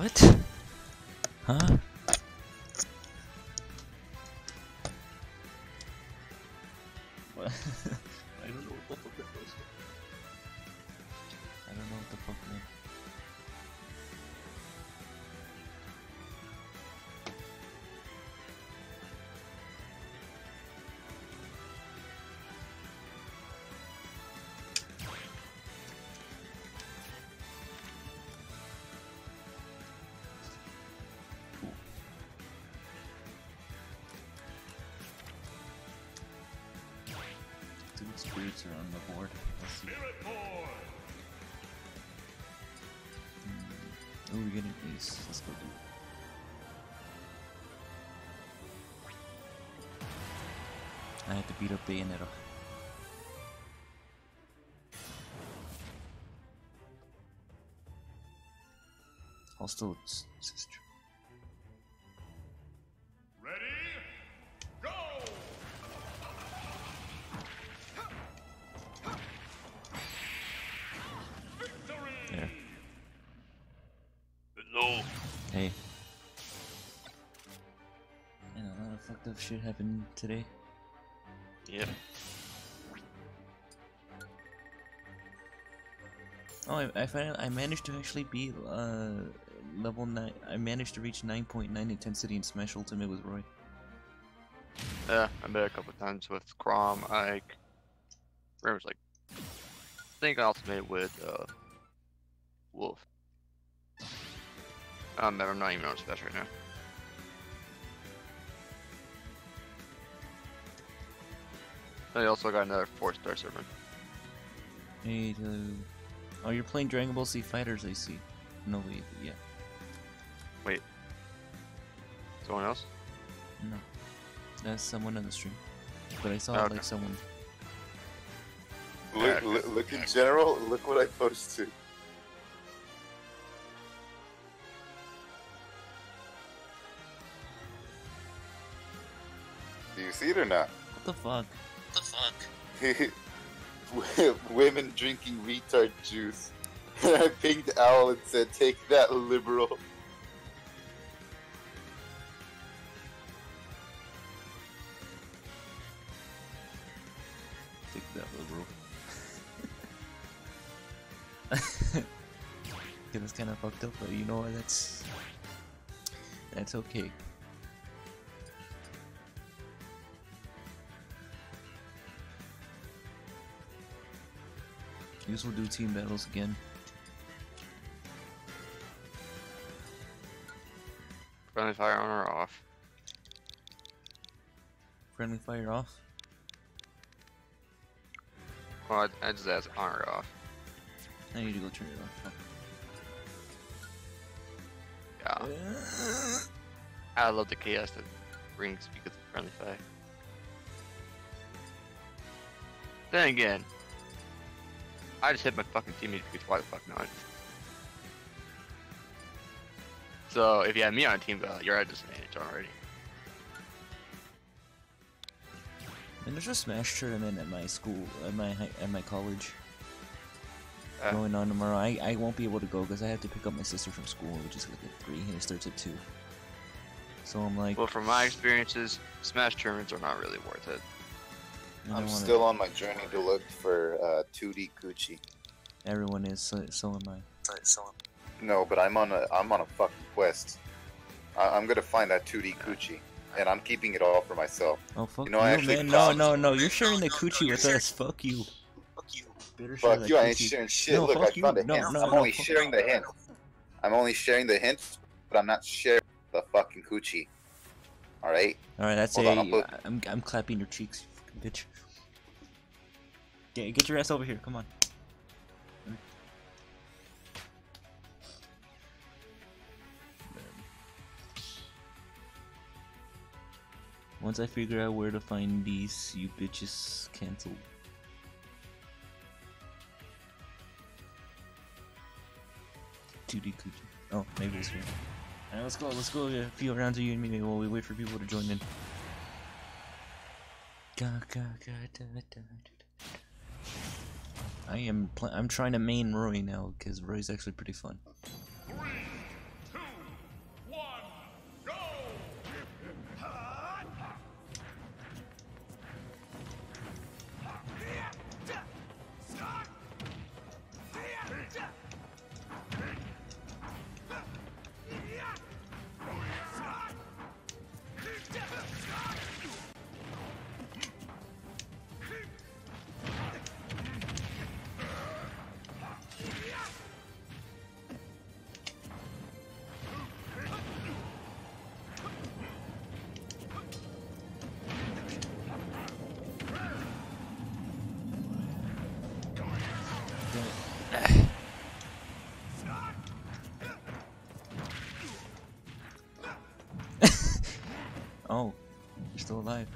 What? Huh? What? I don't know what the fuck that was. I don't know what the fuck, man. Two spirits are on the board. Let's see. Oh, we're getting ace. Let's go do it. I had to beat up Bayonetta. Also, it's true. There. No. Hey. And a lot of fucked up shit happened today. Yep. Oh, I managed to actually beat level 9. I managed to reach 9.9 intensity in Smash Ultimate with Roy. Yeah, I bet a couple times with Crom. I remember like I think I also made it with Wolf. I'm not even on Smash right now. I also got another 4-star servant. Hey, oh, you're playing Dragon Ball Z Fighters, I see. No, wait, yeah. Wait. Someone else? No. That's someone on the stream. But I saw Okay. like someone. Look in general, look what I posted. Do you see it or not? What the fuck? Women drinking retard juice. And I pinged Owl and said, take that, liberal. Take that, liberal. Yeah, that's kind of fucked up, but you know what? That's okay. Guess we'll do team battles again. Friendly fire on or off? Friendly fire off. Well, I just asked on or off. I need to go turn it off. Yeah. I love the chaos that brings because of friendly fire. Then again, I just hit my fucking teammate because why the fuck not? So if you had me on a team battle, you're at a disadvantage already. And there's a Smash tournament at my school, at my college, going on tomorrow. I won't be able to go because I have to pick up my sister from school, which is like at 3, and it starts at 2. So I'm like, Well, from my experiences, Smash tournaments are not really worth it. I'm still on my journey to look for 2D Coochie. Everyone is, so am I. No, but I'm on a fucking quest. I'm gonna find that 2D Coochie, and I'm keeping it all for myself. Oh fuck You know, I actually man! promised- No! You're sharing the coochie with us. Fuck you. Better share Fuck that you! I ain't coochie. sharing shit. No, Look, I fuck you. found a No, hint. no, I'm no, only fuck sharing the hint. I'm only sharing the hint, but I'm not sharing the fucking Coochie. All right. All right, that's Hold on, I'll put- I'm clapping your cheeks, you fucking bitch. Get your ass over here. Come on. Once I figure out where to find these, you bitches cancel. Coochie. Oh, maybe it's here. Alright, let's go a few rounds of you and me while we wait for people to join in. I'm trying to main Roy now, because Roy's actually pretty fun. 3, 2, Oh, you're still alive.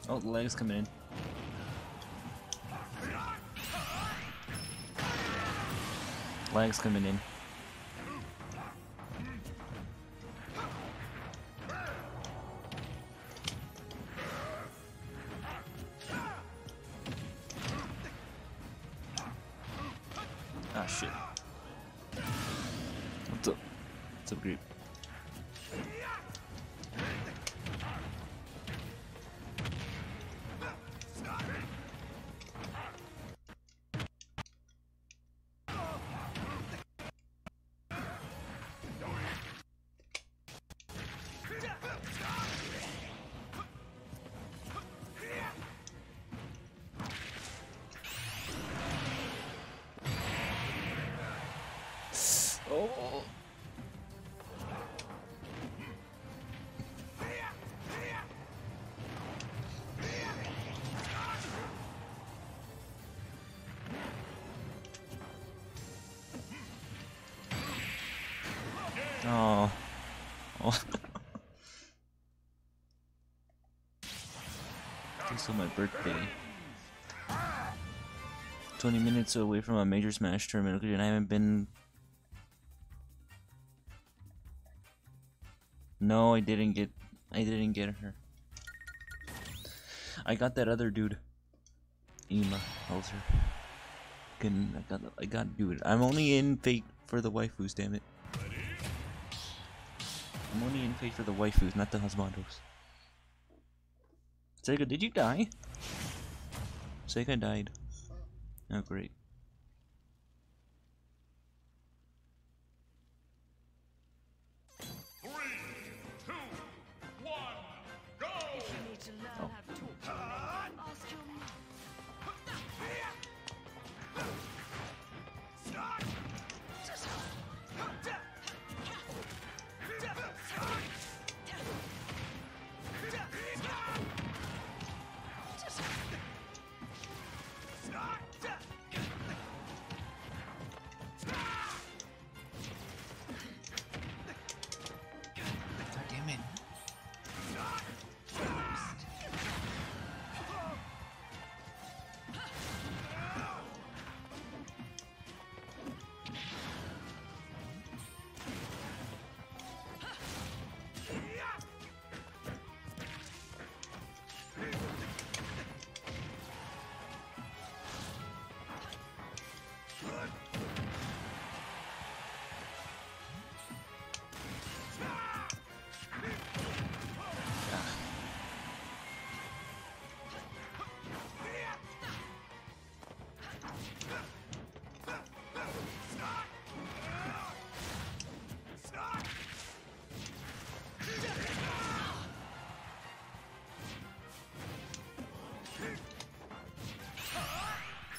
Oh, the leg's coming in. Leg's coming in. Ah, shit. What's up? What's up, group? Oh. Oh. Oh. It's on my birthday. 20 minutes away from a major Smash tournament, and I haven't been. No, I didn't get her. I got that other dude. Ema, Helzer. I got dude. I'm only in fate for the waifus, damn it. I'm only in fate for the waifus, not the husbandos. Sega, did you die? Sega died. Oh, great.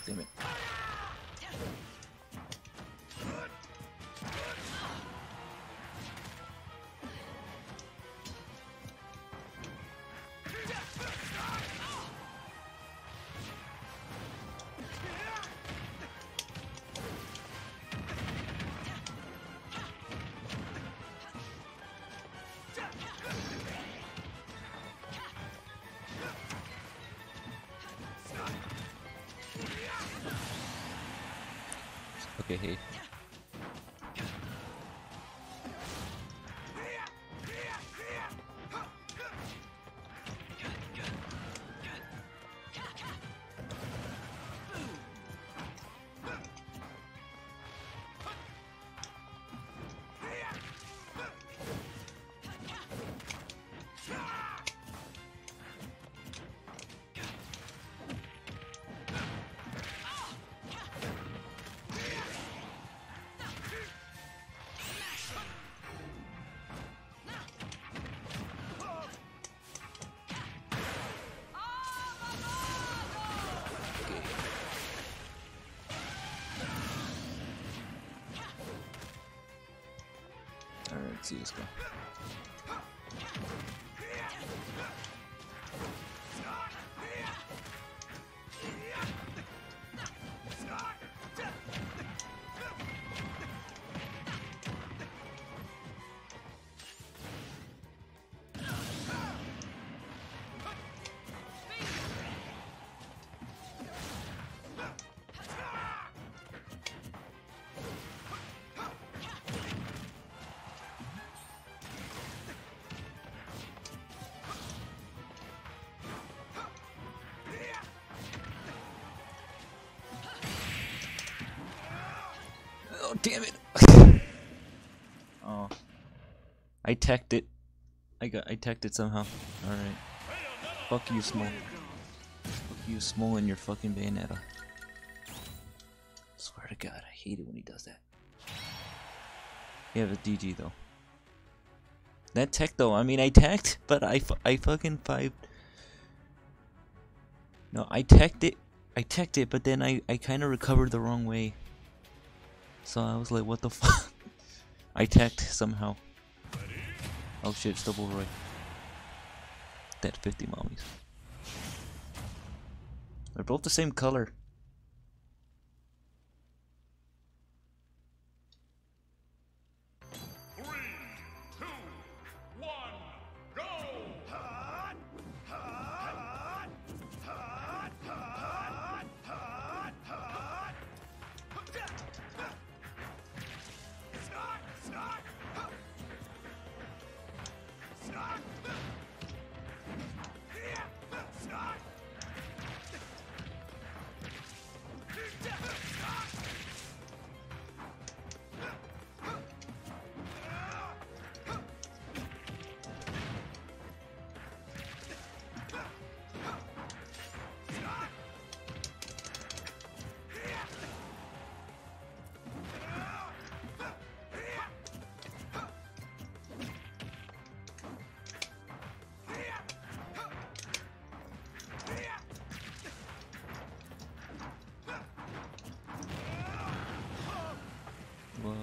Damn it. Okay, hey. see, let's go. Oh, damn it. Oh. I teched it. I teched it somehow. Alright. Fuck you, Small. Fuck you, Small, and your fucking Bayonetta. Swear to God, I hate it when he does that. You have a DG though. That tech though, I mean I teched, but I fucking 5. No, I teched it, but then I kind of recovered the wrong way. So I was like, what the fuck? I teched somehow. Oh shit, it's double Roy. Dead 50 mommies. They're both the same color. Whoa.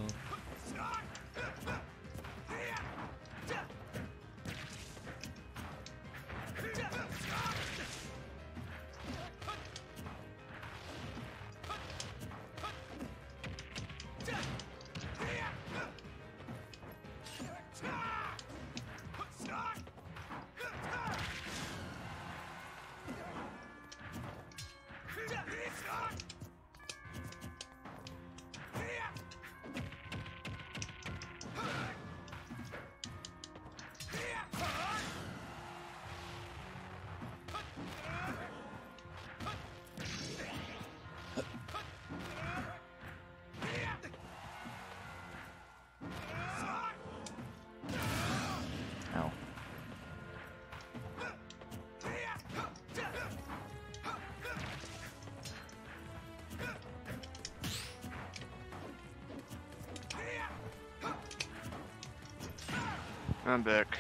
Ow. I'm back.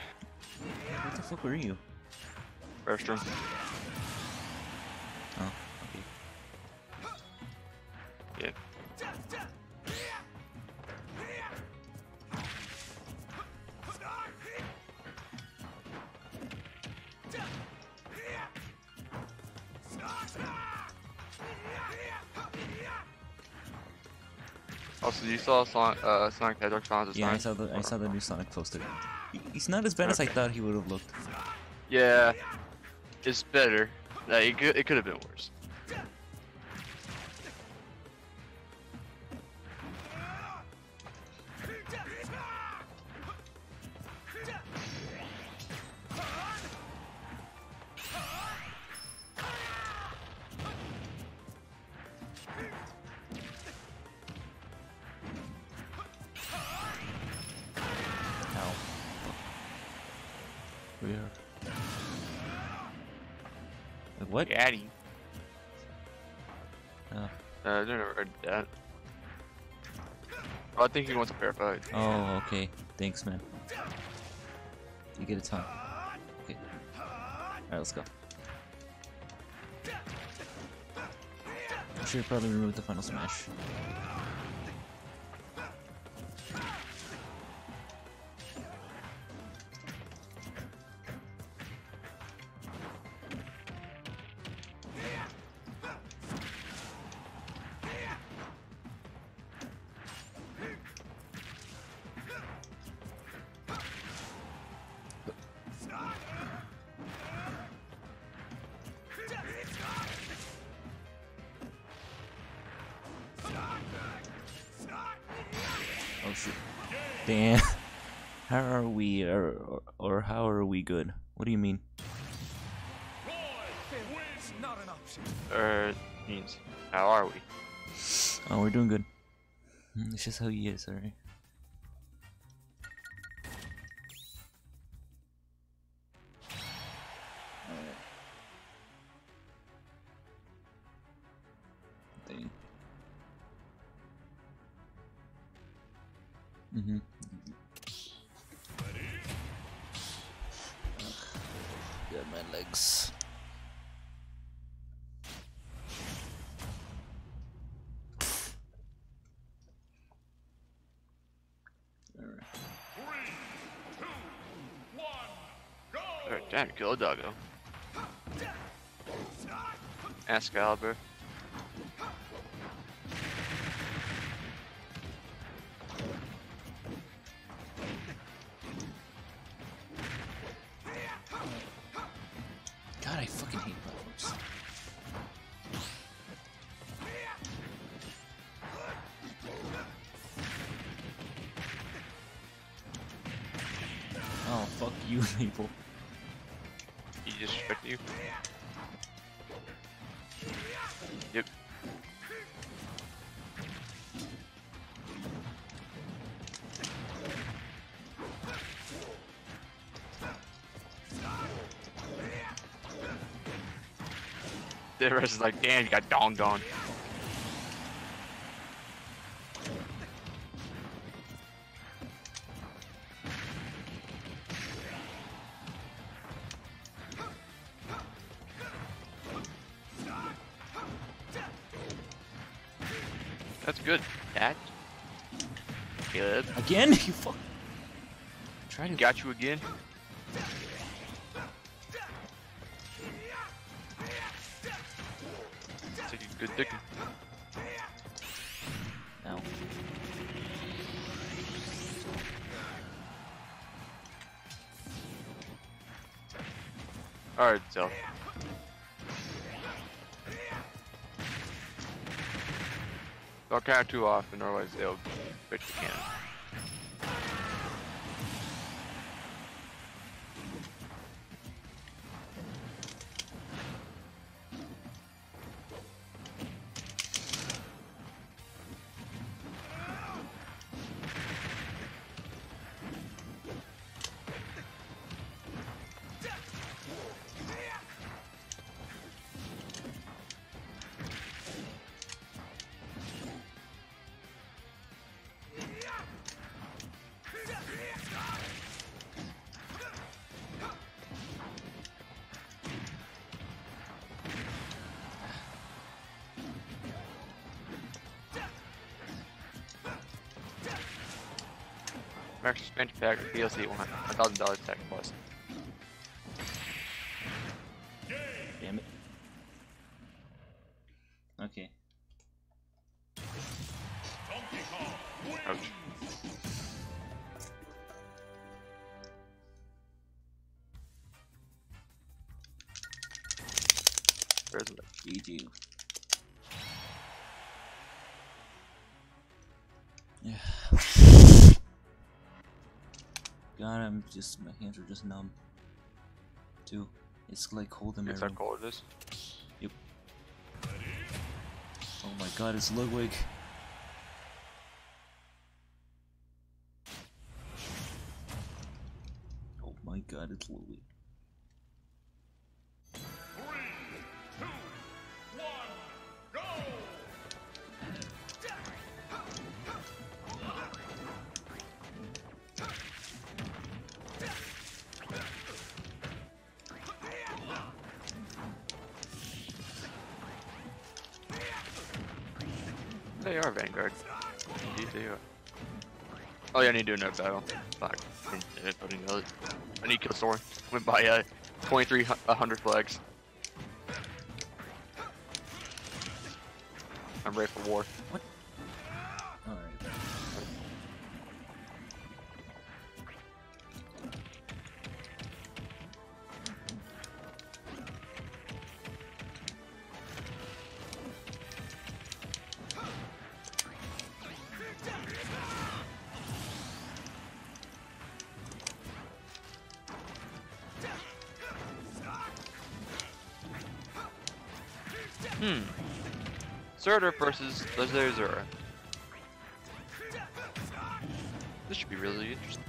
What the fuck were you? Restroom. Oh, okay. Yeah. Also, you saw Sonic Hedgehog Sonic. Yeah, I saw the new Sonic poster. He's not as bad as I thought he would have looked. Yeah, it's better. Like, it could have been worse. Ow. Weird. Like, what? Gaddy. Oh. I never heard that. Oh, I think he wants a fair fight. Oh, okay. Thanks, man. You get a ton. Okay. Alright, let's go. I should probably remove the final smash. shit. Damn. How are we, or how are we good? What do you mean? Means, how are we? Oh, we're doing good. It's just how he is, alright? Thing. Mm-hmm. Got my legs. Alright, damn, kill a doggo. Excalibur. God, I fucking hate platforms. Oh, fuck you, people. He disrespected you? Yep. The rest is like, damn, you got donged on. That's good, cat. Good. Again? You fuck. Try to. Got you again. Take a good dick. Ow. Alright, so. Don't count too often, otherwise they'll break the can. Max expansion pack DLC $1,000 tech plus. Damn it. Okay. Ouch. Where's it? GG. Yeah. God, my hands are just numb. Too. It's like cold in my Guess how room. cold it is? Yep. Oh my god, it's Ludwig. Oh my god, it's Ludwig. They are Vanguard. Indeed they are. Oh yeah, I need to do another battle. Fuck. I need to kill Sora. Went by 2,300 flags. I'm ready for war. What? Alright. Zerder versus Legendary Zera. This should be really interesting.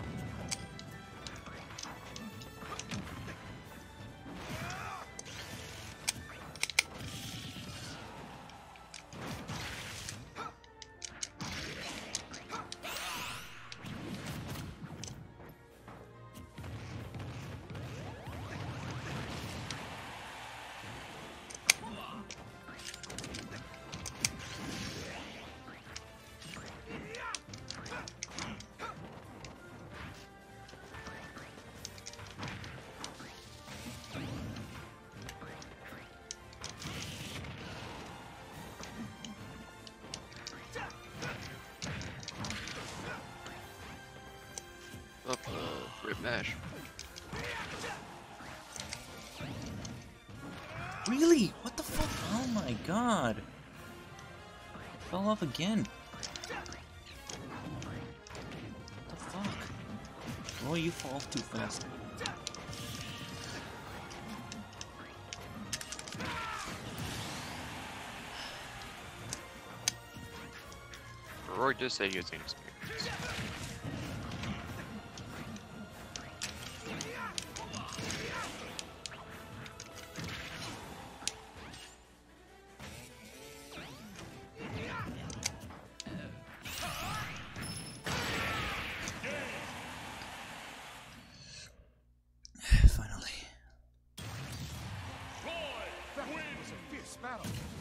Rip Nash. Really? What the fuck? Oh my god. Fell off again. What the fuck? Oh, you fall off too fast. Roy did say he was inexperienced.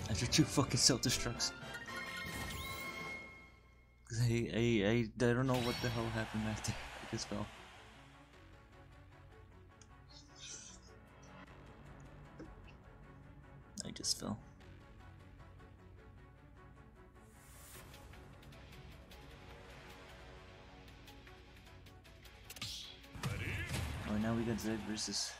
After 2 fucking self-destructs. I don't know what the hell happened after. I just fell. I just fell. Oh, now we got Zed versus...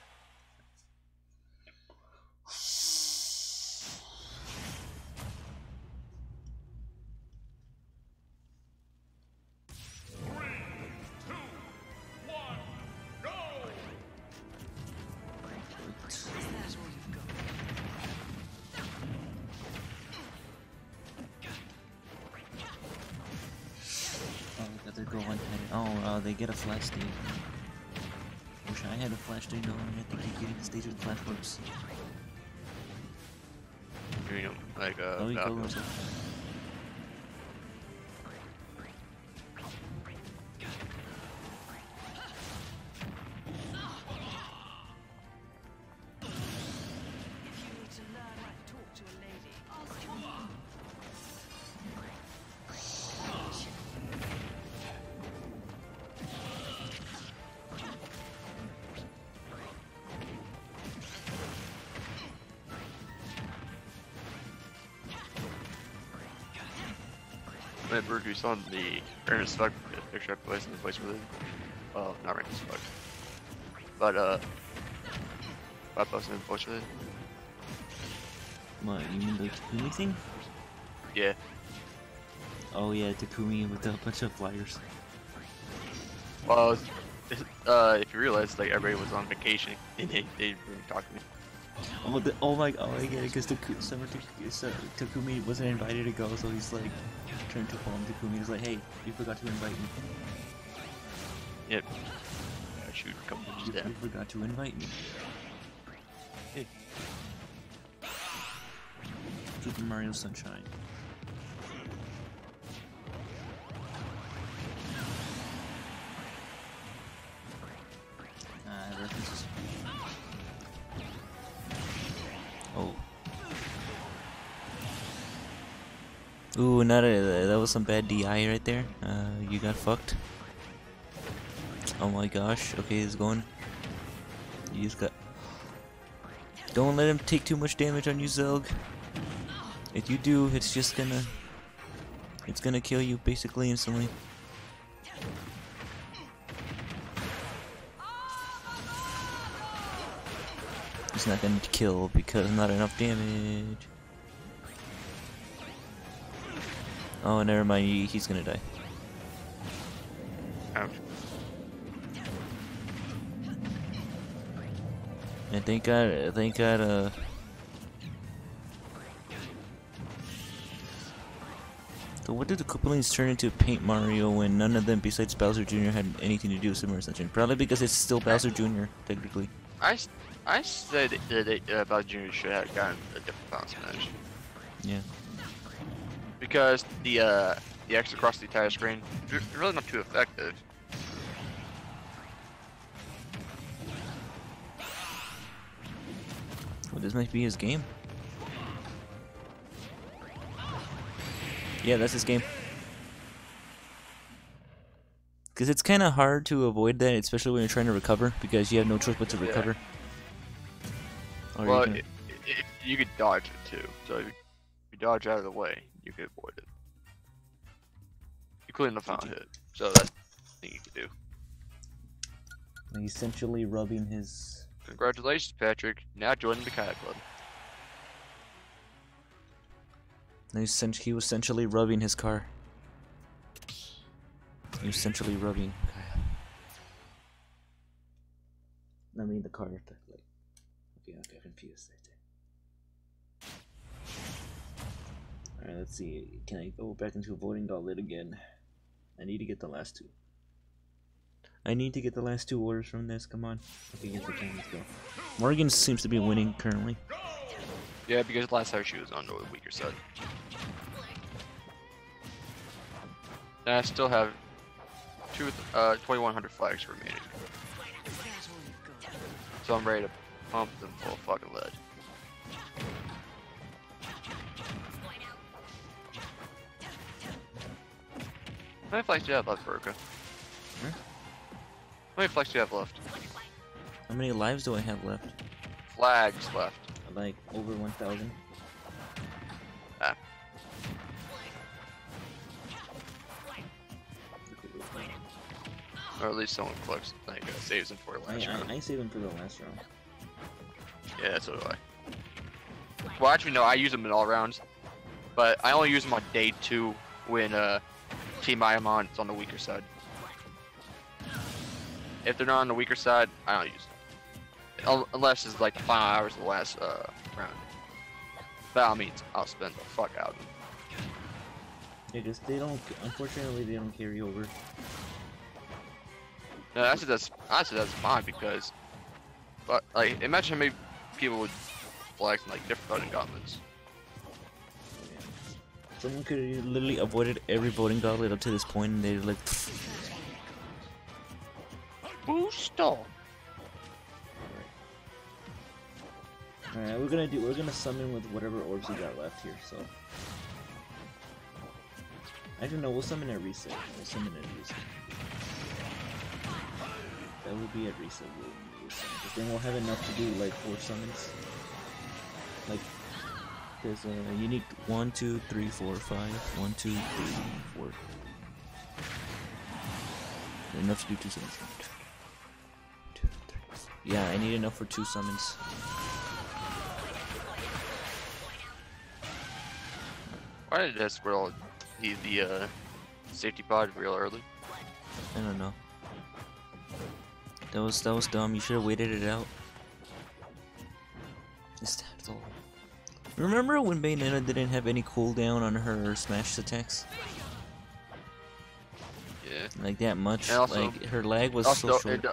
Oh, they get a flash stage. Wish I had a flash stage though. I think you get the stage with flash works. You know, like oh, he killed himself. Beruka, you saw the Ernest Fuck picture I placed in the place with it. Well, not Ernest Fuck. But, I posted in the place with it. What, you mean the Takumi thing? Yeah. Oh yeah, Takumi with a bunch of flyers. Well, if you realize, like, everybody was on vacation, and they didn't talk to me. Oh my god, because Takumi wasn't invited to go, so he's like, turned to phone Takumi, he's like, hey, you forgot to invite me. Yep. Shoot, come on, you forgot to invite me. Hey. Super Mario Sunshine. References. Oh. Ooh, that was some bad DI right there. You got fucked. Oh my gosh. Okay, it's going. You just got. Don't let him take too much damage on you, Zelg. If you do, it's just gonna. It's gonna kill you basically instantly. It's not gonna kill because not enough damage. Oh, never mind. He's gonna die. Ouch. And thank God, So what did the Koopalings turn into Paint Mario when none of them besides Bowser Jr. had anything to do with Summer Ascension? Probably because it's still Bowser Jr. technically. I said that Bowser Jr. should have gotten a different Final Smash. Yeah. Because the X across the entire screen, really not too effective. Well, this might be his game. Yeah, that's his game. Because it's kind of hard to avoid that, especially when you're trying to recover, because you have no choice but to recover. Or Well, you, you could dodge it too. So if you dodge out of the way, you could avoid it. Including the final hit. So that's the thing you could do. essentially rubbing his... Congratulations, Patrick. Now joining the Kayak Club. He was essentially rubbing his car. He was essentially rubbing. I mean the car. Like, okay, I got confused right there. Alright, let's see. Can I go back into a voting gauntlet again? I need to get the last two. I need to get the last two orders from this. Come on. Okay, get the time. Let's go. Morgan seems to be winning currently. Yeah, because last time she was on the weaker side. And I still have 2,100 flags remaining. So I'm ready to pump them full of fucking lead. How many flags do you have left, Beruka? Hmm? How many flags do you have left? How many lives do I have left? Flags left. Like over 1,000. Ah. Or at least someone collects, like, saves them for last round. I save them for the last round. Yeah, so do I. Well, actually, no, I use them in all rounds. But I only use them on day 2 when team I am on is on the weaker side. If they're not on the weaker side, I don't use them. Unless it's like the final hours of the last round. By all means, I'll spend the fuck out of them. Yeah, just they don't. Unfortunately, they don't carry over. No, actually that's fine because, but like, imagine how many people would flex in like different voting gauntlets. Yeah. Someone could have literally avoided every voting gauntlet up to this point, and they're like. Boost! Alright, we're gonna summon with whatever orbs we got left here, so. I don't know, we'll summon at reset. That will be at reset. But then we'll have enough to do like 4 summons. Like, there's you need 1, 2, 3, 4, 5. 1, 2, 3, 4. Enough to do 2 summons. 2, 3, 4. Yeah, I need enough for 2 summons. Why did that squirrel need the safety pod real early? I don't know. That was dumb. You should have waited it out. Remember when Bayonetta didn't have any cooldown on her smash attacks? Yeah. Like that much. And also, like her lag was also, so short.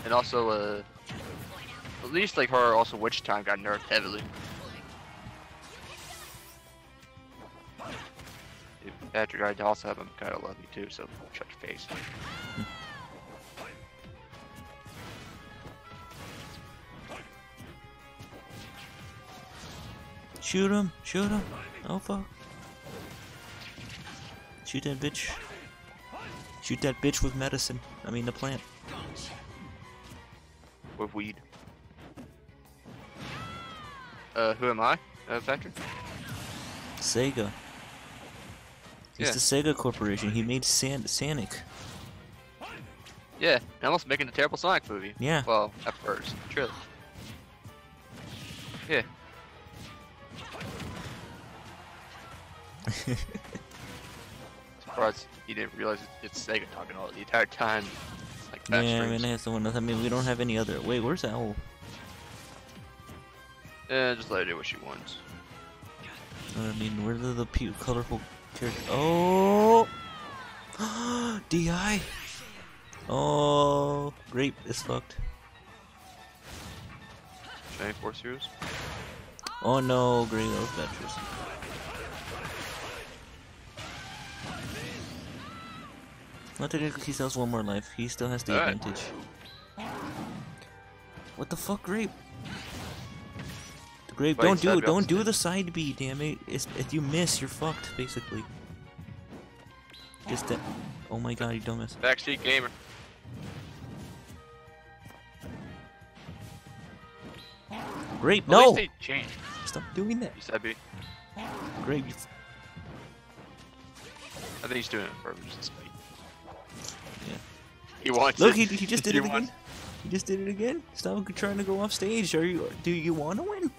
and also, at least like her also witch time got nerfed heavily. Patrick, I also have him kind of love me too, so shut your face. Shoot him! Shoot him! Oh fuck! Shoot that bitch! Shoot that bitch with medicine. I mean the plant. With weed. Who am I? Patrick? Sega. It's the Sega Corporation. He made Sonic. Yeah, and almost making a terrible Sonic movie. Yeah. Well, at first. True. Yeah. Surprised he didn't realize it's Sega talking all the entire time. Like Yeah, I mean, I have someone else. I mean, we don't have any other. Wait, where's Owl? Yeah, just let her do what she wants. I mean, where are the colorful turret. Oh! DI! Oh, Grape is fucked. Shining Force Heroes. Oh no, Grape, that was bad choice. Well, technically he still has one more life. He still has the advantage. What the fuck, Grape? Grape, don't do the side B, damn it. If you miss, you're fucked, basically. Just that. Oh my god, you dumbass. Backseat gamer. Grape, no! Change. Stop doing that. You said B. Grape, you. I think he's doing it for just spite. Yeah. He wants Look, it. he just did it again. He just did it again. Stop trying to go off stage. Do you want to win?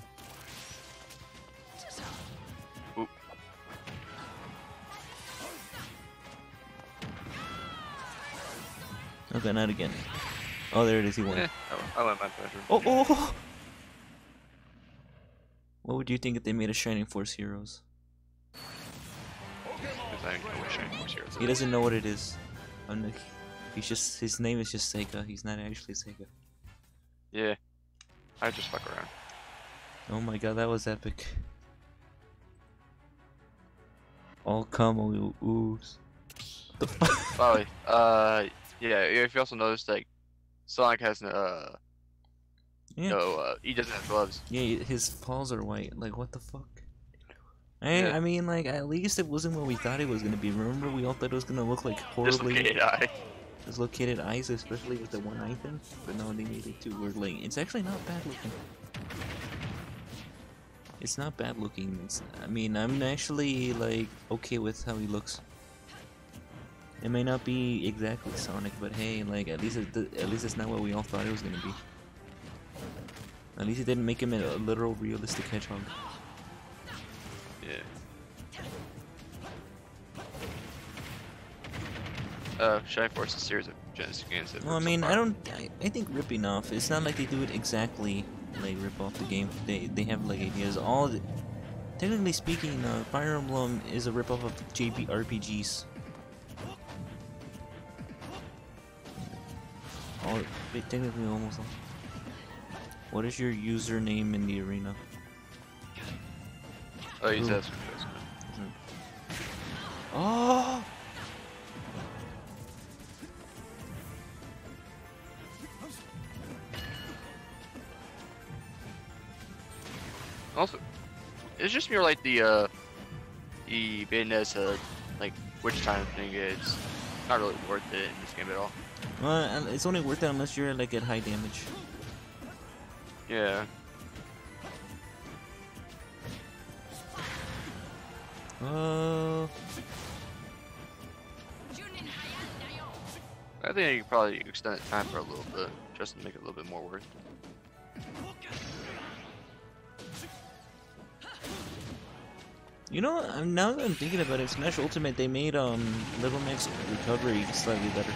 Oop. Okay, not again. Oh, there it is. He won. I went my pleasure. Oh. What would you think if they made a Shining Force Heroes? He doesn't know what it is. He's just, his name is just Sega. He's not actually Sega. Yeah. I just fuck around. Oh my god, that was epic. All come ooze. What the fuck? Probably. Yeah, if you also noticed, like, Sonic has no, he doesn't have gloves. Yeah, his paws are white. Like, what the fuck? I mean, like, at least it wasn't what we thought it was gonna be. Remember, we all thought it was gonna look like horribly dislocated eyes, especially with the one eye thing. But no, they made it too weird. Like, it's actually not bad looking. It's not bad looking. I mean, I'm actually like okay with how he looks. It may not be exactly Sonic, but hey, like at least it's not what we all thought it was gonna be. At least it didn't make him a literal realistic hedgehog. Yeah. Shining Force is a series of Genesis games. Well, I mean, I think ripping off. It's not like they do it exactly like rip off the game. They have like ideas. Technically speaking, Fire Emblem is a rip off of JRPGs. Technically almost all. What is your username in the arena? Oh, he's Ooh. asking. Oh! Also, it's just more like the Bayonetta, like, which time thing is not really worth it in this game at all. Well, it's only worth it unless you're like at high damage. Yeah. I think you could probably extend the time for a little bit, just to make it a little bit more worth it. You know, now that I'm thinking about it, Smash Ultimate, they made Little Mac's recovery slightly better.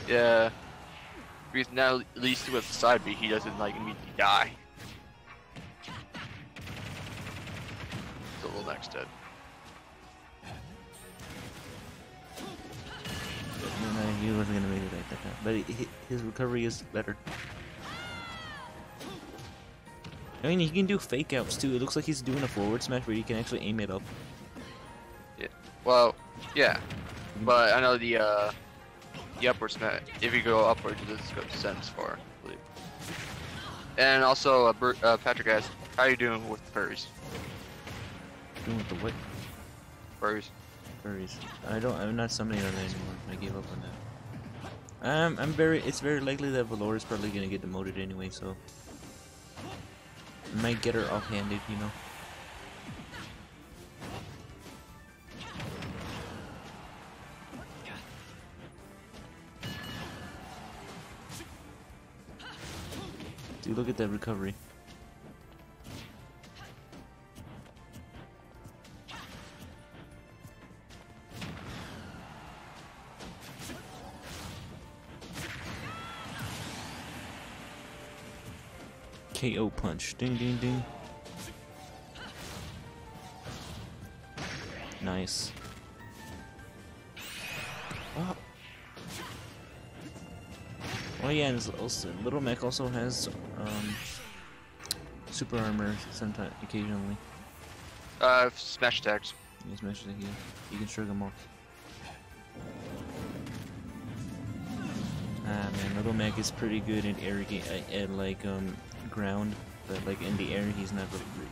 Yeah. Because now, at least with side B, he doesn't like immediately die. So Little Mac's dead. No, he wasn't gonna make it like that time. But his recovery is better. I mean, he can do fake outs too. It looks like he's doing a forward smash where you can actually aim it up. Yeah. Well, yeah. But I know the upward smash, if you go upward, it just goes sends far, I believe. And also, Patrick asked, how are you doing with furries? Doing with the what? Furries. Furries. I'm not summoning on that anymore. I gave up on that. It's very likely that Valor is probably gonna get demoted anyway, so. Might get her offhanded, you know. Dude, look at that recovery. KO punch. Ding, ding, ding. Nice. Oh. Oh yeah, and also, Little Mech also has super armor sometimes, occasionally. Smash attacks. Yeah, smash attack, yeah. You can shrug them off. Ah man, Little Mech is pretty good at air at like ground, but like in the air he's not really great.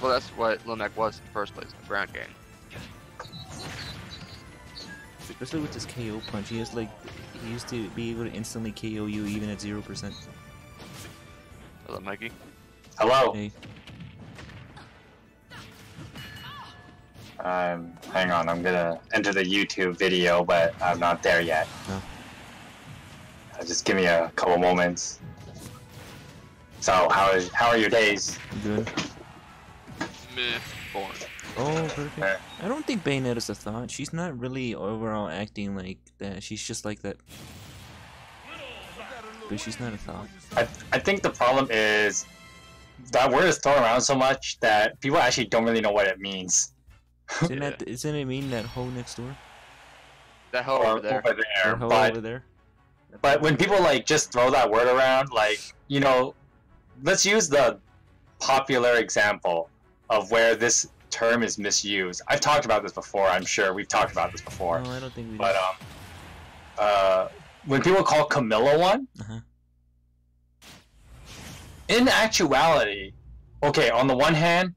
Well, that's what Little Mech was in the first place, the ground game. Especially with this KO punch, he used to be able to instantly KO you even at 0%. Hello, Mikey. Hello. Hey. Hang on, I'm gonna enter the YouTube video, but I'm not there yet. No. Just give me a couple moments. So, how are your days? Good. Meh. Boring. Oh, perfect. I don't think Bayonetta's a thought. She's not really overall acting like that. She's just like that. But she's not a thought. I think the problem is that word is thrown around so much that people actually don't really know what it means. Isn't it mean that hoe next door? That hoe over there. That hoe but, over there? But when people like just throw that word around, like, you know, let's use the popular example of where this term is misused. I've talked about this before, I'm sure. We've talked about this before. No, I don't think we did. But, when people call Camilla one, in actuality, okay, on the one hand,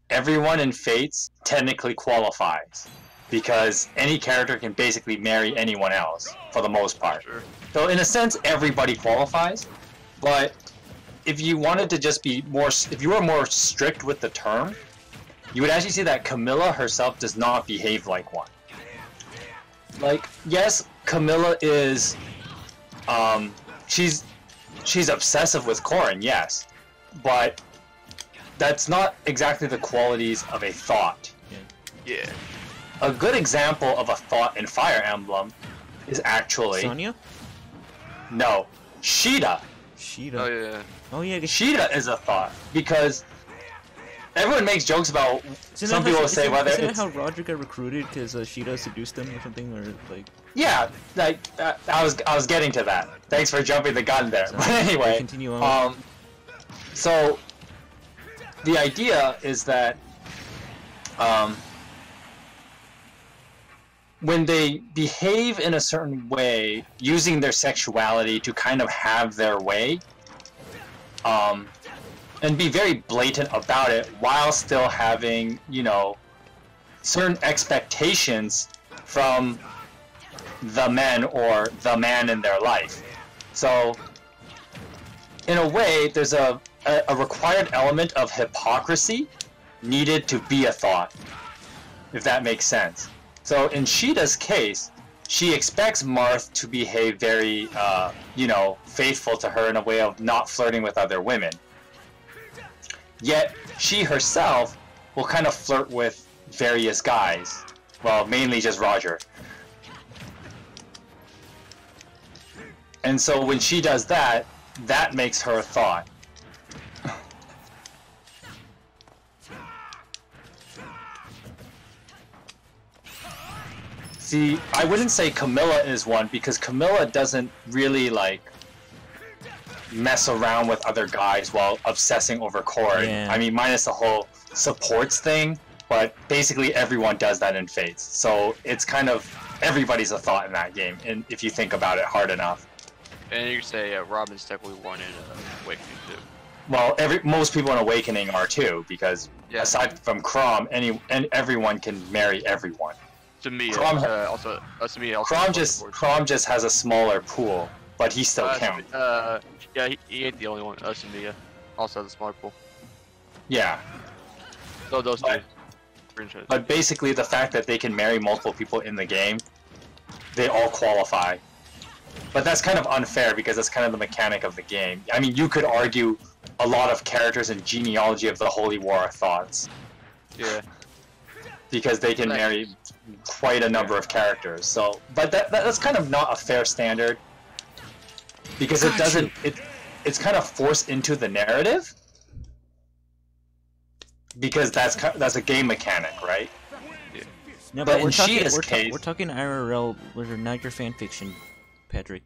everyone in Fates technically qualifies, because any character can basically marry anyone else, for the most part. Sure. So in a sense, everybody qualifies, but if you wanted to just be more, if you were more strict with the term, you would actually see that Camilla herself does not behave like one. Like, yes, Camilla is, she's obsessive with Corrin, yes, but that's not exactly the qualities of a thought. Yeah. A good example of a thought in Fire Emblem is actually... Sonya? No. Sheeta. Sheeta. Oh yeah. Oh yeah. Sheeta is a thought, because everyone makes jokes about... Some people say whether isn't it's... that how Roger got recruited because Sheeta seduced him or something, or like... Yeah, like, I was getting to that. Thanks for jumping the gun there. So, but anyway, continue on. So the idea is that when they behave in a certain way, using their sexuality to kind of have their way, and be very blatant about it while still having, you know, certain expectations from the men or the man in their life. So, in a way, there's a required element of hypocrisy needed to be a thought, if that makes sense. So in Sheeta's case, she expects Marth to behave very, you know, faithful to her in a way of not flirting with other women. Yet, she herself will kind of flirt with various guys. Well, mainly just Roger. And so when she does that, that makes her a thought. See, I wouldn't say Camilla is one, because Camilla doesn't really, like, mess around with other guys while obsessing over Corrin. Yeah. I mean, minus the whole supports thing, but basically everyone does that in Fates. So it's kind of, everybody's a thought in that game, and if you think about it hard enough. And you could say Robin's technically one in Awakening too. Well, most people in Awakening are too, because aside from Chrom, everyone can marry everyone. Samia, Chrom, also Samia also. Chrom just has a smaller pool, but he still counts. Yeah, he ain't the only one. Samia also has a smaller pool. Yeah. So those two. But basically, the fact that they can marry multiple people in the game, they all qualify. But that's kind of unfair, because that's kind of the mechanic of the game. I mean, you could argue a lot of characters in Genealogy of the Holy War are thoughts. Yeah. Because they can marry quite a number of characters. So, but that's kind of not a fair standard, because it doesn't. It's kind of forced into the narrative. because that's a game mechanic, right? No, But but we're in talking, Sheeta's we're case- talking IRL, not your fan fiction, Patrick.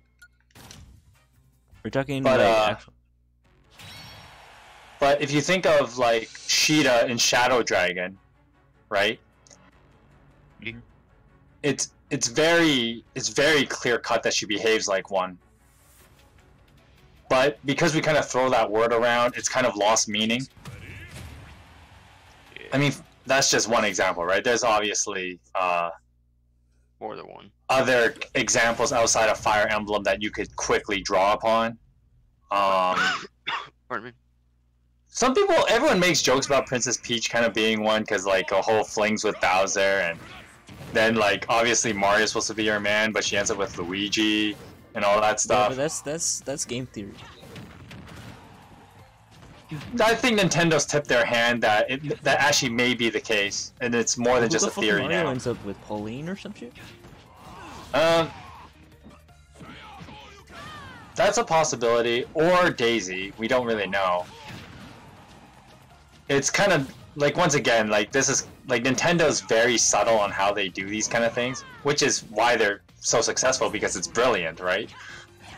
We're talking But, like actual. But if you think of like Sheeta in Shadow Dragon, right? Mhm. It's very clear cut that she behaves like one. But because we kind of throw that word around, it's kind of lost meaning. I mean, that's just one example, right? There's obviously More than one. other examples outside of Fire Emblem that you could quickly draw upon. Pardon me. Some people, everyone makes jokes about Princess Peach kind of being one because like a whole flings with Bowser, and then like obviously Mario's supposed to be her man, but she ends up with Luigi and all that Yeah, stuff. but that's game theory. I think Nintendo's tipped their hand that that actually may be the case, and it's more than Who just the a fuck theory Mario now. ends up with Pauline or some shit? That's a possibility, or Daisy. We don't really know. It's kind of like, once again, like this is like Nintendo's very subtle on how they do these kind of things, which is why they're so successful, because it's brilliant, right?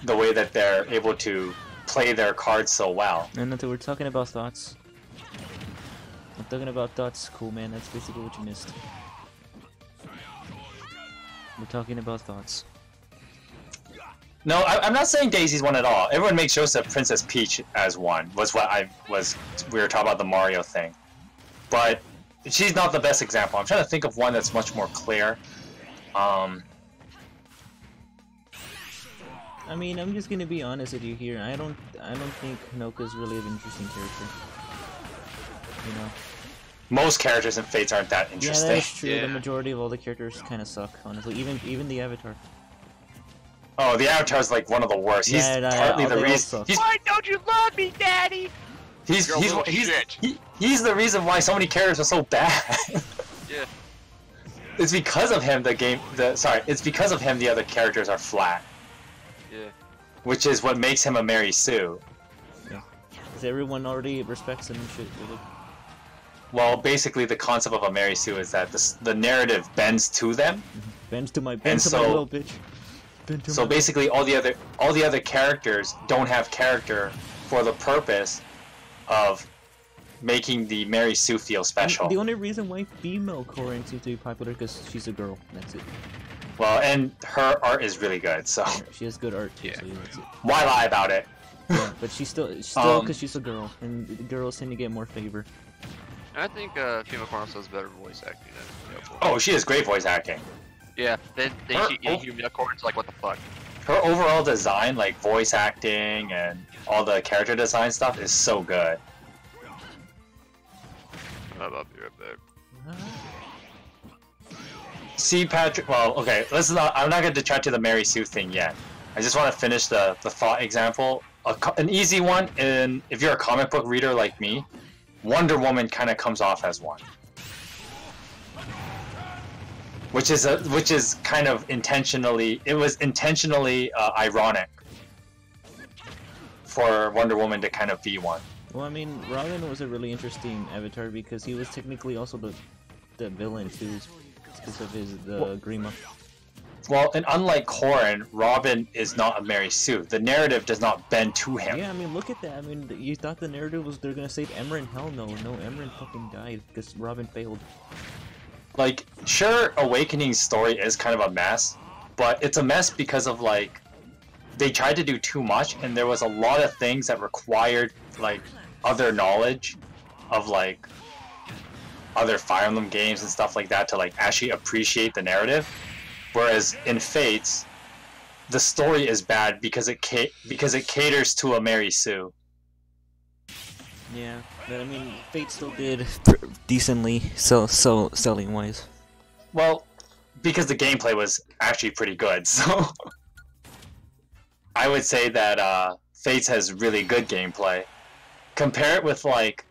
The way that they're able to play their cards so well. And we're talking about thoughts. I'm talking about thoughts. Cool, man. That's basically what you missed. We're talking about thoughts. No, I'm not saying Daisy's one at all. Everyone makes jokes of Princess Peach as one. We were talking about the Mario thing, but she's not the best example. I'm trying to think of one that's much more clear. I mean, I'm just gonna be honest with you here. I don't think Hinoka's really an interesting character. You know. Most characters in Fates aren't that Yeah, interesting. that is true. Yeah. The majority of all the characters kind of suck, honestly. Even the Avatar. Oh, the Avatar's like one of the worst. He's Yeah, partly the they all reason. suck. Why don't you love me, Daddy? He's You're a little shit. he's the reason why so many characters are so bad. Yeah. It's because of him it's because of him the other characters are flat, Yeah. which is what makes him a Mary Sue. Because everyone already respects him and shit. Really. Well, basically the concept of a Mary Sue is that the narrative bends to them. Bend to my so- will, bitch. Bend to So my will. basically all the other characters don't have character for the purpose of making the Mary Sue feel special. The only reason why female Korean seems to be popular because she's a girl. That's it. Well, and her art is really good, so She has good art too. Yeah. So that's it. why lie about it? Yeah, but she's still because she's a girl, and girls tend to get more favor. I think female Chronos has better voice acting than male Chronos. Oh, she has great voice acting. Yeah, they Her- hear male Chronos like, what the fuck? Her overall design, like voice acting and all the character design stuff, is so good. I'll be right back. See, Patrick. Well, okay. I'm not going to detract to the Mary Sue thing yet. I just want to finish the thought example. An easy one, and if you're a comic book reader like me, Wonder Woman kind of comes off as one, which is kind of intentionally. It was intentionally ironic for Wonder Woman to kind of be one. Well, I mean, Robin was a really interesting avatar because he was technically also the villain too, because of his Grima. Well, and unlike Corrin, Robin is not a Mary Sue. The narrative does not bend to him. Yeah, I mean, look at that. I mean, you thought the narrative was they're gonna save Emerin? Hell no, Emerin fucking died because Robin failed. Like, sure, Awakening's story is kind of a mess, but it's a mess because of, like, they tried to do too much, and there was a lot of things that required, like, other knowledge of, like, other Fire Emblem games and stuff like that to, like, actually appreciate the narrative. Whereas in Fates, the story is bad because it caters to a Mary Sue. Yeah, but I mean, Fate still did decently, selling wise. Well, because the gameplay was actually pretty good, so I would say that Fates has really good gameplay. Compare it with, like,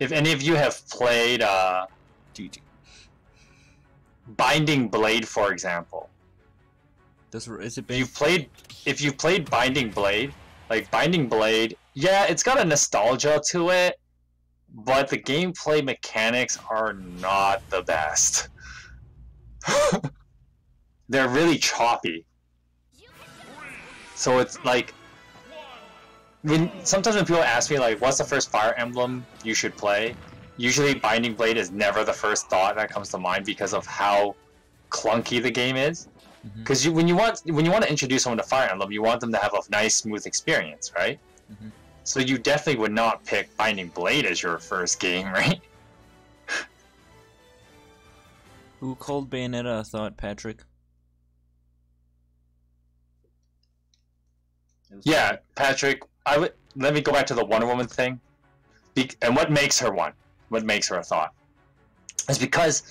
if any of you have played Binding Blade, for example. Is it If you've played Binding Blade, like Binding Blade, yeah, it's got a nostalgia to it, but the gameplay mechanics are not the best. They're really choppy. So it's like, sometimes when people ask me like, what's the first Fire Emblem you should play? Usually Binding Blade is never the first thought that comes to mind because of how clunky the game is. Because when you want to introduce someone to Fire Emblem, you want them to have a nice, smooth experience, right? So you definitely would not pick Binding Blade as your first game, right? Who called Bayonetta a thought, Patrick? Yeah, Patrick. Let me go back to the Wonder Woman thing. And what makes her one? What makes her a thought? Is because,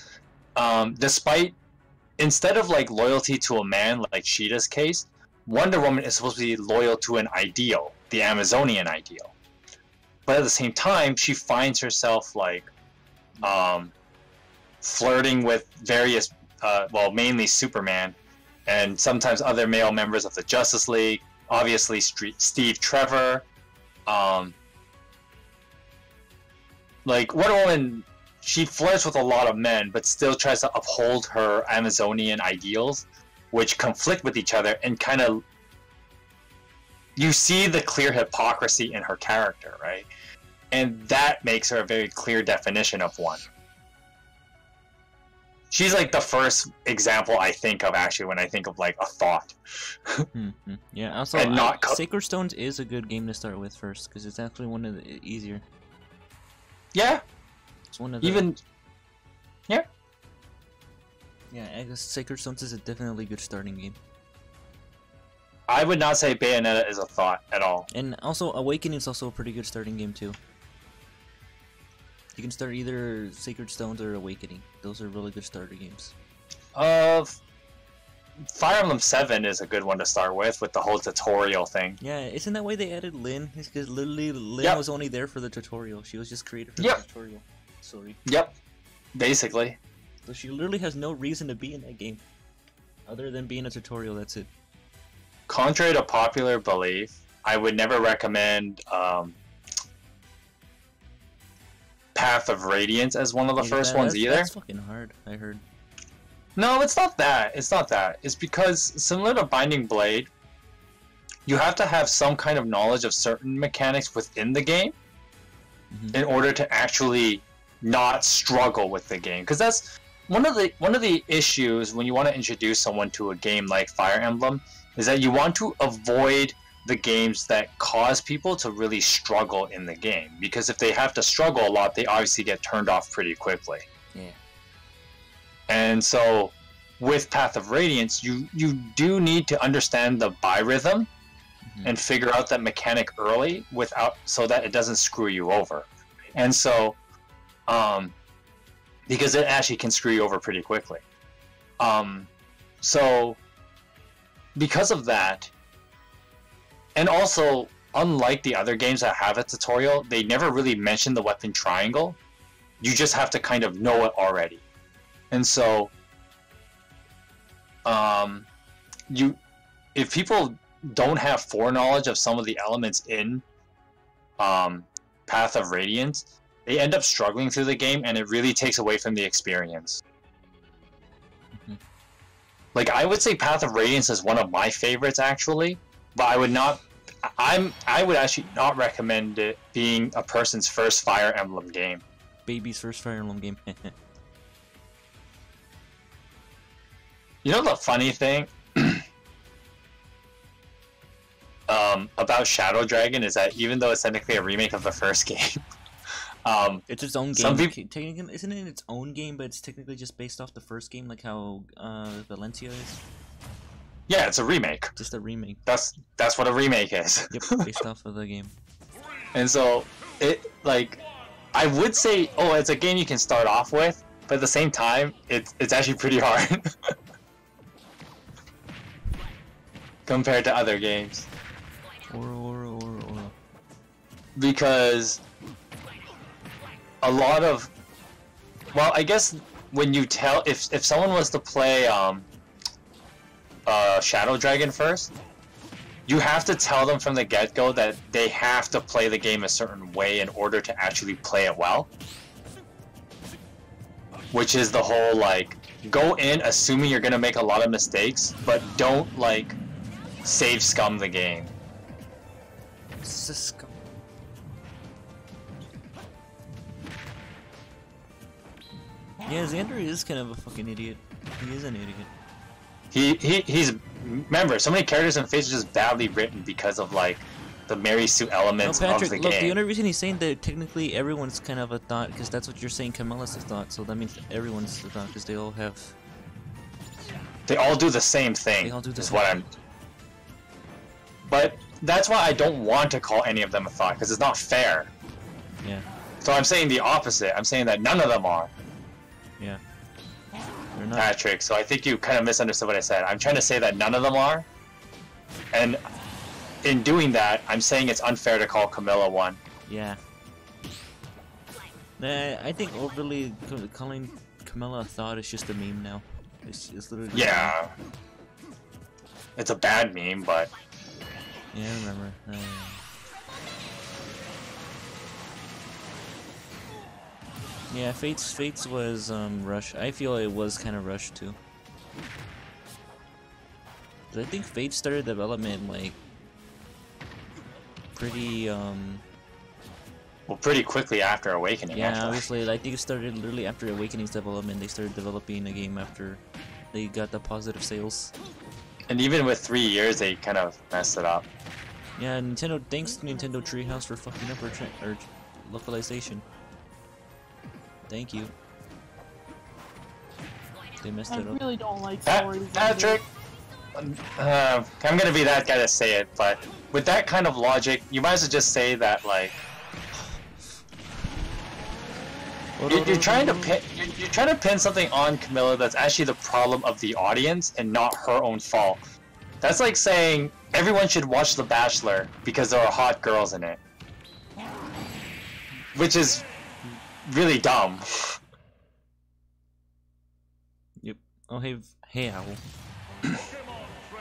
instead of like loyalty to a man, like Sheeta's case, Wonder Woman is supposed to be loyal to an ideal, the Amazonian ideal. But at the same time, she finds herself like, flirting with various, mainly Superman, and sometimes other male members of the Justice League. Obviously, Steve Trevor. Like, Wonder Woman, she flirts with a lot of men, but still tries to uphold her Amazonian ideals, which conflict with each other, and kind of... You see the clear hypocrisy in her character, right? And that makes her a very clear definition of one. She's like the first example I think of, actually, when I think of like a thought. Yeah, also, Sacred Stones is a good game to start with first, because it's actually one of the easier. Yeah. It's one of the... Even... Yeah. Yeah, I guess Sacred Stones is a definitely good starting game. I would not say Bayonetta is a thought at all. And also, Awakening is also a pretty good starting game too. You can start either Sacred Stones or Awakening. Those are really good starter games. Fire Emblem 7 is a good one to start with the whole tutorial thing. Yeah, isn't that why they added Lynn? It's because literally Lynn was only there for the tutorial. She was just created for the tutorial. Sorry. Yep. Basically. So she literally has no reason to be in that game. Other than being a tutorial, that's it. Contrary to popular belief, I would never recommend Path of Radiance as one of the first ones either. That's fucking hard, I heard. No, it's not that. It's not that. It's because, similar to Binding Blade, you have to have some kind of knowledge of certain mechanics within the game in order to actually not struggle with the game. Because that's one of the issues when you want to introduce someone to a game like Fire Emblem, is that you want to avoid the games that cause people to really struggle in the game. Because if they have to struggle a lot, they obviously get turned off pretty quickly. Yeah. And so, with Path of Radiance, you do need to understand the birhythm and figure out that mechanic early so that it doesn't screw you over. And so, because it actually can screw you over pretty quickly. So, because of that, and also, unlike the other games that have a tutorial, they never really mention the weapon triangle. You just have to kind of know it already. And so, if people don't have foreknowledge of some of the elements in Path of Radiance, they end up struggling through the game, and it really takes away from the experience. Like, I would say Path of Radiance is one of my favorites, actually, but I would actually not recommend it being a person's first Fire Emblem game. Baby's first Fire Emblem game. You know the funny thing about Shadow Dragon is that even though it's technically a remake of the first game, it's its own game. Isn't it its own game, but it's technically just based off the first game, like how Valencia is? Yeah, it's a remake. Just a remake. That's what a remake is. Yep, based off of the game. And so, I would say, it's a game you can start off with, but at the same time, it's actually pretty hard. Compared to other games. Because a lot of... Well, I guess when you tell... If someone was to play Shadow Dragon first, you have to tell them from the get-go that they have to play the game a certain way in order to actually play it well. Which is the whole, like, go in assuming you're gonna make a lot of mistakes, but don't, like, save scum the game. Cisco. Yeah, Xander is kind of a fucking idiot. He is an idiot. He's remember, so many characters in Fates are just badly written because of like the Mary Sue elements no, Patrick, of the look, game. the only reason he's saying that technically everyone's kind of a thought, because that's what you're saying Camilla's a thought, so that means everyone's a thought, because they all have... They all do the same thing, They all do the is same what thing. But that's why I don't want to call any of them a thought, because it's not fair. Yeah. So I'm saying the opposite. I'm saying that none of them are. Yeah. They're not... Patrick, so I think you kind of misunderstood what I said. I'm trying to say that none of them are, and in doing that, I'm saying it's unfair to call Camilla one. Yeah. Nah, I think overly calling Camilla a thought is just a meme now. It's literally... Yeah. It's a bad meme, but... Yeah, I remember. Yeah, Fates was rushed. I feel it was kind of rushed too. 'Cause I think Fates started development like pretty Well, pretty quickly after Awakening, yeah, actually. obviously I think it started literally after Awakening's development. They started developing a game after they got the positive sales. And even with 3 years, they kind of messed it up. Yeah, Nintendo, thanks to Nintendo Treehouse for fucking up our localization. Thank you. They messed I it up. really don't like stories. Patrick! I'm gonna be that guy to say it, but with that kind of logic, you might as well just say that, like... You're trying to pin something on Camilla that's actually the problem of the audience and not her own fault. That's like saying everyone should watch The Bachelor because there are hot girls in it. Which is really dumb. Yep. Oh, hey, Owl.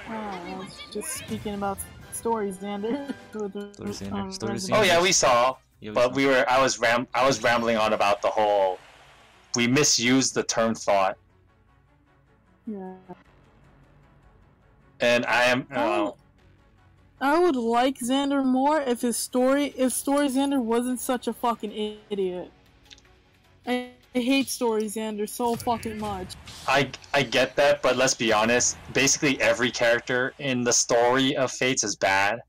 I was just speaking about stories, Xander. Stories, Oh yeah, we saw. Yeah, But I was rambling on about the whole... We misused the term thought. Yeah. And I am... I would like Xander more if Story Xander wasn't such a fucking idiot. I hate Story Xander so fucking much. I get that, but let's be honest. Basically every character in the story of Fates is bad.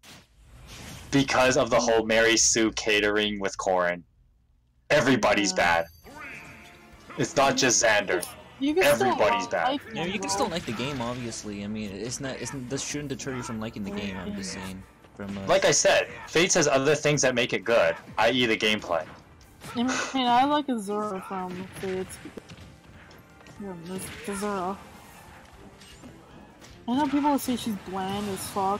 Because of the whole Mary Sue catering with Corrin. Everybody's bad. It's not just Xander. Everybody's bad. Yeah, you can still like the game, obviously. I mean, this shouldn't deter you from liking the game. I'm just saying. Like I said, Fates has other things that make it good, i.e. the gameplay. I mean, I like Azura from Fates. Yeah, Miss Azura. I know people will say she's bland as fuck.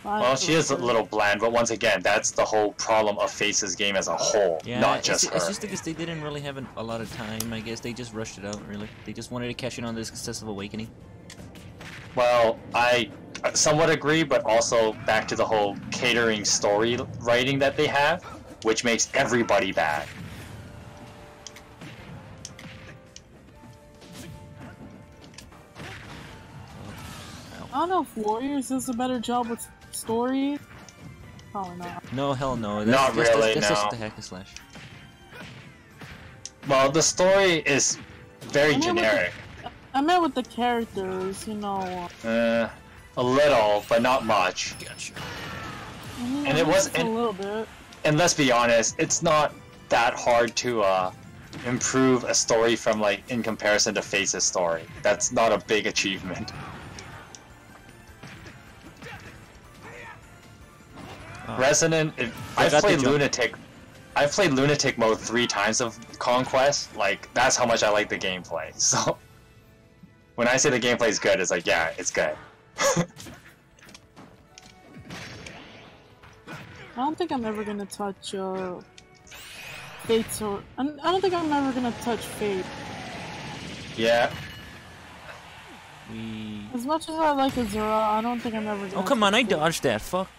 Well, she is a little bland, but once again, that's the whole problem of Faces game as a whole, yeah, not just her. It's just because they didn't really have a lot of time, I guess. They just rushed it out, really. They just wanted to cash in on the success of Awakening. Well, I somewhat agree, but also back to the whole catering story writing that they have, which makes everybody bad. I don't know if Warriors does a better job with story. Probably not. No, hell no. Not really, that's no. just the hack and slash. Well, the story is very generic. I meant with the characters, you know. A little, but not much. Gotcha. And it was, a little bit. And let's be honest, it's not that hard to improve a story from like in comparison to Face's story. That's not a big achievement. Resonant. I've played Lunatic. I've played Lunatic mode 3 times of Conquest. Like that's how much I like the gameplay. So when I say the gameplay is good, it's like yeah, it's good. I don't think I'm ever gonna touch Fate's or I don't think I'm ever gonna touch Fate. Yeah. As much as I like Azura, I don't think I'm ever gonna... Oh, come on, I dodged that. Fuck.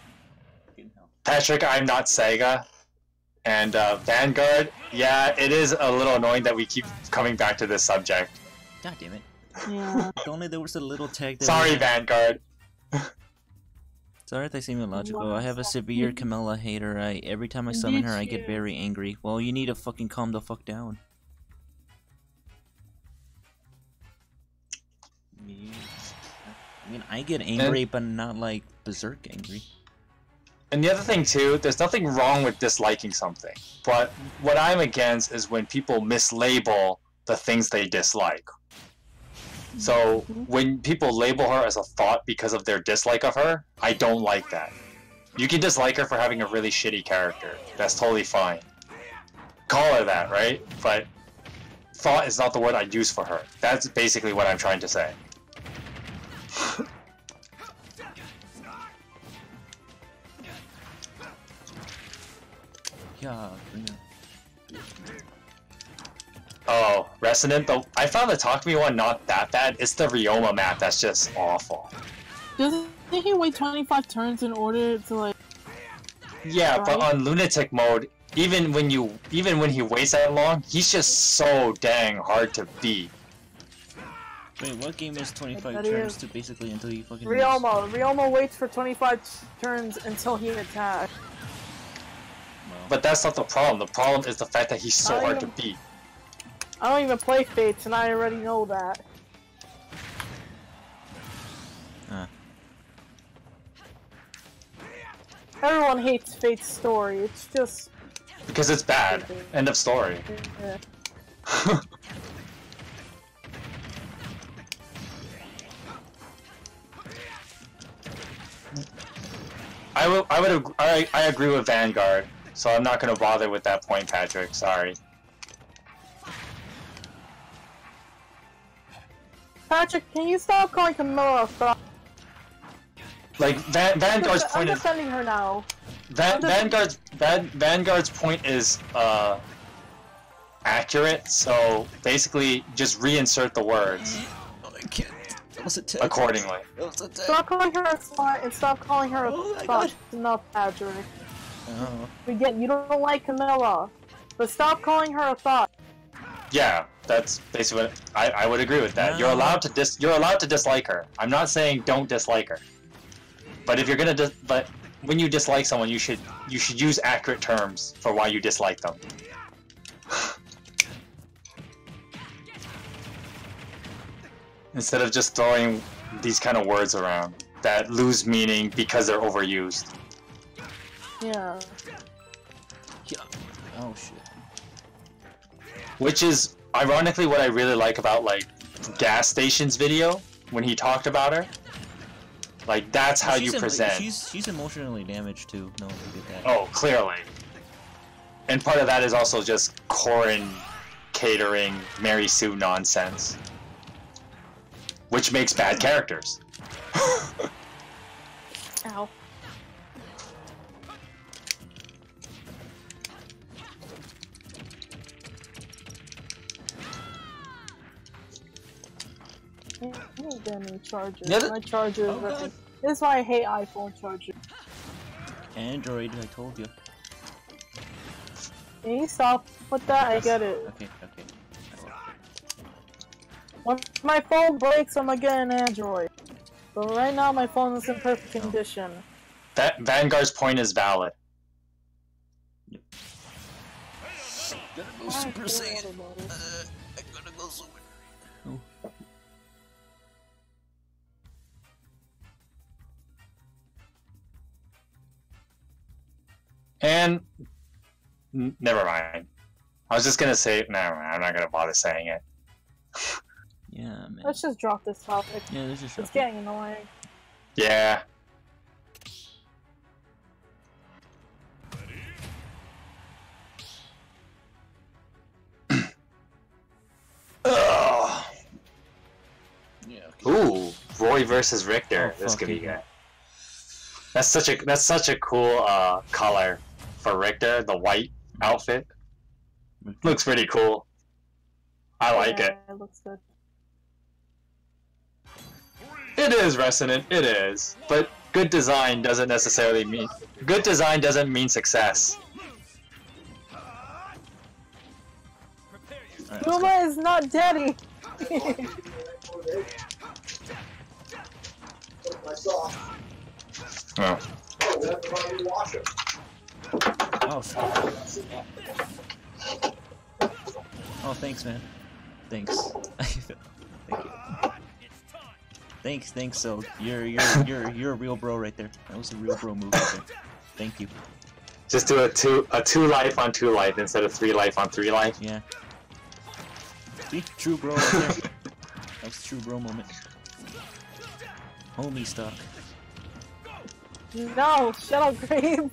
Patrick, I'm not Sega. And Vanguard, yeah, it is a little annoying that we keep coming back to this subject. God damn it. Yeah. If only there was a little tag that Sorry, Vanguard. Sorry if I seem illogical. I have a severe Camilla hater. Every time I summon her, I get very angry. Well, you need to fucking calm the fuck down. I mean, I get angry, but not like berserk angry. And the other thing too, there's nothing wrong with disliking something. But what I'm against is when people mislabel the things they dislike. So when people label her as a thought because of their dislike of her, I don't like that. You can dislike her for having a really shitty character. That's totally fine. Call her that, right? But thought is not the word I'd use for her. That's basically what I'm trying to say. Yeah. Oh, Resonant, though. I found the Takumi one not that bad. It's the Ryoma map that's just awful. Doesn't he wait 25 turns in order to like... Yeah, but on Lunatic mode, even when he waits that long, he's just so dang hard to beat. Wait, what game is 25 turns to basically until you fucking... Ryoma waits for 25 turns until he attacks. But that's not the problem. The problem is the fact that he's so hard to beat. I don't even play Fates, and I already know that. Everyone hates Fate's story. It's just... Because it's bad. End of story. Yeah. I agree with Vanguard, so I'm not gonna bother with that point, Patrick. Sorry. Patrick, can you stop calling Camilla a thought? Like Vanguard's point I'm is defending her now. Vanguard's point is accurate. So basically, just reinsert the words. Oh, I can't. That was a tag. Accordingly. That was a tag. Stop calling her a slut and stop calling her a thought. Enough, Patrick. Oh. We get you don't like Camilla, but stop calling her a thought. Yeah, that's basically what I would agree with that. No. You're allowed to dislike her. I'm not saying don't dislike her. But if you're gonna but when you dislike someone, you should use accurate terms for why you dislike them. Instead of just throwing these kind of words around that lose meaning because they're overused. Yeah. Yeah. Oh shit. Which is ironically what I really like about like Gas Station's video when he talked about her. Like that's how you present. She's emotionally damaged too. No, we get that. Oh, clearly. And part of that is also just Corin catering Mary Sue nonsense. Which makes bad characters. Ow. I need a new charger. My charger is ripping. This is why I hate iPhone chargers. Android, I told you. Can you stop with that? I get it. Okay. Once my phone breaks, I'm gonna get an Android. But right now, my phone is in perfect condition. That Vanguard's point is valid. Yep. Gotta go Super Saiyan. I gotta go Super. Oh. And never mind. I was just gonna say, never mind. I'm not gonna bother saying it. Yeah, man. Let's just drop this topic. Yeah, let's just drop It's getting annoying. Yeah. Ugh. Yeah. Okay. Ooh, Roy versus Richter. Oh, this could be fucking- good. That's such a cool color for Richter. The white outfit looks pretty cool. I like it. It looks good. It is, Resonant. It is. But good design doesn't necessarily mean... Good design doesn't mean success. Alright, Duma is not daddy. Oh. Oh, oh, thanks, man. Thanks. Thank you. Thanks. So you're a real bro right there. That was a real bro move right there. Thank you. Just do a two life on 2 life instead of 3 life on 3 life. Yeah. See, true bro right there. That was a true bro moment. Homie stock. No, shut up, Graves.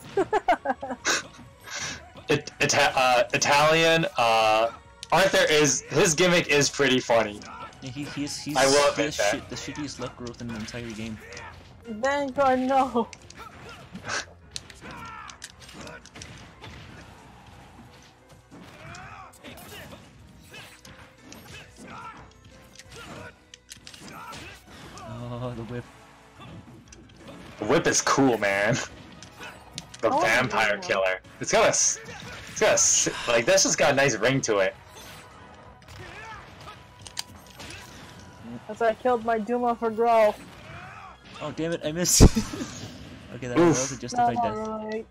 Italian. Arthur his gimmick is pretty funny. Yeah, he's I will admit that. The shittiest left growth in the entire game. Vanguard, no. Oh, the whip. The whip is cool, man. The Oh, vampire yeah. killer. It's got a like that's just got a nice ring to it. As I killed my Duma for Grow. Oh damn it, I missed. Okay, that was a justified death. Right.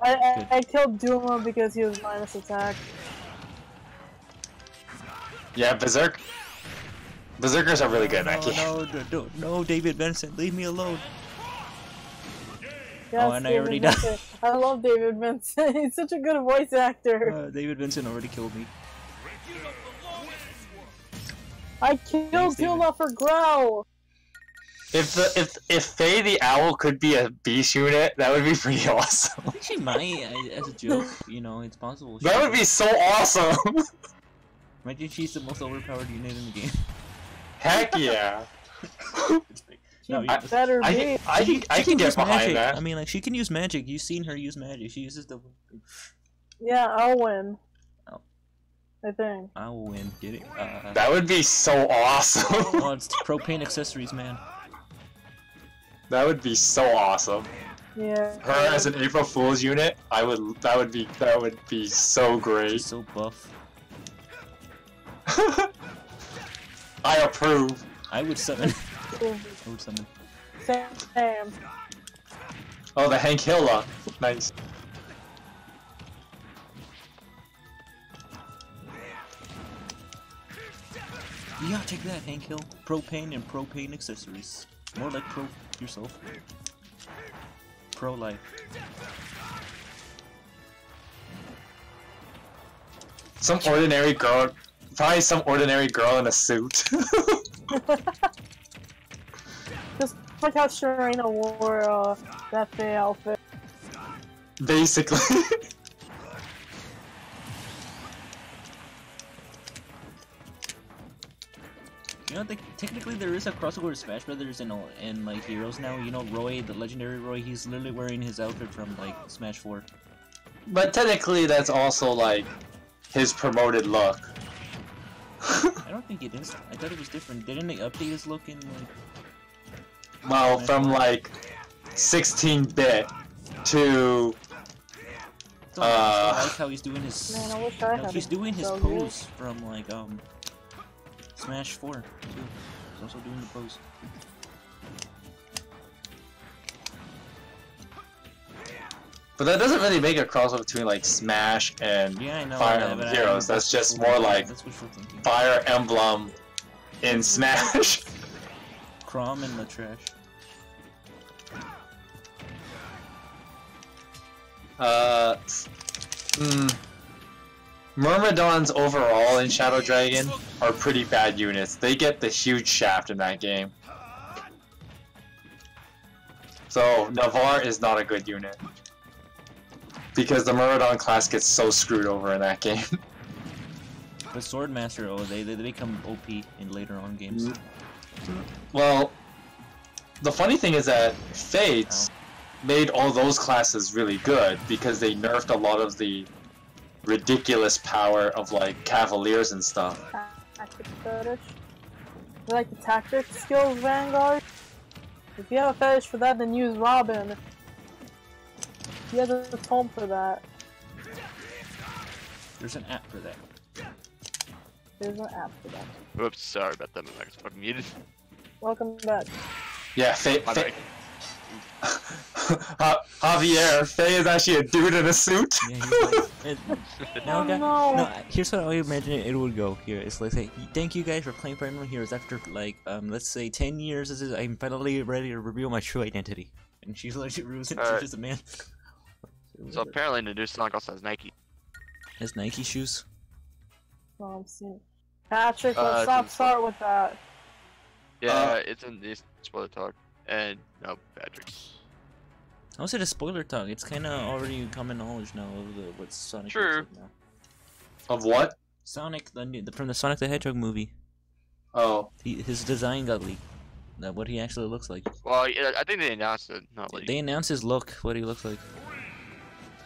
Alright. I killed Duma because he was minus attack. Yeah, Berserkers are really good in that game. No, David Benson, leave me alone. Yes, Oh, and I already died. Vincent. I love David Vincent. He's such a good voice actor. David Benson already killed me. I killed Thanks, David. Duma for Grow. If Faye the Owl could be a beast unit, that would be pretty awesome. I think she might, as a joke. You know, it's possible. That would be so awesome. Imagine she's the most overpowered unit in the game. Heck yeah. No, you, Better be. I can get use behind magic. that. I mean, like, she can use magic. You've seen her use magic. She uses the... Yeah, I'll win. Oh. I think. I will win. Get it? That would be so awesome. Oh, it's propane accessories, man. That would be so awesome. Yeah. Her as an April Fool's unit, that would be so great. She's so buff. I approve. I would summon. I would summon. Sam. Oh, the Hank Hill nice. Yeah, take that, Hank Hill. Propane and propane accessories. More like pro yourself. Pro life. Some ordinary girl, probably some ordinary girl in a suit. Just like how Sharina wore that Faye outfit. Basically. You know, technically there is a crossover with Smash Brothers in like Heroes now. You know, Roy, the legendary Roy, he's literally wearing his outfit from like Smash 4. But technically, that's also like his promoted look. I don't think it is. I thought it was different. Didn't they update his look in like? Well, from like 16-bit to I like how he's doing his. Man, I wish I no, had he's it doing his so pose from like Smash 4 too. He's also doing the pose. But that doesn't really make a crossover between like Smash and Yeah, I know. Fire that, Emblem but Heroes. That's just more like that's wishful thinking. Fire Emblem in Smash. Crom in the trash. Myrmidons overall in Shadow Dragon are pretty bad units. They get the huge shaft in that game. So Navarre is not a good unit. Because the Myrmidon class gets so screwed over in that game. The Swordmaster, oh, they become OP in later on games. Well, the funny thing is that Fates made all those classes really good because they nerfed a lot of the ridiculous power of like Cavaliers and stuff. Tactics fetish. You like the tactics skills, Vanguard? If you have a fetish for that, then use Robin. He has a tome for that. There's an app for that. There's an app for that. Whoops, sorry about that. My mic's fucking muted. Welcome back. Yeah, Javier, Faye is actually a dude in a suit. Yeah, he's like, now, Oh, no. here's what I imagine it would go. Here, it's like, say, thank you guys for playing Fire Emblem Heroes. After like, let's say 10 years, I'm finally ready to reveal my true identity. And she's like, she's just a man. So apparently the new Sonic also has Nike. Has Nike shoes? No, I'm seeing. Patrick, let's start with that. Yeah, it's in the spoiler talk. And no, Patrick. I was at a spoiler talk. It's kind of already common knowledge now of what Sonic True. looks like now. Of what? Sonic, from the Sonic the Hedgehog movie. Oh. His design got leaked. What he actually looks like. Well, yeah, I think they announced it. Not leaked. They announced his look, what he looks like. 3,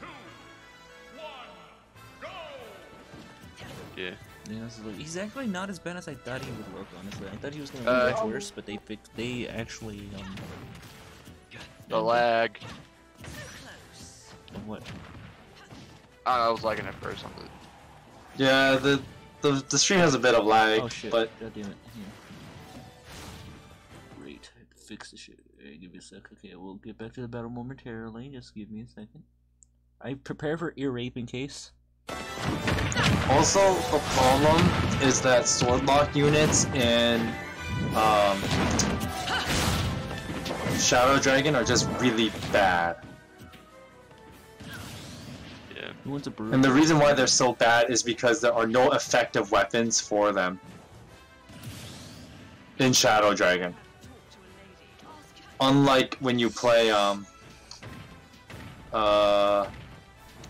2, 1, go! Yeah. He's actually not as bad as I thought he would look, honestly. I thought he was going to be much worse, but they actually, The lag. What? I was lagging at first on the... Yeah, the stream has a bit of lag, Oh shit, but god damn it. Here. Great, I have to fix the shit. Hey, give me a sec. Okay, we'll get back to the battle momentarily. Just give me a second. I prepare for ear rape in case. also the problem is that sword lock units in Shadow Dragon are just really bad. Yeah. Who wants a Beruka? And the reason why they're so bad is because there are no effective weapons for them in Shadow Dragon. Unlike when you play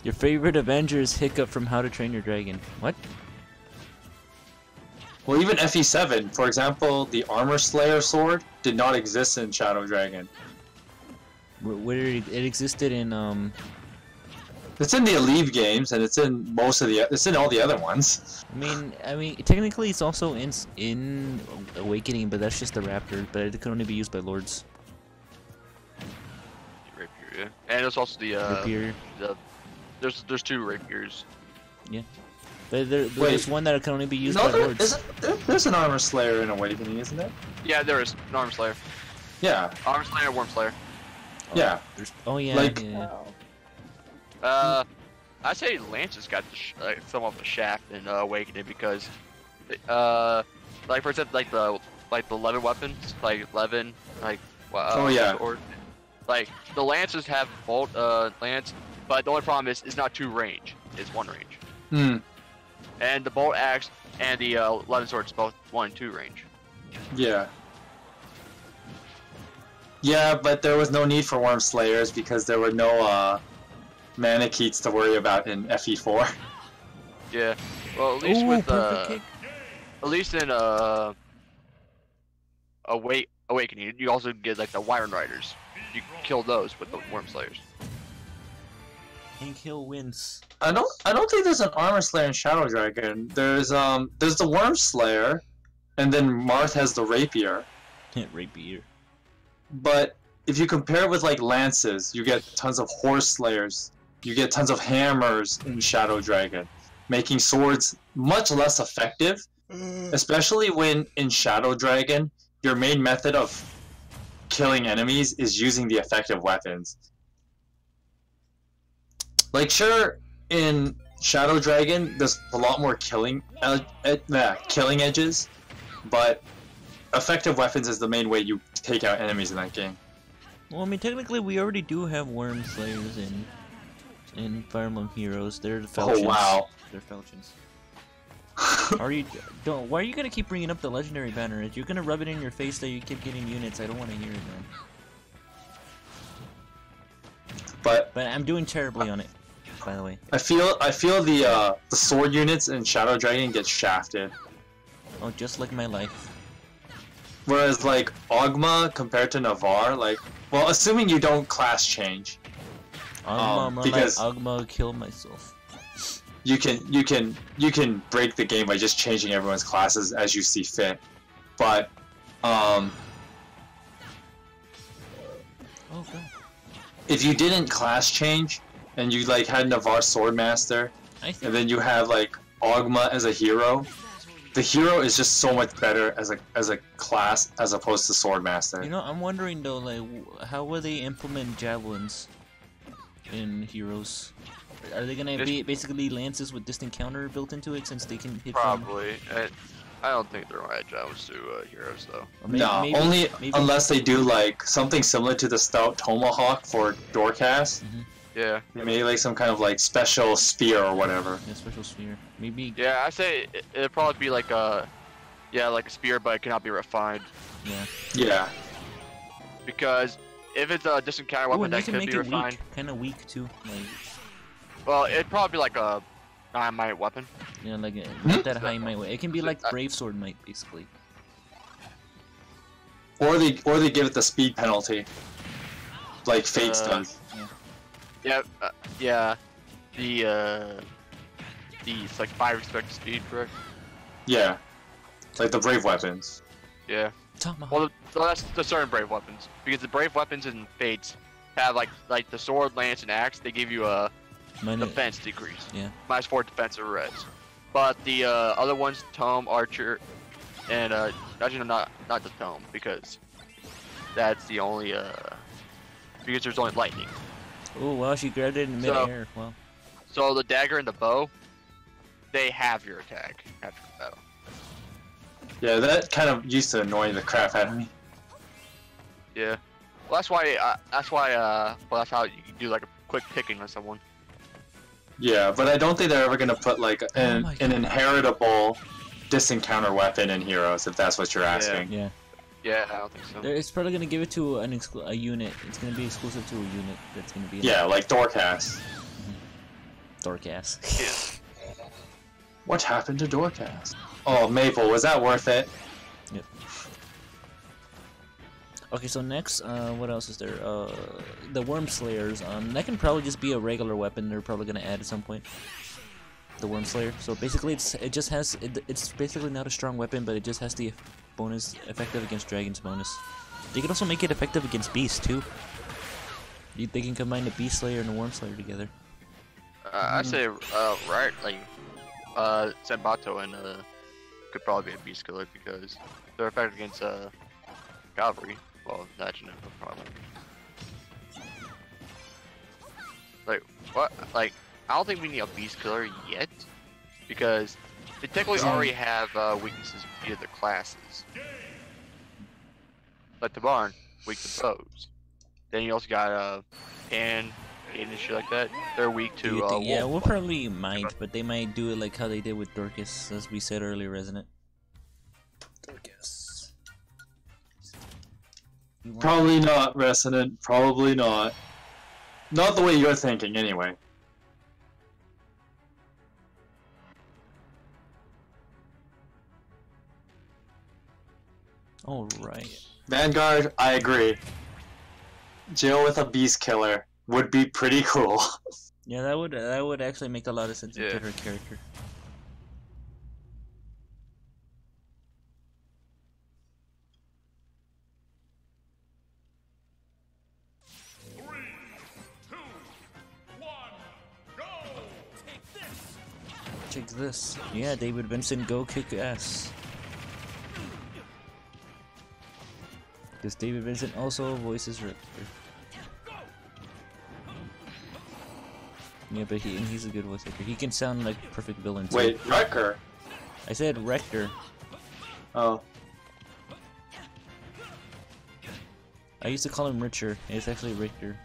Your favorite Avenger is Hiccup from How to Train Your Dragon. What? well, even FE7, for example, the Armor Slayer sword did not exist in Shadow Dragon. Where it existed in It's in the Aleve games, and it's in it's in all the other ones. I mean, technically it's also in Awakening, but that's just the Raptor. But it can only be used by Lords. Rapier, yeah. And there's also the Rapier. There's two rapiers. Yeah. But there's one that can only be used No, by Lords. there's an Armor Slayer in Awakening, isn't there? Yeah, there is an Armor Slayer. Yeah, Armor Slayer, Worm Slayer. yeah. Yeah. Like- yeah. Oh. I say Lance has got some of the shaft in Awakening because, like for example, like the Levin weapons, like Levin, like Oh, yeah. or like the lances have bolt lance, but the only problem is it's not 2 range, it's 1 range. Hmm. And the bolt axe and the Levin sword is both 1 and 2 range. Yeah. Yeah, but there was no need for Worm Slayers because there were no Manikeets to worry about in FE4. Yeah. Well, at least Ooh, with perfect kick. at least in Awakening, you also get like the Wyvern Riders. You kill those with the Worm Slayers. Hank Hill wins. I don't think there's an Armor Slayer in Shadow Dragon. There's the Worm Slayer, and then Marth has the Rapier. Rapier. But if you compare it with like lances, you get tons of Horse Slayers. You get tons of hammers in Shadow Dragon, making swords much less effective. Especially when in Shadow Dragon, your main method of killing enemies is using the effective weapons. Like, sure, in Shadow Dragon, there's a lot more killing edges, but effective weapons is the main way you take out enemies in that game. Well, I mean, technically, we already do have Worm Slayers in Fire Emblem Heroes. They're the Falchions. Oh wow! They're Falchions. Why are you gonna keep bringing up the legendary banner? You're gonna rub it in your face that you keep getting units. I don't want to hear it, man. But I'm doing terribly on it, by the way. I feel the sword units in Shadow Dragon get shafted. Oh, just like my life. Whereas like Ogma compared to Navarre, like, well, assuming you don't class change, because like Ogma kill myself. you can break the game by just changing everyone's classes as you see fit. But Oh god. If you didn't class change, and you like had Navarre Swordmaster, and then you have like Ogma as a hero, the hero is just so much better as a class as opposed to Swordmaster. You know, I'm wondering though, like, how will they implement javelins in heroes? Are they gonna be basically lances with distant counter built into it since they can hit? Probably. I don't think they're gonna add javelins to heroes though. Maybe, only unless they do like something similar to the Stout Tomahawk for Doorcast. Yeah. Maybe like some kind of like special spear or whatever. Yeah, special spear. Maybe. Yeah, I say it'd probably be like a, like a spear, but it cannot be refined. Yeah. Yeah. Because if it's a distant counter weapon that could be refined. Kind of weak too. Like. Well, it'd probably be like a high might weapon. Yeah, like not that high might. It can be like Brave Sword might, basically. Or they give it the speed penalty, like Fates does. Yeah. Yeah. It's like 5 expected speed, correct? Yeah. Like the Brave weapons. Yeah. Tomahawk. Well, that's the certain Brave weapons, because the Brave weapons in Fates have like the sword, lance, and axe. They give you a defense decrease. Yeah. -4 defensive res. But the other ones, Tome, Archer, and actually not the Tome, because that's the only because there's only lightning. Oh wow, she grabbed it in midair. Wow. So the dagger and the bow, they have your attack after the battle. Yeah, that kind of used to annoy the crap out of me. Yeah. Well, that's why. Well, that's how you can do like a quick picking on someone. Yeah, but I don't think they're ever gonna put like an inheritable distant counter weapon in Heroes, if that's what you're asking. Yeah. Yeah, I don't think so. It's probably gonna give it to a unit. It's gonna be exclusive to a unit that's gonna be. Yeah, like Doorcast. Doorcast. Yeah. What happened to Doorcast? Oh, Maple, was that worth it? Yep. Okay, so next, what else is there? The Worm Slayers. That can probably just be a regular weapon. They're probably gonna add at some point. The Worm Slayer. So basically, it's basically not a strong weapon, but it just has the bonus effective against dragons bonus. They can also make it effective against beasts too. They can combine the Beast Slayer and the Worm Slayer together. I'd say right, like Senbato and could probably be a beast killer because they're effective against cavalry. Well, that you know, probably. Like what? Like I don't think we need a beast killer yet because they technically already have weaknesses via their classes. Like the barn, weak to bows. Then you also got Pan, Aiden, and shit like that. They're weak to yeah, we'll probably might, but they might do it like how they did with Dorcas, as we said earlier, Resonant. Dorcas. Probably not, Resonant. Probably not. Not the way you're thinking, anyway. Alright. Vanguard, I agree. Jill with a beast killer would be pretty cool. Yeah, that would actually make a lot of sense into her character. Take this. Yeah, David Vincent, go kick ass. Because David Vincent also voices Richter. Yeah, but he's a good voice actor. He can sound like a perfect villain too. Wait, Wrecker? I said Rector. Oh. I used to call him Richer. It's actually Richter.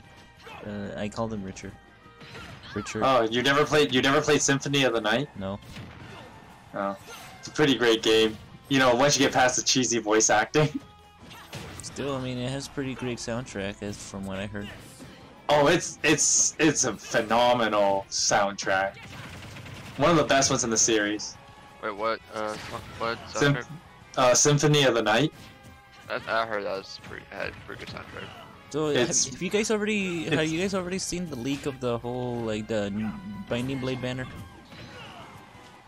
I called him Richer. Richard. Oh, you never played Symphony of the Night? No. Oh. It's a pretty great game. You know, once you get past the cheesy voice acting. Still, I mean, it has pretty great soundtrack, as from what I heard. Oh, it's a phenomenal soundtrack. One of the best ones in the series. Wait, what? What soundtrack? Symphony of the Night. I heard that was had pretty good soundtrack. So, have you guys already seen the leak of the whole like the Binding Blade banner?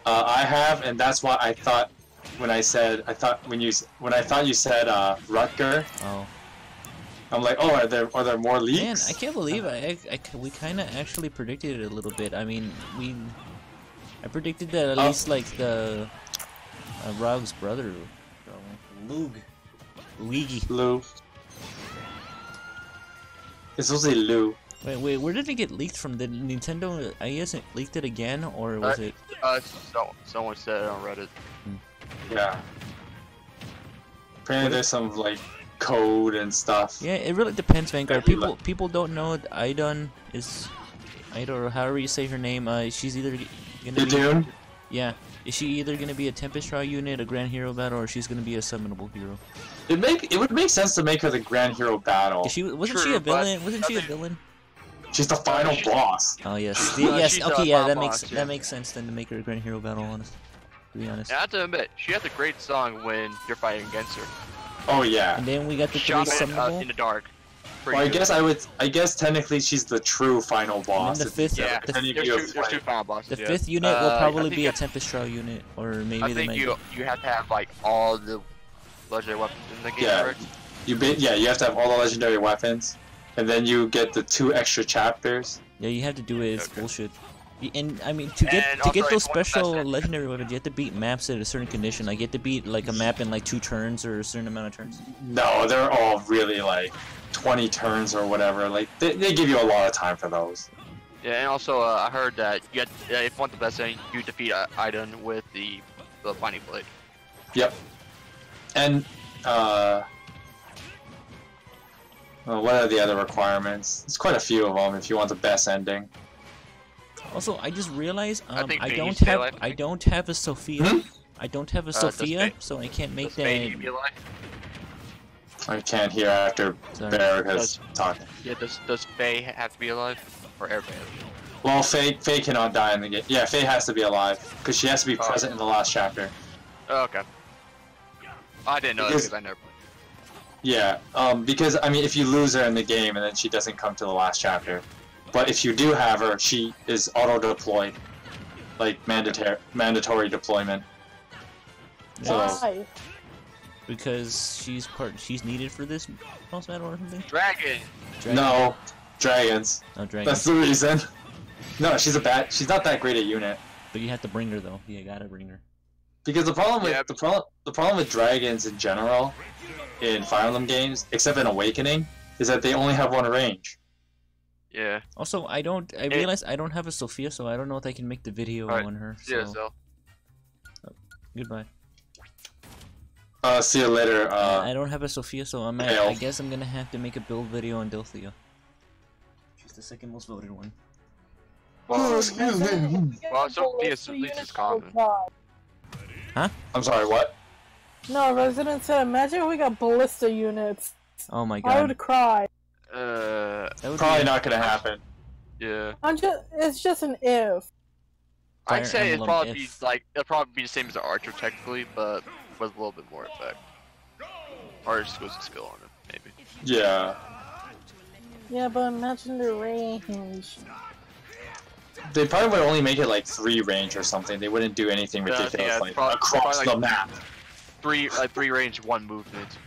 I have, and that's why I thought when I thought you said Rutger. Oh. I'm like, oh, are there more Man, leaks? I can't believe we kind of actually predicted it a little bit. I mean, I predicted that at least like the Rog's brother, Luigi. Lou. It's supposed to be Lou. Wait, where did it get leaked from? Did Nintendo, I guess, it leaked it again, or was it? Someone said it on Reddit. Yeah. Apparently there's some like code and stuff. Yeah, it really depends, Vanguard. People don't know that Idun is, or however you say her name. She's either gonna be. Dune? Yeah. Is she either gonna be a Tempest Trial unit, a Grand Hero battle, or she's gonna be a summonable hero? It would make sense to make her the Grand Hero battle. Wasn't she a villain? Wasn't she a villain? She's the final boss. Oh yes, yes. Okay, yeah, that makes boss, sense then to make her a Grand Hero battle. Honest, to be honest. And I have to admit, she has a great song when you're fighting against her. Oh yeah. And then we got the three Shot summonable. in the dark. Well, I guess technically she's the true final boss. And then the fifth, Yeah, there's two final bosses. the yeah. fifth unit will probably I be a think Tempest Trial unit, or maybe I they think might. you have to have like all the legendary weapons in the game, Yeah. correct? You have to have all the legendary weapons, and then you get the 2 extra chapters. Yeah, you have to do it. It's Okay. bullshit. And I mean, to get And also, those it's one of the special best- legendary weapons, you have to beat maps at a certain condition. Like you have to beat like a map in like 2 turns or a certain amount of turns. No, they're all really like 20 turns or whatever. Like they give you a lot of time for those. Yeah, and also I heard that if you want the best thing, you defeat Idun with the Binding Blade. Yep. And well, what are the other requirements? There's quite a few of them if you want the best ending. Also, I just realized I think I Faye don't stay have alive, I don't have a Sophia. Hmm? I don't have a does Sophia, Faye- so I can't make Does Faye need to that. be alive? I can't hear after Sorry. Beruka's talking. Yeah, does Faye have to be alive? Or everybody? Well, Faye cannot die in the game. Yeah, Faye has to be alive because she has to be Oh. present in the last chapter. Oh, okay. I didn't know that Because- because I never played. Yeah, because I mean, if you lose her in the game and then she doesn't come to the last chapter, but if you do have her, she is auto-deployed, like mandatory deployment. So Why? Because she's needed for this boss battle or something. Dragon! no, dragons. No dragon. That's the reason. No, she's not that great a unit. But you have to bring her though. You gotta bring her. Because the problem with Yeah. the problem with dragons in general in Fire Emblem games, except in Awakening, is that they only have 1 range. Yeah. Also, I realized I don't have a Sophia, so I don't know if I can make the video Alright, on her. Yeah, So so. goodbye. See you later. I don't have a Sophia, so I Hail. guess I'm gonna have to make a build video on Delthea. She's the second most voted one. Well, excuse me. Well, Sophia at least is common. I'm sorry, what? No, Resident said, imagine we got ballista units. Oh my I god. would cry. That would Probably be- not gonna happen. Yeah. It's just an if. Fire I'd say it'd Emblem probably be if. it'll probably be the same as the Archer technically, but with a little bit more effect. Or just goes to skill on it, maybe. Yeah. Yeah, but imagine the range. They probably would only make it like 3 range or something. They wouldn't do anything Yeah, ridiculous yeah, like probably across like- the map. Three range, 1 movement.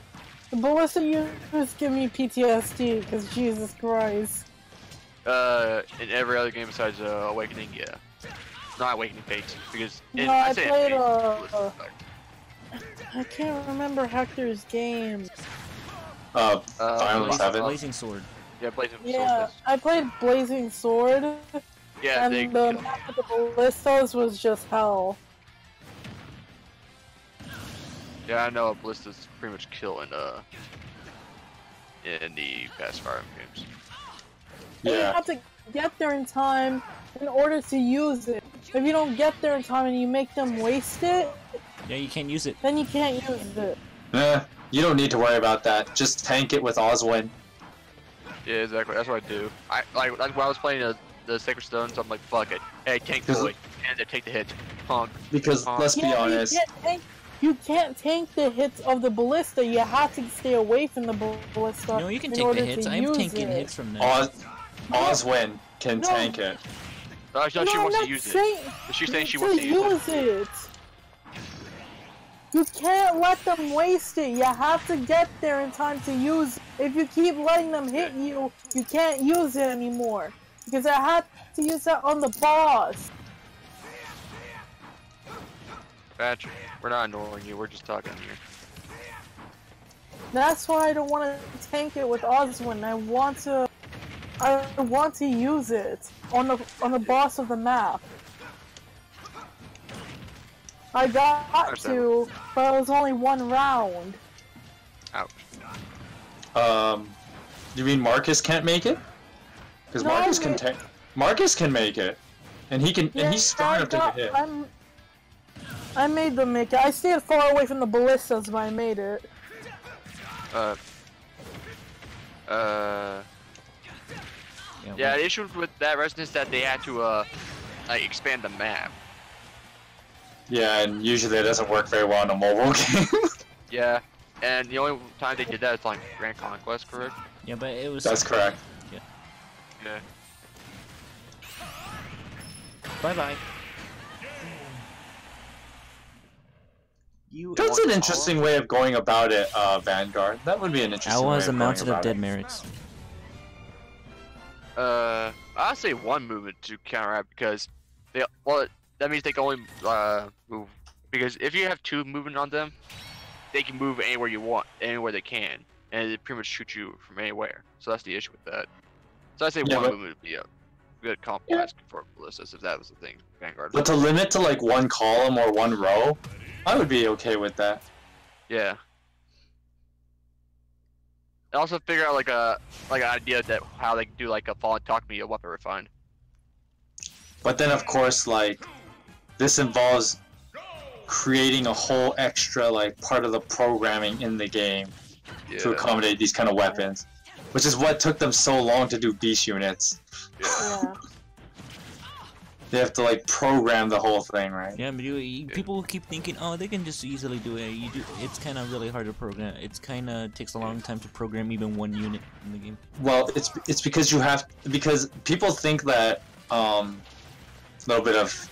The ballista units give me PTSD, because Jesus Christ. In every other game besides Awakening, yeah. Not Awakening Fates, because No, I I'd say in played, Fates, it's ballistic effect. I can't remember Hector's game. Fire Emblem Blazing- 7. Blazing Sword. Yeah, Blazing Yeah, Sword. I played Blazing Sword, Yeah, and they the map with the ballistas was just hell. Yeah, I know Ballista's pretty much killing in the past Fire Emblem games. And you Yeah. have to get there in time in order to use it. If you don't get there in time and you make them waste it, Yeah, you can't use it. then you can't use it. You don't need to worry about that. Just tank it with Oswin. Yeah, exactly. That's what I do. Like when I was playing the Sacred Stones, I'm like, fuck it. Hey, tank Because- boy, and they take the hit. Punk. Because let's be Yeah, honest. you can't tank the hits of the ballista. You have to stay away from the ballista. No, you can in take order the hits. to I'm use taking it. hits from them. Oswin can No. tank it. No, she No, I'm wants not to use it. saying She's saying she to wants to use it. use it. You can't let them waste it. You have to get there in time to use it. If you keep letting them hit you, you can't use it anymore. Because I had to use that on the boss. Patrick, we're not annoying you, we're just talking here. That's why I don't want to tank it with Oswin. I want to use it on the boss of the map. I got to, but it was only one round. Ouch. You mean Marcus can't make it? Because No, Marcus can make it, and he can, and he's strong enough to get hit. I made them make it. I stayed far away from the ballistas, but I made it. Yeah, the issue with that resident is that they had to like expand the map. Yeah, and usually it doesn't work very well in a mobile game. Yeah, and the only time they did that is like Grand Conquest, correct? Yeah, but it was. That's correct. Yeah. Bye bye. That's an interesting way of going about it, Vanguard. That would be an interesting way of going amounted of about dead it. merits. I'll say one movement to counteract because that means they can only move, because if you have two movement on them, they can move anywhere you want, anywhere they can, and they pretty much shoot you from anywhere. So that's the issue with that. So I say one movement would be a good compromise for ballistas if that was the thing. Vanguard. But to limit to like one column or one row, I would be okay with that. Yeah. And also figure out like an idea that how they can do like a fallen talk me a weapon refined. But then of course like this involves creating a whole extra like part of the programming in the game to accommodate these kind of weapons, which is what took them so long to do beast units. Yeah. They have to like program the whole thing, right? Yeah, but people keep thinking, oh, they can just easily do it. It's kind of really hard to program. It's kind of takes a long time to program even one unit in the game. Well, it's because people think that a little bit of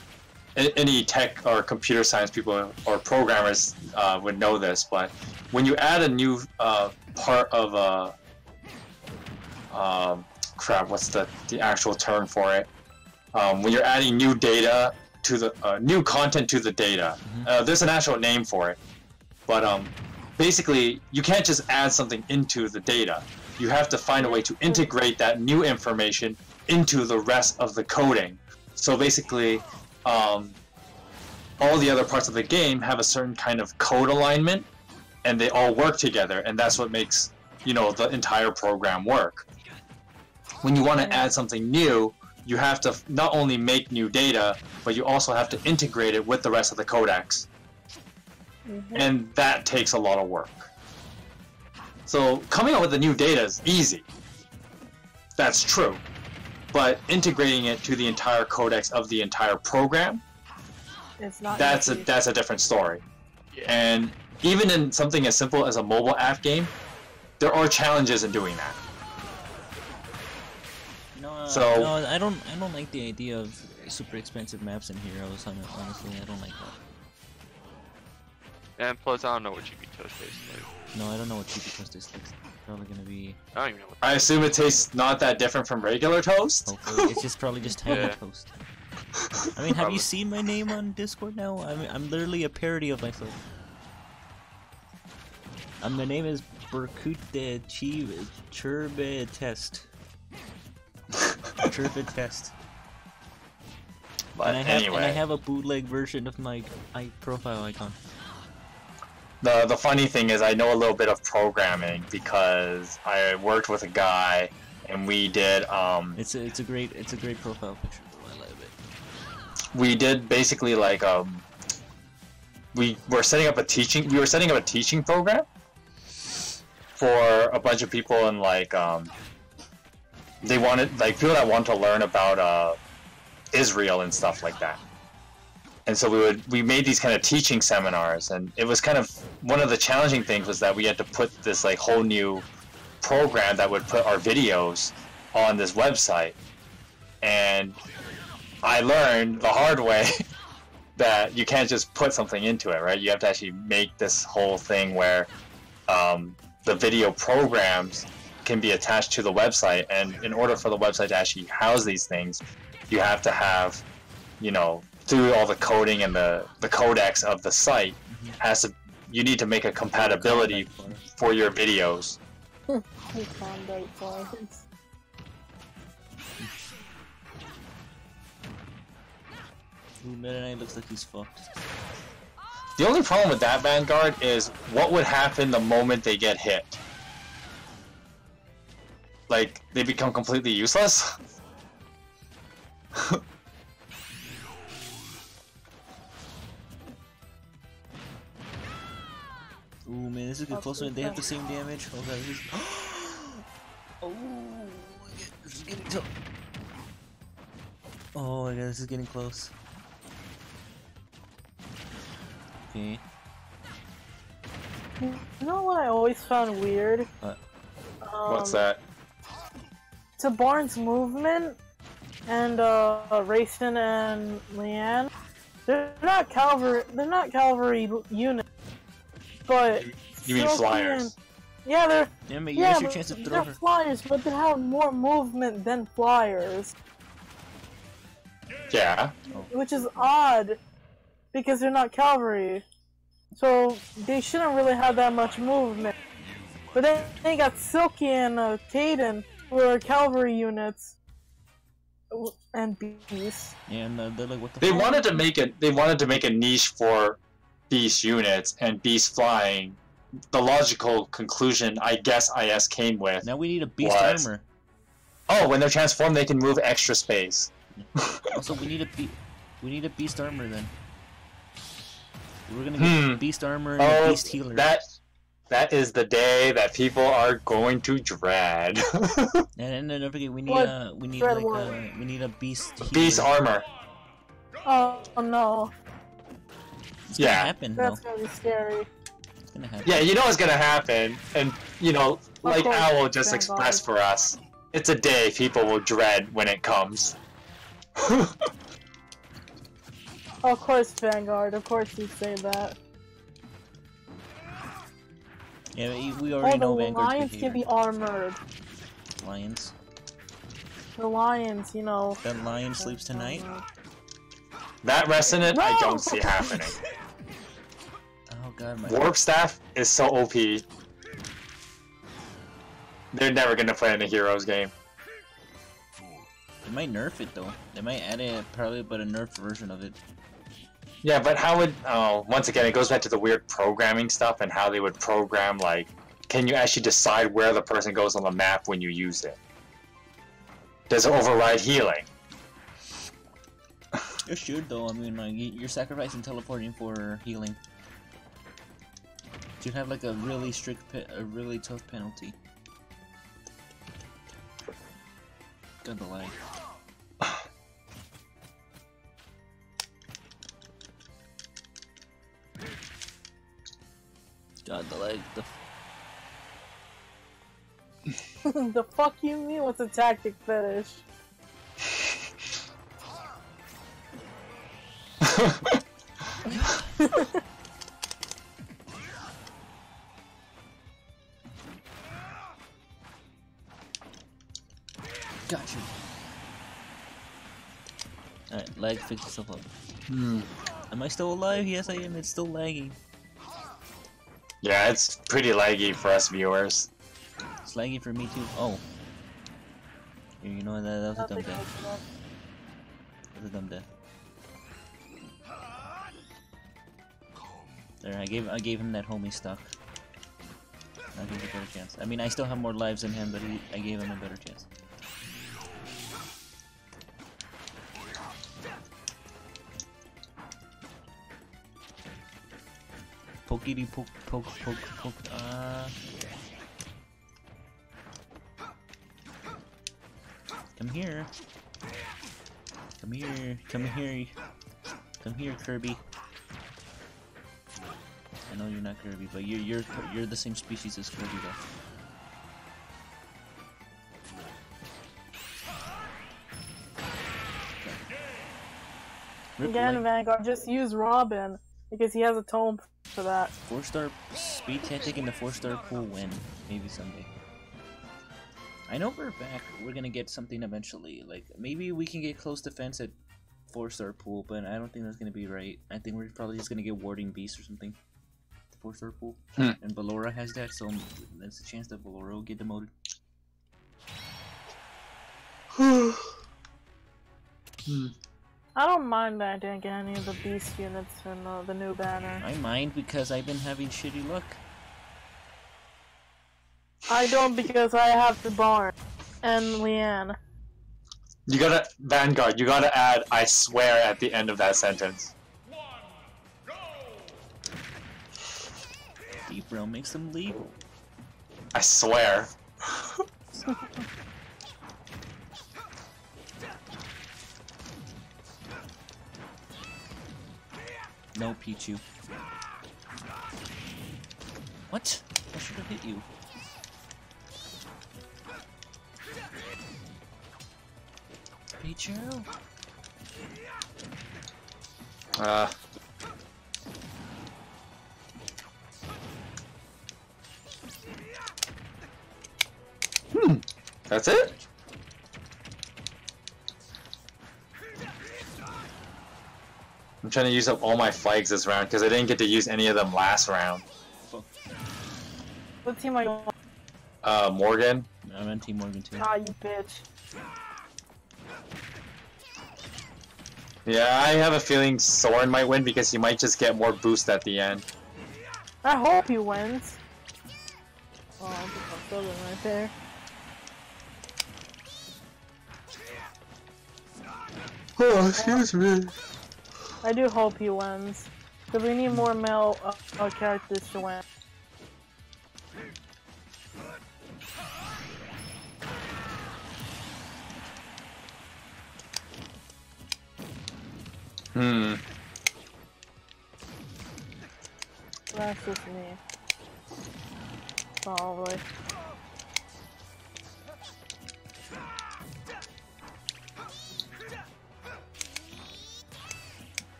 any tech or computer science people or programmers would know this, but when you add a new part of crap, what's the actual term for it? When you're adding new data to the new content to the data, there's an actual name for it. But basically, you can't just add something into the data. You have to find a way to integrate that new information into the rest of the coding. So basically, all the other parts of the game have a certain kind of code alignment, and they all work together, and that's what makes, you know, the entire program work. When you want to add something new, you have to not only make new data, but you also have to integrate it with the rest of the codecs. And that takes a lot of work. So coming up with the new data is easy. That's true. But integrating it to the entire codex of the entire program, that's a different story. And even in something as simple as a mobile app game, there are challenges in doing that. No, I don't like the idea of super expensive maps in Heroes. Honestly, I don't like that. And plus, I don't know what Cheapy Toast tastes like. No, I don't know what Cheapy Toast tastes like. It's probably gonna be. I don't even know what. I assume it tastes not that different from regular toast. Hopefully, it's probably just tiny toast. I mean, have you seen my name on Discord now? I'm literally a parody of myself. My name is Beruka Churbe Test. Churbe Test. But and I have a bootleg version of my profile icon. The funny thing is I know a little bit of programming because I worked with a guy and we did it's a great profile picture. I love it. We did basically like we were setting up a teaching program for a bunch of people, and like they wanted, like, people that want to learn about Israel and stuff like that. And so we made these kind of teaching seminars, and it was kind of one of the challenging things was that we had to put this like whole new program that would put our videos on this website. And I learned the hard way that you can't just put something into it, right? You have to actually make this whole thing where the video programs can be attached to the website, and in order for the website to actually house these things, you have to have, you know, through all the coding and the codecs of the site, has to, you need to make a compatibility for your videos. Combat flags. Ooh, Meta Knight looks like he's fucked. The only problem with that Vanguard is what would happen the moment they get hit. Like, they become completely useless? Ooh, man, this is good close one. They have the same damage. Oh, God, this is... Oh, this is getting tough. Oh, my God, this is getting close. Okay. You know what I always found weird? What? What's that? To Barnes' movement and Racing and Leanne, they're not cavalry units, but You mean Silky flyers? and- yeah, they're Yeah, mate, yeah, here's your but chance to throw they're her. flyers, but they have more movement than flyers, Yeah. which is odd because they're not cavalry, so they shouldn't really have that much movement. But then they got Silky and Caden, who are cavalry units, and Beast. Yeah, and they're like, what the They fuck? wanted to make it. They wanted to make a niche for beast units and beast flying. The logical conclusion, I guess, IS came with. Now we need a beast was- armor. Oh, when they're transformed, they can move extra space. Also, we need a beast armor then. We're gonna get beast armor and a Oh, beast healer. that is the day that people are going to dread. And then don't forget, we need What? we need Dread like what? we need a beast healer. Beast armor. Oh no, It's gonna Yeah. happen. No, that's gonna be scary. it's gonna happen. Yeah, you know what's gonna happen, and you know, like course, Owl just thank expressed God. for us. It's a day people will dread when it comes. Of course, Vanguard. Of course, you say that. Yeah, we Oh, already the know Vanguard's lions big can be hater. armored. Lions. The lions, you know. That lion sleeps tonight. That resonant, I don't see No! happening. Oh god, my. Warp Staff is so OP. They're never gonna play in a Heroes game. They might nerf it though. They might add it probably, but a nerfed version of it. Yeah, but how would... Oh, once again, it goes back to the weird programming stuff and how they would program, like... Can you actually decide where the person goes on the map when you use it? Does it override healing? You should though. I mean, like you're sacrificing teleporting for healing. You'd have like a really a really tough penalty. God, the lag. God, the lag. The fuck you mean? What's a tactic fetish? Got you. Alright, lag fix itself up. Am I still alive? Yes, I am. It's still lagging. Yeah, it's pretty laggy for us viewers. It's laggy for me too. Oh. You know that was a dumb Nothing death. else. That was a dumb death. There, I gave him that homie stock. I gave him a better chance. I mean, I still have more lives than him, but I gave him a better chance. Pokey poke poke poke poke. Come here. Come here. Come here. Come here, Kirby. I know you're not Kirby, but you're the same species as Kirby though. Again, Vanguard, just use Robin, because he has a tome for that. 4-star speed tactic in the 4-star pool win. Maybe someday. I know we're back. We're gonna get something eventually. Like, maybe we can get close defense at 4-star pool, but I don't think that's gonna be right. I think we're probably just gonna get Warding Beast or something. 4-star pool. And Ballora has that, so there's a chance that Ballora will get demoted. I don't mind that I didn't get any of the beast units in the new banner. I mind because I've been having shitty luck. I don't because I have the barn and Leanne. You gotta, Vanguard, you gotta add "I swear" at the end of that sentence. Deep Realm makes them legal. I swear. No, Pichu. What? I should have hit you. Pichu. That's it? I'm trying to use up all my flags this round because I didn't get to use any of them last round. What team are you on? Morgan. I'm on Team Morgan too. Ah, you bitch. Yeah, I have a feeling Soren might win because he might just get more boost at the end. I hope he wins. Oh, I'll put my building right there. Oh, excuse me. I do hope he wins. Because we need more male characters to win. That's just me. Probably.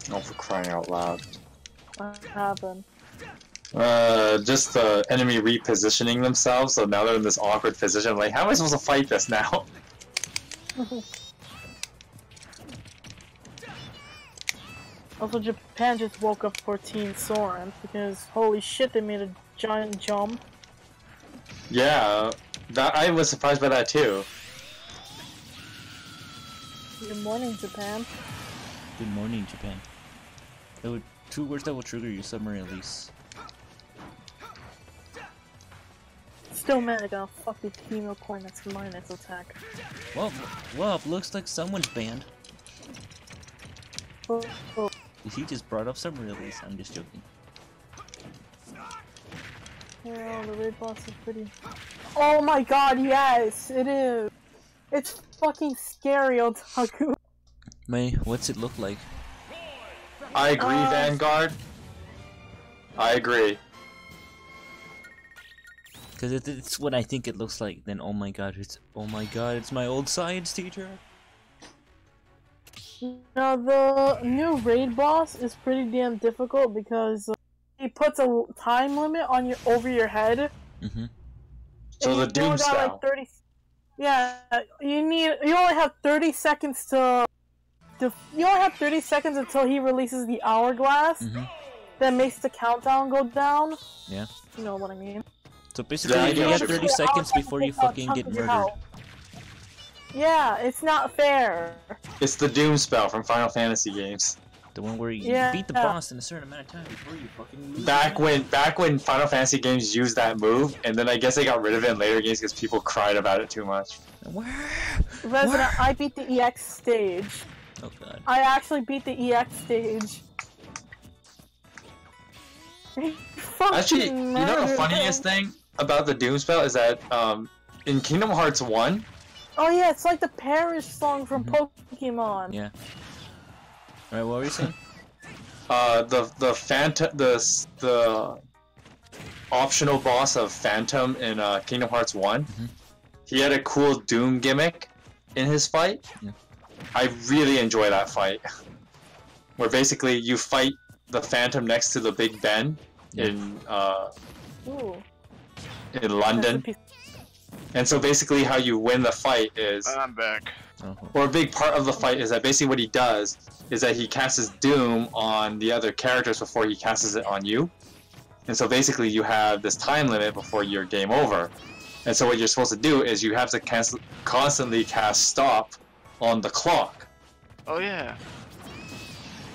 Oh, for crying out loud. What happened? Just the enemy repositioning themselves, so now they're in this awkward position. Like, how am I supposed to fight this now? Also, Japan just woke up for Team Soren because holy shit, they made a giant jump. Yeah, that I was surprised by that too. Good morning, Japan. Good morning, Japan. There were 2 words that will trigger your submarine release. Still mad, I got a fucking female coin that's mine, it's attack. Well, looks like someone's banned. Oh. He just brought up submarine release. I'm just joking. Yeah, the raid boss is pretty. Oh my god, yes, it is. It's fucking scary, Otaku. May, what's it look like? I agree, Vanguard. I agree. Because it's what I think it looks like. Then oh my god, it's my old science teacher. Now the new raid boss is pretty damn difficult because he puts a time limit on your over your head. Mm-hmm. So the Doom style. Like 30. Yeah, you only have 30 seconds to. You only have 30 seconds until he releases the hourglass. Mm-hmm. That makes the countdown go down. Yeah. You know what I mean. So basically, you have 30 seconds before you fucking get murdered. Yeah, it's not fair. It's the Doom spell from Final Fantasy games. The one where you beat the boss in a certain amount of time before you fucking lose. Back when Final Fantasy games used that move, and then I guess they got rid of it in later games because people cried about it too much. Resident, I beat the EX stage. Oh god. I actually beat the EX stage. Actually, you know the funniest thing about the Doom spell is that in Kingdom Hearts 1. Oh yeah, it's like the Perish song from Pokemon. Yeah. Alright, what were you saying? The optional boss of Phantom in Kingdom Hearts 1. Mm-hmm. He had a cool Doom gimmick in his fight. Yeah. I really enjoy that fight. Where basically you fight the Phantom next to the Big Ben in Ooh. London. And so basically how you win the fight is, I'm back. or a big part of the fight is that basically what he does is that he casts his doom on the other characters before he casts it on you. And so basically you have this time limit before your game over. And so what you're supposed to do is you have to constantly cast stop on the clock. Oh yeah.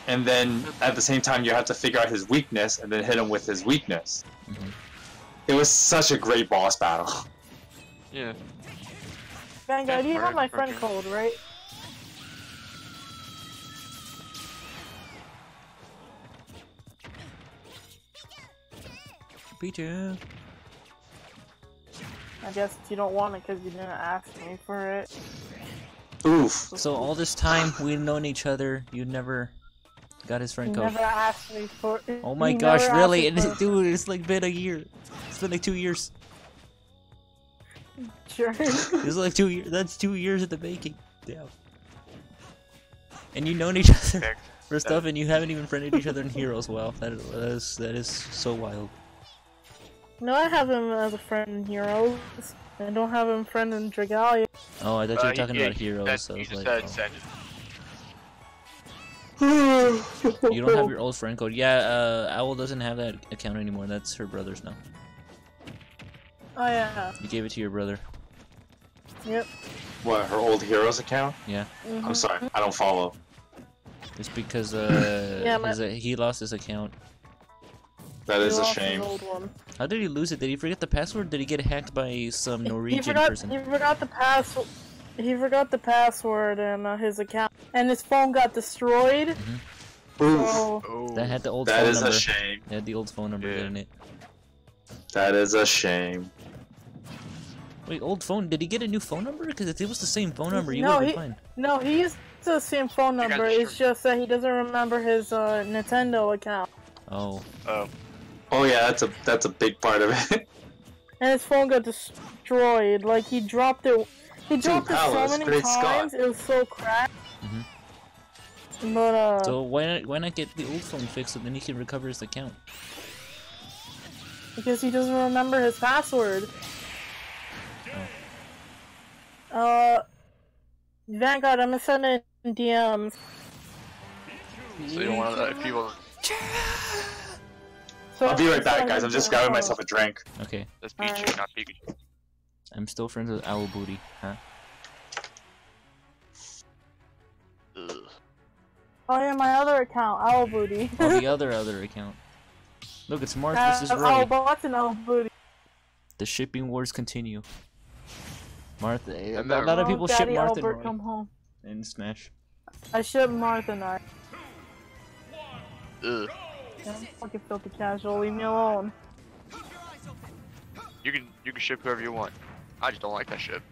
And then at the same time you have to figure out his weakness and then hit him with his weakness. It was such a great boss battle. Yeah. Vanguard, you have my friend code, right? Peter. I guess you don't want it because you didn't ask me for it. Oof. So all this time we've known each other, you never got his friend You code. never asked me for it. Oh my You gosh, never really? asked me for it. Dude, it's like been a year. It's been like 2 years. Sure. It's like 2 years. That's 2 years at the baking. Damn. And you've known each other for stuff, and you haven't even friended each other in Heroes. Wow, that is so wild. No, I have him as a friend in Heroes. I don't have him friend in Dragalia. Oh, I thought you were talking about Heroes. So I You was just like, said you don't have your old friend code. Yeah, Owl doesn't have that account anymore. That's her brother's now. Oh yeah. You gave it to your brother. Yep. What, her old Heroes account? Yeah. I'm sorry, I don't follow. It's because Yeah, he lost his account. That is He a lost his shame. old one. How did he lose it? Did he forget the password? Did he get hacked by some Norwegian person? He forgot the password. He forgot the password in his account, and his phone got destroyed. Oof. So That had the old That phone is number. a shame. It had the old phone number in it. That is a shame. Wait, old phone? Did he get a new phone number? Because if it was the same phone number, you No, would have he- been fine. no, he used the same phone got number. It's just that he doesn't remember his Nintendo account, Oh. Oh yeah, that's a big part of it. and his phone got destroyed. Like he dropped it. He dropped it so Palace, many Great times. Scott. It was so cracked. But So why not get the old phone fixed so then he can recover his account? because he doesn't remember his password. Vanguard, I'm gonna send it in DMs. so you don't want to let people. So I'll be right back, guys. I'm just grabbing myself a drink. Okay. That's Pichu, not Pikachu. I'm still friends with Owl Booty, huh? Ugh. Oh yeah, my other account, Owl Booty. Oh, the other account. Look, it's Marth versus Ray. Oh, what's an Owl Booty? The shipping wars continue. Marth, a And lot of Oh, people ship Daddy Marth Albert, and Roy come home. in Smash. I ship Martha and I. Ugh. Yeah, I'm fucking filthy casual. Leave me alone. You can ship whoever you want. I just don't like that ship.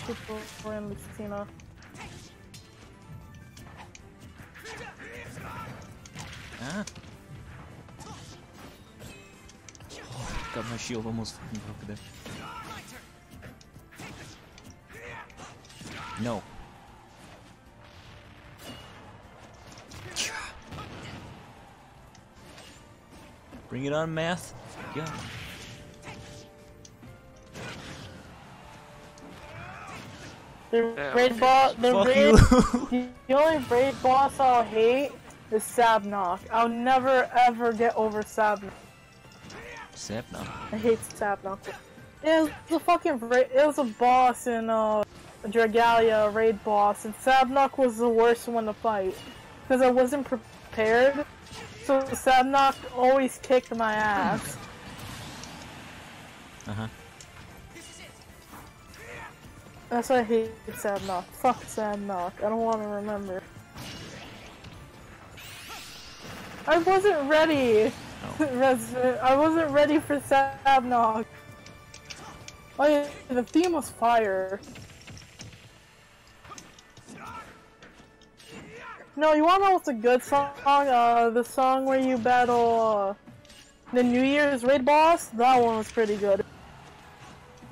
People in Lucina. Ah. Oh, got my shield almost fucking broke there. No. Bring it on, math. Yeah. The Yeah, raid boss. The Fuck raid. you. The only raid boss I'll hate is Sabnock. I'll never ever get over Sabnock. Sapna. I hate Sabnock. It was a fucking raid. It was a boss in Dragalia, a raid boss, and Sabnock was the worst one to fight because I wasn't prepared. So Sabnock always kicked my ass. Uh-huh. That's why I hate Sabnock. Fuck Sabnock. I don't want to remember. I wasn't ready. Oh. I wasn't ready for Sabnock. Oh yeah, the theme was fire. No, you wanna know what's a good song? The song where you battle The New Year's raid boss, that one was pretty good.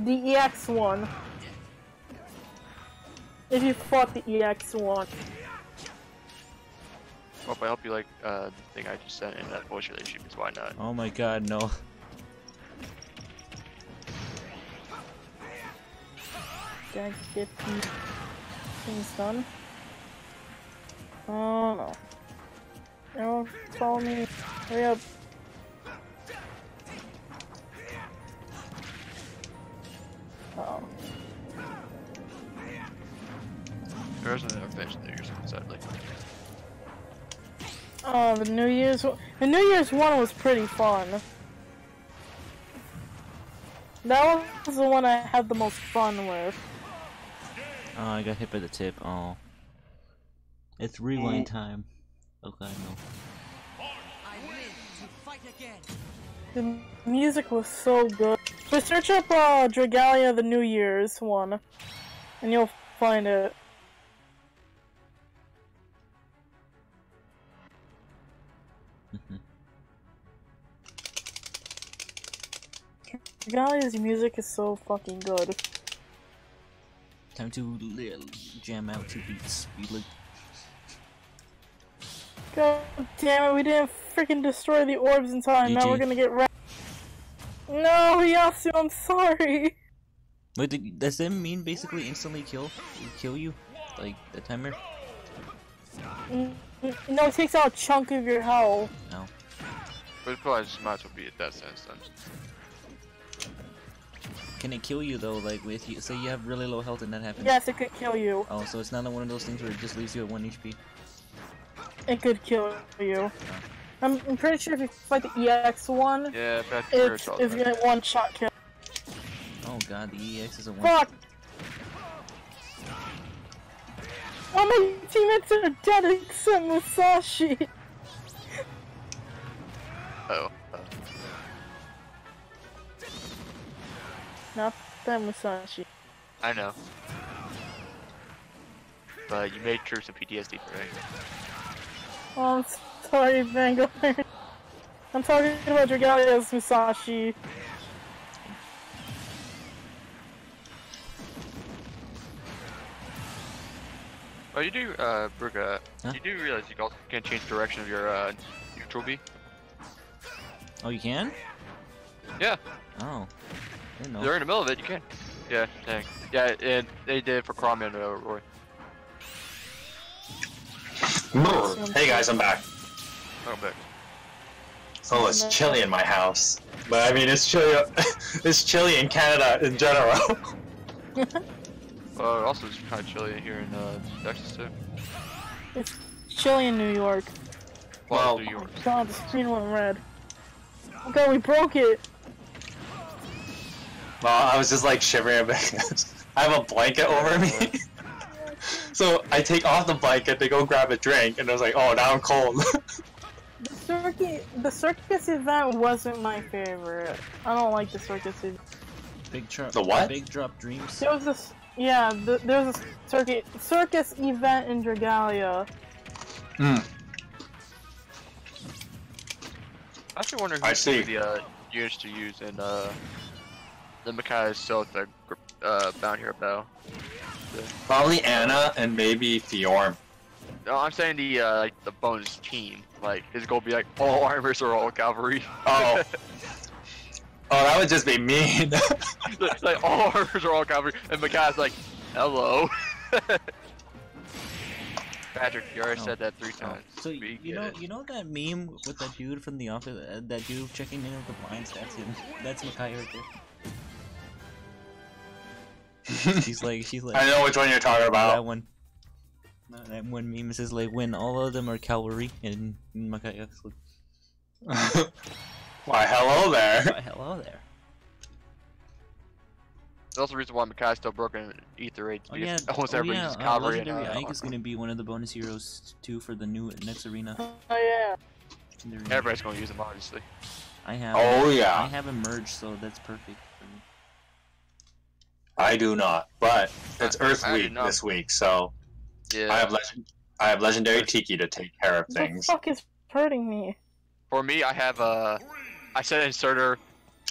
The EX one. If you fought the EX one. Well, I hope you like the thing I just sent in that voice relationship, because why not? Oh my god, no. Gotta get these things done. Oh no. Don't follow me. Hurry up. Oh. There isn't enough finished New Year's, sadly. Oh, the New Year's one was pretty fun. That was the one I had the most fun with. Oh, I got hit by the tip. Oh. It's rewind time. Oh god, no. The music was so good. But search up Dragalia the New Year's one, and you'll find it. Dragalia's music is so fucking good. Time to jam out 2 beats. God damn it, we didn't freaking destroy the orbs in time. Now GG. we're gonna get wrecked. No, Yasu, I'm sorry. Wait, does that mean basically instantly kill you? Like, the timer? No, it takes out a chunk of your health. No. But it probably just might as well be a death sentence then. Can it kill you though, like with you, say you have really low health and that happens? Yes, it could kill you. Oh, so it's not one of those things where it just leaves you at 1 HP? It could kill you. I'm pretty sure if you fight the EX one, Yeah, back it's a one-shot kill. Oh god, the EX is a 1. Fuck! All my teammates are dead except Musashi! Oh. Not that Musashi. I know. But you made sure some PTSD for it. Oh, I'm sorry, Vanguard. I'm talking about Dragalia's Musashi. Oh, you do, Beruka, Huh? you do realize you also can change the direction of your, neutral B? Oh, you can? Yeah. Oh. I didn't know. They're in the middle of it, you can. Yeah, dang. Yeah, and they did it for Crom and Roy. Hey guys, I'm back. Oh, back. Oh, it's chilly in my house. But I mean, it's chilly. It's chilly in Canada in general. Also, it's kind of chilly here in, Texas, too. It's chilly in New York. Well, New York. God, the screen went red. Oh god, we broke it! Well, I was just like shivering a bit. I have a blanket over me. So I take off the blanket to go grab a drink, and I was like, oh, now I'm cold. The circus event wasn't my favorite. I don't like the circus event. The what? Big drop dreams. There was this, yeah, there was a circus event in Dragalia. Hmm. I actually wonder I who see. the, units to use in, the Makai Silk, the, Bound Hero Battle. Probably Anna and maybe Fiorm. No, I'm saying the, like, the bonus team. Like, his goal would be like, all armors or all cavalry. Oh. Oh, that would just be mean. Like, all armors are all cavalry, and Makai's like, hello. Patrick, you already said that 3 times. So We you get know it. that meme with that dude from the office, that dude checking in with the blinds. That's him. That's Makai right there. she's like, I know which one you're talking that about. one. That one meme says like when all of them are cavalry and Makai. Why, hello there. Hello there. That's also the reason why Makai's still broken in Ether 8. Oh yeah, Almost everybody uses yeah. cavalry Legendary and, Ike is gonna be one of the bonus heroes too for the next arena. Oh yeah. In the arena. everybody's gonna use them, obviously. I have. Oh, I yeah. have him merged, so that's perfect for me. I do not, but it's Earth I do Week not. this week, so Yeah. I have Legendary Tiki to take care of The things. fuck is hurting me? For me, I have I said inserter,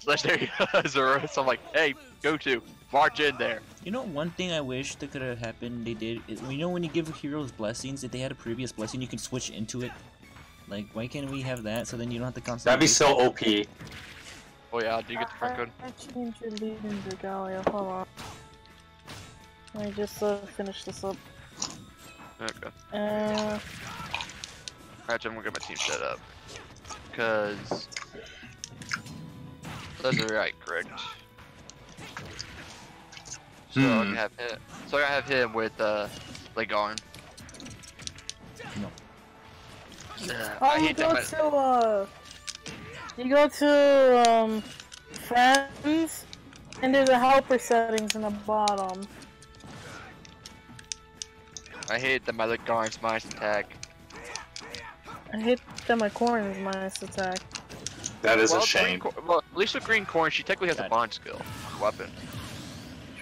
legendary Zero, so I'm like, hey, go to, march in there. You know, one thing I wish that could have happened, they did, is, you know when you give heroes blessings, if they had a previous blessing, you can switch into it? Like, why can't we have that, so then you don't have to constantly... That'd be so OP. Oh yeah, do you get the friend code? I changed your lead in Regalia, hold on. Let me just finish this up. Okay. Uh... Actually, I'm gonna get my team set up. Cause... Those are right, correct? So I can have him. So I have him with Legarn. No. I hate that. You go to friends, and there's a helper settings in the bottom. I hate that my Legarn's minus attack. I hate that my corn is minus attack. That is Well, a shame. Well, at least with green corn, she technically has a bond skill weapon.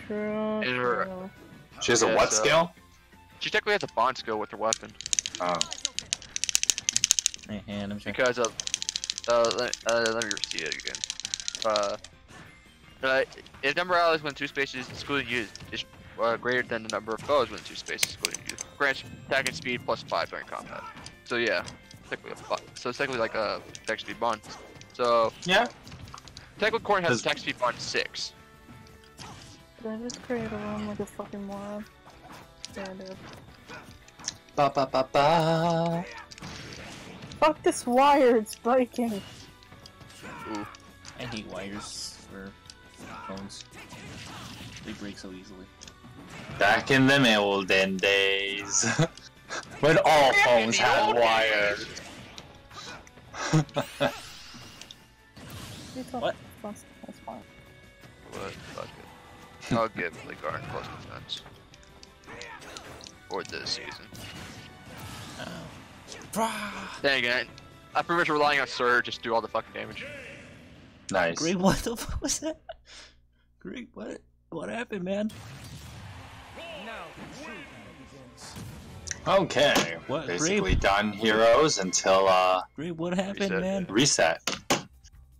True. And her- true. She has a what so- skill? She technically has a bond skill with her weapon Oh. Hey, hand, I'm sorry. because of. Let me read it again. If number of allies within 2 spaces, excluding you, is greater than the number of foes within 2 spaces, excluding you, grants attack and speed +5 during combat. So yeah, technically so it's technically like a attack speed bond. So Yeah. technically corn has attack speed bond 6. Did I just create a room like a fucking moron? Yeah, I did. Ba ba ba ba. Fuck this wire, it's breaking. Ooh. I hate wires for phones. They break so easily. Back in the olden days, when all phones had wires. What? That's fine. But fuck it. I'll give Legarn plus defense. For this season. Dang it. I'm pretty much relying on Sir just to do all the fucking damage. Nice. Great, what the fuck was that? Great, what happened, man? Okay. What, Basically done heroes until Great, what happened, Reset. man? reset.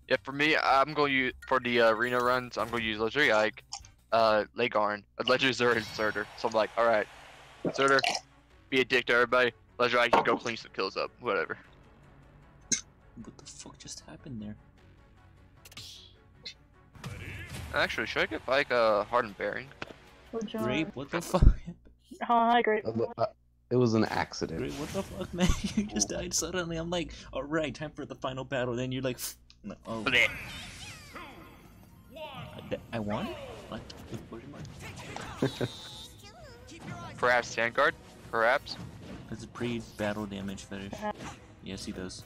Yeah, for me, I'm going to use, for the arena runs, I'm going to use Legendary Ike, Legarn, a Legendary Zero Inserter. So I'm like, alright, Inserter, be a dick to everybody. Legendary Ike can go clean some kills up, whatever. What the fuck just happened there? Actually, should I get like a hardened bearing? Grape, what the fuck? Oh, hi, Grape. It was an accident. Grape, what the fuck, man? You just died suddenly. I'm like, alright, time for the final battle. Then you're like, no, oh. Blech. I won? What? Perhaps Sandguard? Perhaps? That's a pre-battle damage fetish. Yes, he does.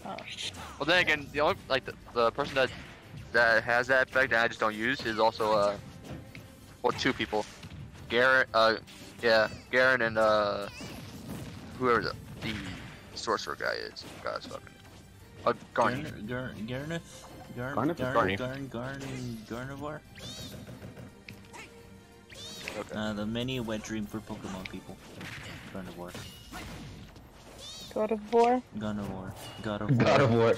Oh, shit. Well, then again, the only like the person that has that effect that I just don't use is also well, 2 people, Garen, Garen and whoever the sorcerer guy is. God's fucking. Garni. Garnivore? Okay. The many wet dream for Pokemon people. Garnivore. God of War? Garnivore. God of War.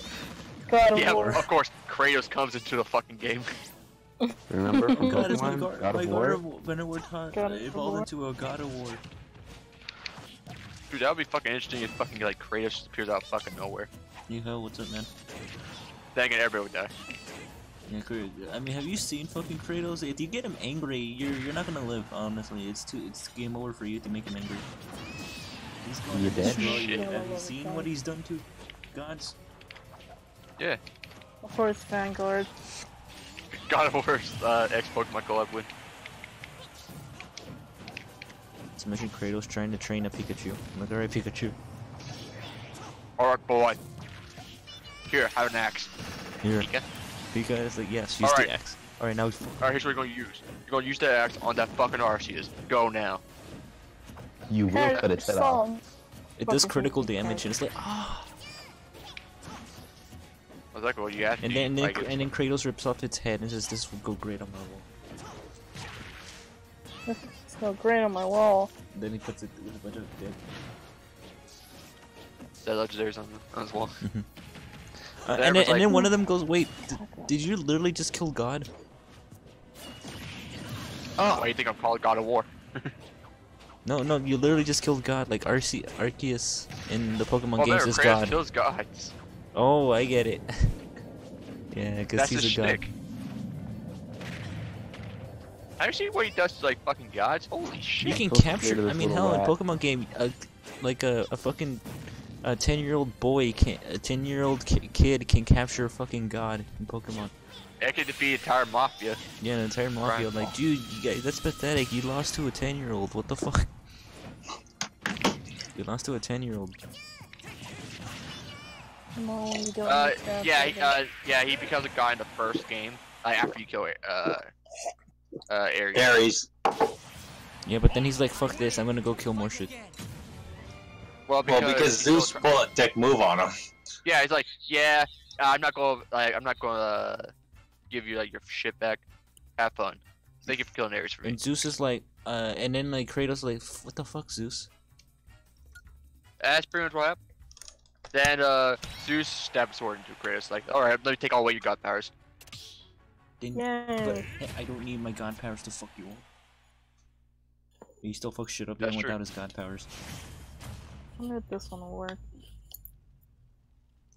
God of Yeah, War. of course, Kratos comes into the fucking game. Remember from God is my Pokemon? God of War. God of Evolved War. into a God of War. Dude, that would be fucking interesting if fucking like Kratos just appears out of fucking nowhere. Yo, what's up, man? Then again, everybody would die. Yeah, I mean, have you seen fucking Kratos? If you get him angry, you're not gonna live. Honestly, it's game over for you to make him angry. He's going You're to dead? destroy you. Shit. Have you seen what he's done to gods? Yeah. Of course, Vanguard. God of War's ex Pokemon collab win. It's Mission Kratos trying to train a Pikachu. I'm like, alright, Pikachu. Alright, boy. Here, have an axe. Here. Pika. Pika is like, yes, use Alright. the X. Alright, now Alright, here's what you're gonna use. You're gonna use that axe on that fucking Arceus. Go now. You will cut its head off. it does Fucking critical Pikachu. damage, and it's like, ah. I was like, well, you have to. And then like, and then Kratos rips off its head and says, "This will go great on my wall." It's so great on my wall. And then he puts it with a bunch of dead. that legendaries on his wall. Like, then one of them goes, "Wait, did you literally just kill God?" oh, why do you think I'm called God of War? No, you literally just killed God. Like Arceus in the Pokemon Well, games remember, is Kratos God. kills gods. Oh, I get it. Yeah, because That's he's his a god. shtick. Have you seen what he does to like fucking gods? Holy You shit! can Supposed to capture. create I this mean, little hell, in rat. Pokemon game, like a fucking 10-year-old boy can a 10-year-old kid can capture a fucking god in Pokemon. I could defeat entire mafia. Yeah, an entire mafia. Right. Like, dude, you guys, that's pathetic. You lost to a 10-year-old. What the fuck? You lost to a 10-year-old. No, you don't. Yeah, he becomes a guy in the first game. After you kill Ares. Ares. Yeah, but then he's like, fuck this. I'm gonna go kill more shit. Well, Because Zeus pulled a dick move on him. Yeah, he's like, yeah, I'm not gonna give you like your shit back. Have fun. Thank you for killing Ares for me. And Zeus is like, and then like Kratos like, what the fuck, Zeus? That's pretty much what happened. Then Zeus stabbed a sword into Kratos. Like, all right, let me take all away your god powers. Then, Yay. but hey, I don't need my god powers to fuck you up. He still fucks shit up That's even true. without his god powers. I wonder if this one will work.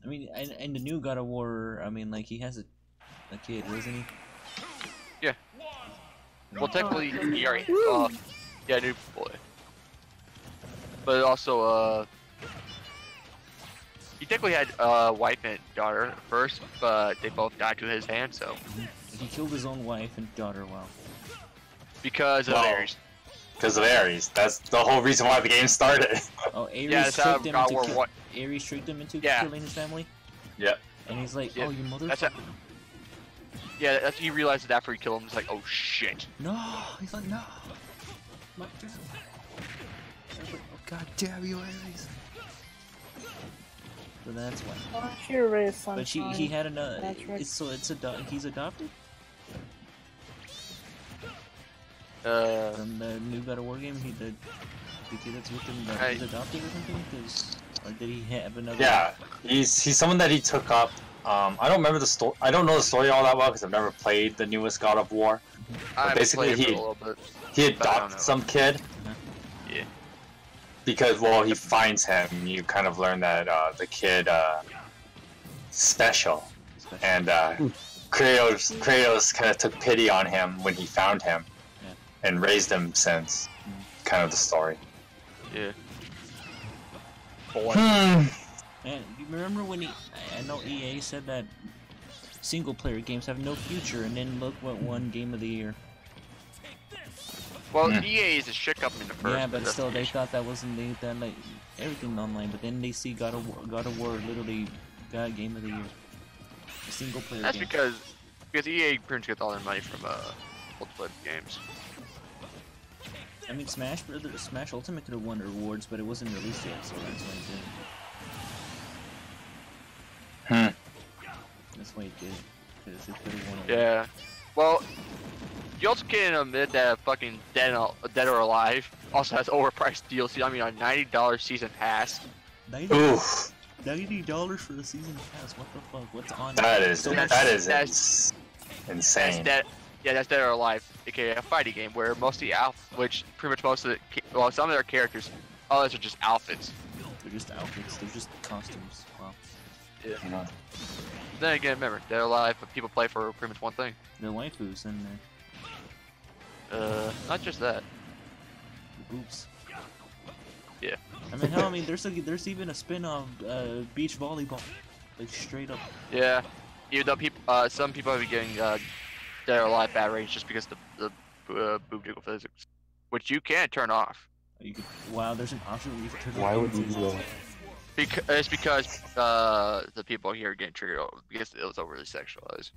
I mean, and the new God of War, I mean, like he has a kid, isn't he? Yeah. Well, technically, he already, yeah, new boy. But also, he technically had wife and daughter first, but they both died to his hand, so. He killed his own wife and daughter. Wow. Because of Well, Ares. Because of Ares. That's the whole reason why the game started. Oh, Ares Yeah, that's how tricked him God into War kill- what? Ares tricked him into Yeah. killing his family. Yep. And he's like, Yeah. oh, you That's motherfucker. Yeah, that's he realized it after he killed him. He's like, oh shit. No, he's like, no. My God damn you, Ares. So that's why. Why don't you erase sunshine? But he had another. Patrick. He's adopted Uh, from the new God of War game. The kid that's with him, he's adopted or something. Or did he have another? Yeah, he's someone that he took up. I don't remember the story. I don't know the story all that well because I've never played the newest God of War. I basically, played it for he- a little bit. He But I don't adopted know. some kid Yeah. because, well, he finds him. You kind of learn that the kid special, and Kratos kind of took pity on him when he found him, Yeah. and raised him since. Kind of the story. Yeah. And you remember when I know EA said that single-player games have no future, and then look what won Game of the Year. Well, EA is a shit company in the first. Yeah, but that's still, the they issue. thought that wasn't that like everything online. But then they see God of War literally got Game of the Year. A single-player That's game. because EA pretty much gets all their money from multiplayer games. I mean, Smash Ultimate could have won awards, but it wasn't released yet, so that's why it didn't. That's why it did. Because it could have won. Yeah. Well, you also can't admit that fucking Dead or Alive also has overpriced DLC. I mean, a $90 season pass. Oof, $90 for a season pass. What the fuck? What's on that it? is So that's- insane. That's Dead or Alive, aka a fighting game where most of the which pretty much most of the, some of their characters, others are just outfits. They're just outfits. They're just costumes. Wow. You know. Then again, remember, Dead or Alive, but people play for pretty much one thing. The waifus and Not just that. the boobs. Yeah. I mean, hell, I mean, there's even a spin-off, beach volleyball, like straight up. Yeah. Even though people, some people have been getting Dead or Alive bad ratings just because the boob jiggle physics, which you can turn off. You could, wow, there's an option where you can turn it Why on. would you do that? It's because the people here are getting triggered because it was overly sexualized.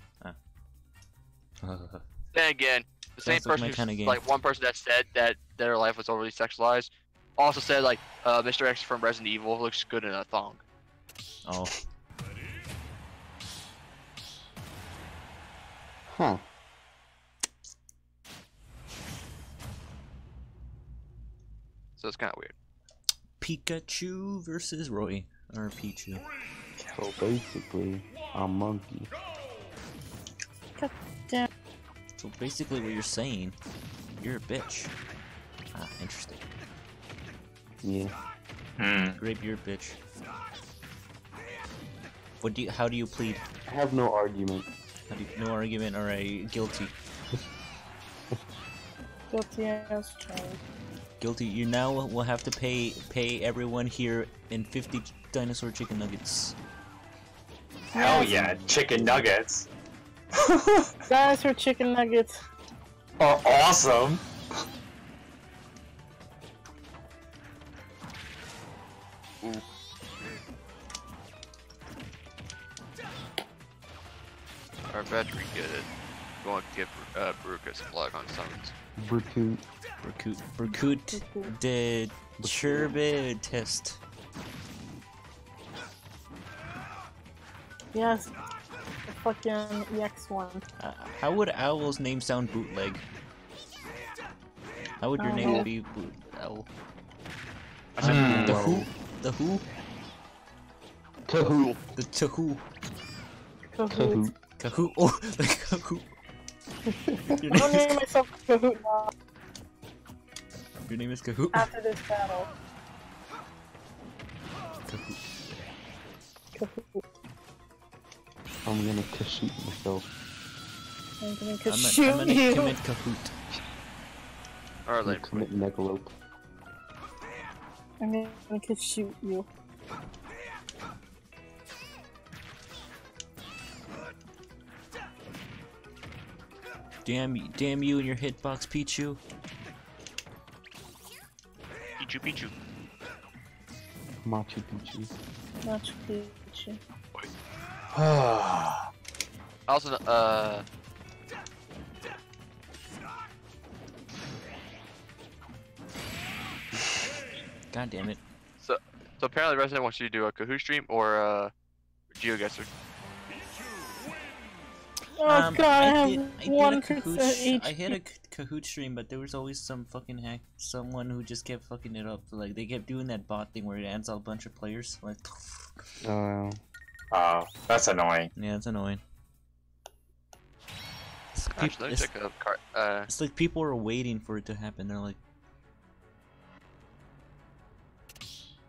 Then again, the same Sounds like my person, kinda game. like one person that said that their life was overly sexualized, also said like Mr. X from Resident Evil looks good in a thong. Oh, Huh. So it's kind of weird. Pikachu versus Roy or Pichu. So basically, I'm monkey. God damn. So basically, what you're saying, you're a bitch. Ah, interesting. Yeah. Grape, you're a bitch. What do you? How do you plead? I have no argument. How do you, no argument. All right, guilty. Guilty as charged. Guilty. You now will have to pay everyone here in 50 dinosaur chicken nuggets. Hell yeah, chicken nuggets. Dinosaur chicken nuggets. Are awesome. Our battery get it. Go and get Beruka's flag on summons. Berkut did Sherbet test. Yes. The fucking EX one. How would Owl's name sound bootleg? How would your name be boot Owl? The who? The who? Kahoot. The Tahoo. Kahoot. Kahoot. Oh, the Kahoot. Your I'm gonna name name myself Kahoot now your name is Kahoot? after this battle. Kahoot. Kahoot. I'm gonna shoot myself. I'm gonna I'm shoot gonna you. commit Kahoot. Alright, I'm like, commit megalope. I'm gonna shoot you. Damn you and your hitbox, Pichu. Pichu Pichu. Machu Picchu. Machu Picchu. Also, God damn it. so apparently Resident wants you to do a Kahoot stream or GeoGuessr. Oh god, I have did a 1% Kahoot. I HP. hit a Kahoot stream, but there was always some fucking someone who just kept fucking it up. Like they kept doing that bot thing where it adds a bunch of players. Like, Oh. That's annoying. yeah, it's annoying. It's, Actually, let me check a card. it's like people are waiting for it to happen. They're like,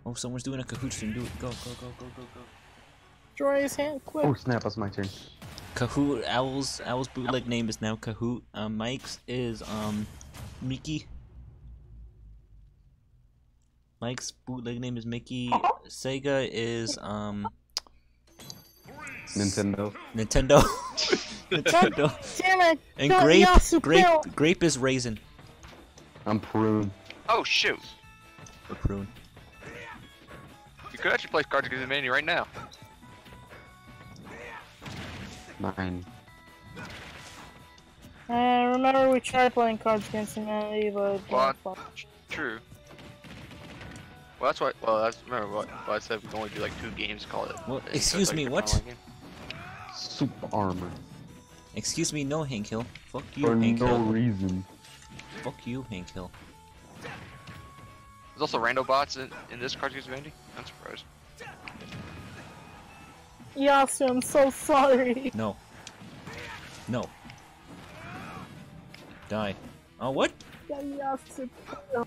oh, someone's doing a Kahoot stream. Do it. Go, go, go, go, go, go. Destroy his hand, quick. Oh snap! That's my turn. Kahoot. Owl's bootleg name is now Kahoot. Mike's is Mickey. Mike's bootleg name is Mickey. Sega is Nintendo. Nintendo. Nintendo. Damn it! And Don't grape. Yasuo. Grape is raisin. I'm prune. Oh shoot! Or prune. You could actually play Cards Against Humanity right now. 9. Remember we tried playing Cards Against Humanity, but Well, true. Well, that's why. Well, that's remember what I said. We can only do like 2 games. Call it. What? It's Excuse like me, a what? online game. Super armor. Excuse me, no, Hank Hill. Fuck you, For Hank no Hill. reason. Fuck you, Hank Hill. There's also rando bots in this Cards Against Humanity. I'm surprised. Yasu, I'm so sorry. No. No. Die. Oh, what? Yasu. Oh,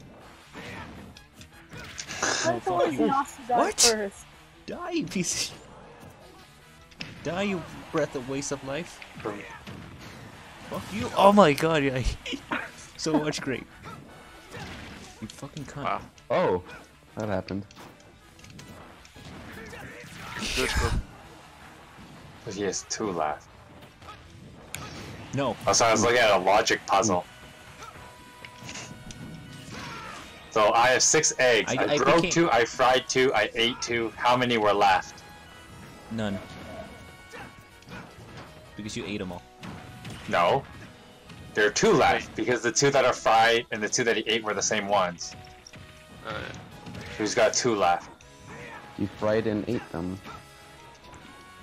I thought you. Yasu died What? first. Die, you piece of... Die, you breath of waste of life. Fuck you. Oh my god, yeah. So much grape. You fucking cunt. Wow. Oh, that happened. Good scope. He has 2 left. No. Also, I was looking at a logic puzzle. So I have 6 eggs. I I broke became- 2, I fried 2, I ate 2. How many were left? None. Because you ate them all. No. There are 2 left, because the 2 that are fried and the 2 that he ate were the same ones. He's got 2 left. You fried and ate them.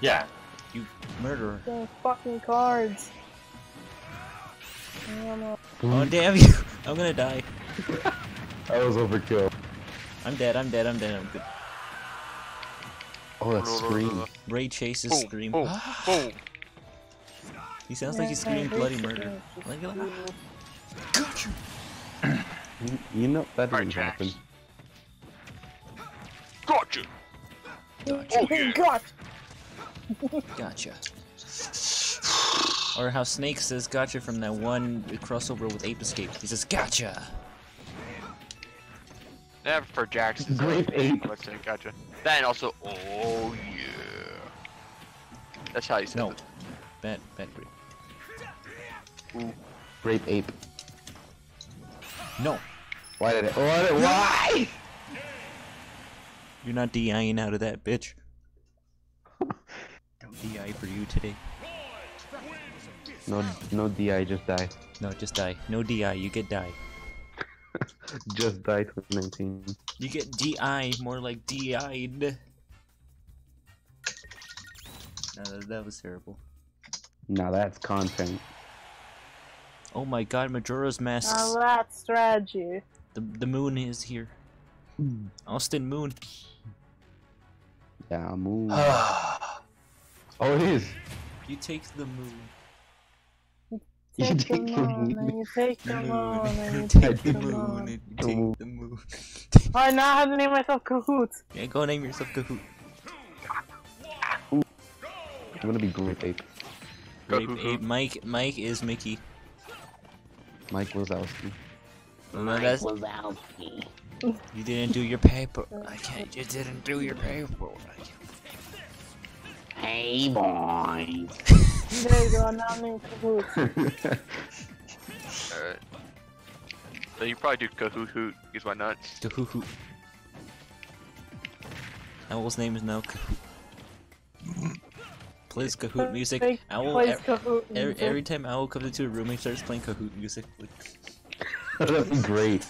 Yeah. You murderer. The fucking cards. Oh, damn you. I'm gonna die. That was overkill. I'm dead, I'm dead, I'm dead, I'm good. Oh, that scream. Ray chases Boom, Scream. boom, boom. He sounds like he's screaming bloody murder. Like, gotcha! You know that Alright, didn't happen. Jax. Gotcha! God. Gotcha. Or how Snake says gotcha from that one crossover with Ape Escape. He says gotcha! Never for Jax. Grape ape. Let's say gotcha. That and also, oh yeah. That's how you say No. it. Bad grape. Grape ape. No! Why did it? Why? You're not DIing out of that, bitch. No DI for you today. No DI, just die. No, just die. No DI, you get die. Just die 2019. You get DI, more like DI'd. No, that was terrible. Now that's content. Oh my god, Majora's Masks. Now that's strategy. The moon is here. Austin Moon. Yeah, move. Oh, it is. You take the moon. You Take the take the moon, moon. and you take the The moon, and you Take take the the moon. moon. You take the moon. Alright, now I have to name myself Cahoots. Yeah, go name yourself Kahoot. I'm gonna be Grape Ape. Grape Ape. Mike is Mickey. Mike Wazowski. No, that's... You didn't do your paper. I can't. You didn't do your paper. Hey, boy. There you go, now I'm named Cahoots. Alright. So you probably do Kahoot Hoot, because why not? Kahoot. Owl's name is now Kahoot. Plays Kahoot music. Owl, Plays Kahoot music. every time Owl comes into a room, he starts playing Kahoot music. That's great.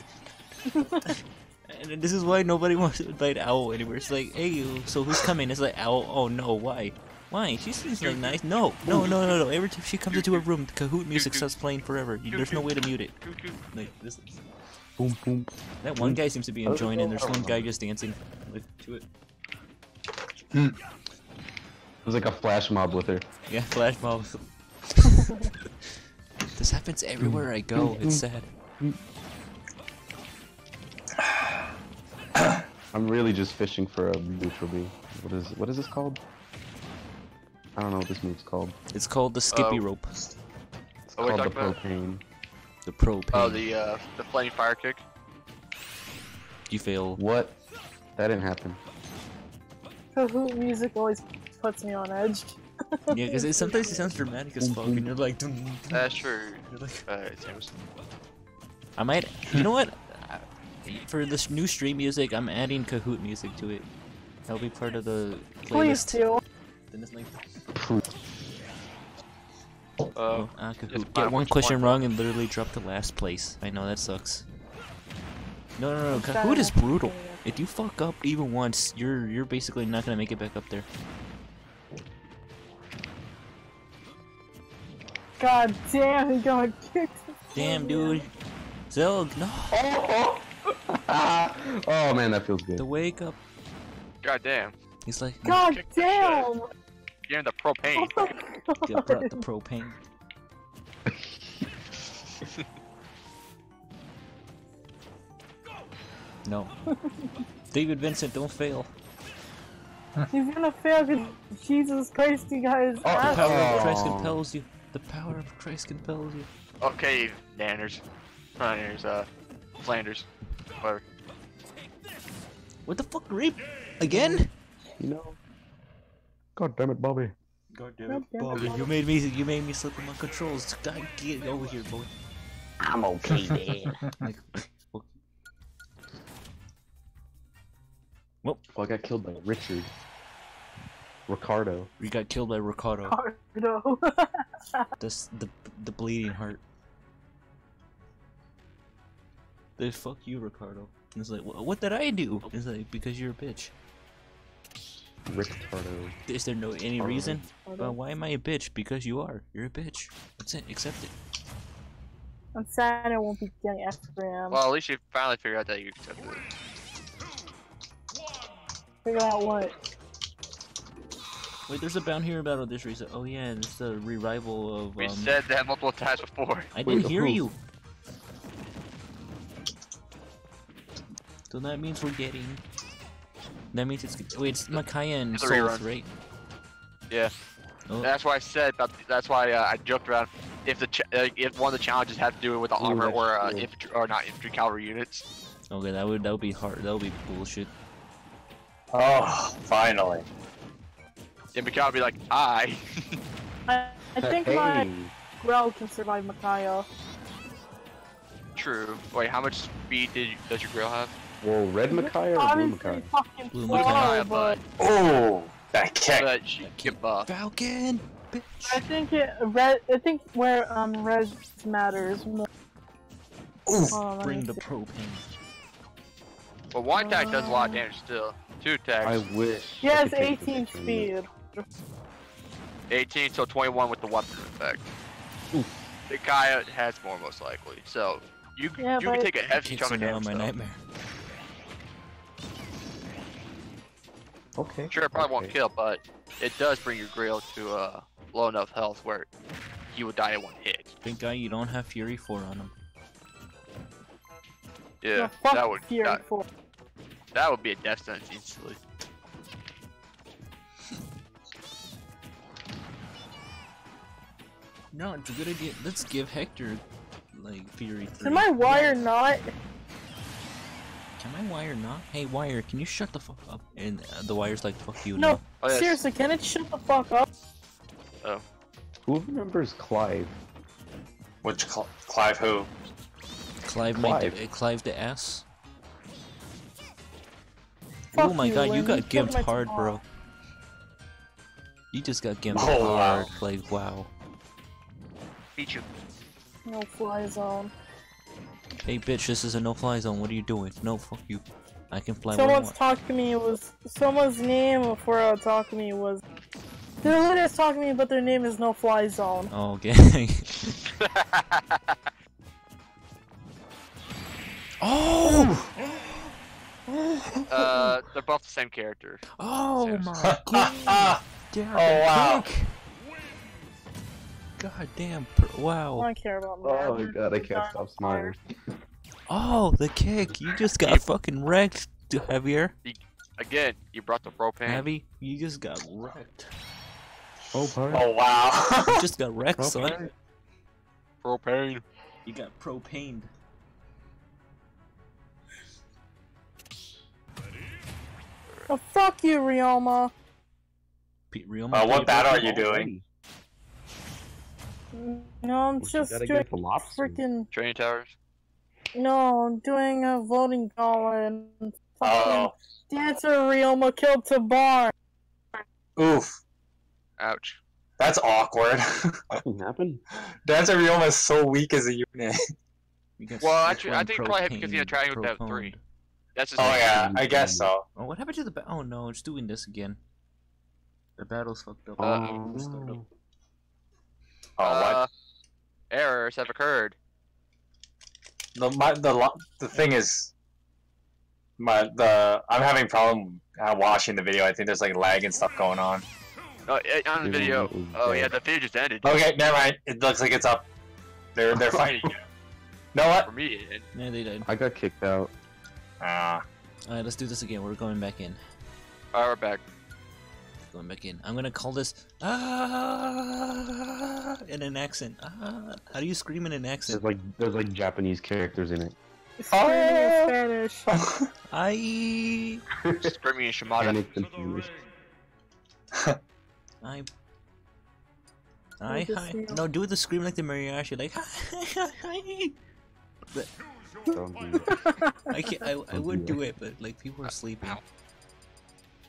And this is why nobody wants to invite Owl anywhere. It's like, hey, so who's coming? It's like, Owl, oh no, why? Why? She seems like nice. No. Every time she comes into a room, the Kahoot music starts playing forever. There's no way to mute it. Like, this. Boom, boom. That one guy seems to be enjoying it, and there's one guy just dancing like, to it. It was like a flash mob with her. Yeah, flash mob. This happens everywhere I go. It's sad. I'm really just fishing for a neutral bee. What is this called? I don't know what this move's called. It's called the Skippy Rope. It's Oh, we're called the talking about- propane. The propane. Oh, the flame fire kick. You fail. What? That didn't happen. Kahoot music always puts me on edge. Yeah, because sometimes it sounds dramatic as fuck, and you're like, That's true. You're like, James. I might. You know what? For this new stream music, I'm adding Kahoot music to it. That'll be part of the Please playlist. do. Then it's like, Just Kahoot. find Get one which question one. wrong and literally drop to last place. I know that sucks. No. It's Kahoot is bad. brutal. If you fuck up even once, you're basically not gonna make it back up there. God damn, he got kicked. Damn, dude. Zelg, no. Oh man, that feels good. The wake up. God damn. He's like, God Kick the damn. You're in the propane. Oh my get brought the propane. No. David Vincent, don't fail. He's gonna fail because Jesus Christ, you guys. The power of Christ Oh. compels you. The power of Christ compels you. Okay, Nanners. Flanders. Whatever. What the fuck, rape? Again? You know. God damn it, Bobby. God damn it, Bobby, Bobby. you made me slip on my controls. God, get over here, boy. I'm okay, Dad. Like, Oh, I got killed by Richard. Ricardo. we got killed by Ricardo. No. The bleeding heart. They fuck you, Ricardo. And it's like, what did I do? It's like, because you're a bitch. Ricardo. Is there no any reason? Well, why am I a bitch? Because you are. You're a bitch. That's it. Accept it. I'm sad I won't be getting F for him. Well, at least you finally figured out that you accepted it. Figure out what? Wait, there's a bound here about this reason. Oh yeah, it's the revival of. We said that multiple times before. I didn't hear who? you. So that means we're getting. That means it's. Wait, it's Micaiah and It's a Souls, rerun. right? Yeah. Oh. That's why I said about. That's why I joked around. If if one of the challenges had to do with the armor that's or true. infantry or not infantry cavalry units. Okay, that would be hard. That would be bullshit. Oh, finally. Yeah, Mikhail would be like, I think my Grell can survive Micaiah. True. Wait, how much speed does your grill have? Well, red Micaiah or blue Obviously Micaiah? fucking Blue slow, Micaiah, but Oh, that kick. But she can get buff. Falcon, bitch. I think where red matters more. Oof. Hold on, let Bring me the see. propane. Well, one attack does a lot of damage still. Two attacks. I wish. He I has could take this 18 from you. speed. 18 till 21 with the weapon effect. Oof. The guy has more most likely. So you Yeah, you can but- take a hefty Kicks chunk are of now damage. my though. nightmare. Okay. Sure, it probably won't okay. kill, but it does bring your grill to low enough health where you would die in one hit. Big guy, you don't have Fury 4 on him. Yeah, fuck that would Fury 4. that would be a death sentence instantly. No, it's a good idea. Let's give Hector like Fury 3. Can my wire not? Can my wire not? Hey wire, can you shut the fuck up? And the wire's like, fuck you. No, Oh, yes. seriously, can it shut the fuck up? Oh, Who remembers Clive? Which Clive who? Clive, Clive the ass. Fuck Oh my you, god, you Lynn. got You took gimped my hard, spot. bro. You just got gimped Oh, wow. hard. Like, wow. beat you. No fly zone. Hey bitch, this is a no-fly zone. What are you doing? No, fuck you. I can fly where I Someone's want. talking to me was someone's name for talking to me was. They're literally talking to me, but their name is No Fly Zone. Oh, okay. Oh! They're both the same character. Oh Yes. my god! Damn, Oh, wow. kick. God damn! I Wow! don't care about Oh my that. god, I can't stop smiling. Oh, the kick! You just got fucking wrecked, Javier. Again, you brought the propane. Javi, you just got wrecked. Oh, pardon. Oh wow. You just got wrecked, son. Okay. Propane. You got propaned. Oh, fuck you, Ryoma. Real What battle are you doing? No, I'm What you just gotta doing get for lobster? freaking. Training towers. No, I'm doing a voting gauntlet. And fucking Oh. Dancer Ryoma killed Tabar. Oof. Ouch. That's awkward. Nothing happened? Dancer Ryoma is so weak as a unit. Well, I think it probably because he tried with that proponed. 3. That's his Oh name. yeah, I guess so. Oh, what happened to the Oh no, it's doing this again. The battle's fucked up. Oh, Start up. no. Oh what? Errors have occurred. The thing is, I'm having problem watching the video. I think there's like lag and stuff going on. Oh, on the Even video. though it was Oh yeah, dead. the video just ended. Okay, never mind. It looks like it's up. They're fighting. Know For what? me, it ended. Yeah, they died. I got kicked out. Alright, let's do this again. We're going back in. Alright, we're back. Going back in. I'm gonna call this in an accent. How do you scream in an accent? There's like Japanese characters in it. Screaming in Spanish. I Screaming in Shimada. Panic confused. hi. just Hi. feel- No, do the scream like the mariachi, like hi. But Don't do that. I can't. I would do it, but like people are sleeping. Ow.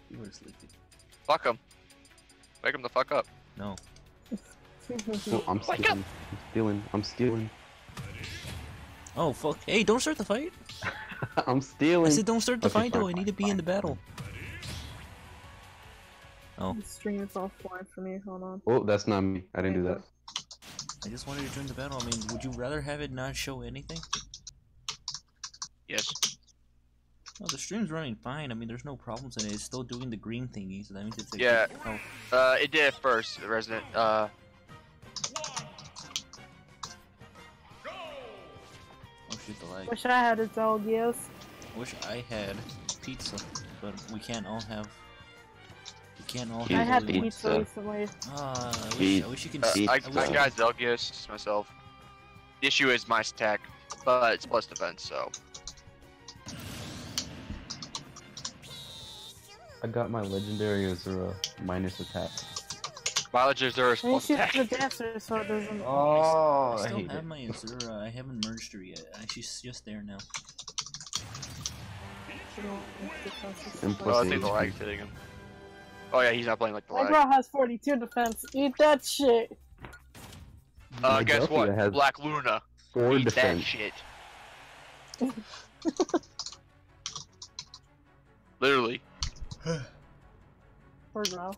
People are sleeping. Fuck him. Wake him the fuck up. No. Oh, I'm stealing. I'm stealing. I'm stealing. Oh fuck! Hey, don't start the fight. I'm I stealing. said don't start the Okay, fight though. fine, I need to be in the battle. Oh, The stream is offline for me. Hold on. Oh, that's not me. I didn't do that. I just wanted to join the battle. I mean, would you rather have it not show anything? Yes. Oh, the stream's running fine. I mean, there's no problems in it. It's still doing the green thingy, so that means it's like, Yeah. oh, It did at first, Resident. oh shit, the lag. Wish I had a dog, yes. I wish I had pizza, but we can't all have. We can't all Pizza. I have had only one. pizza recently. I wish you can. I Pizza. got Zelgius myself. The issue is my stack, but it's plus defense, so. I got my legendary Azura minus attack. Mileage is there is I need plus to attack. the dancer so it doesn't. Oh, I still have my Azura. I haven't merged her yet. She's just there now. And Oh, plus I think the HP. lag's hitting him. Oh yeah, he's not playing like the My lag. bro has 42 defense. Eat that shit. Guess what? Delphia has Black Luna. 4 Eat that defense. shit. Literally. Poor girl.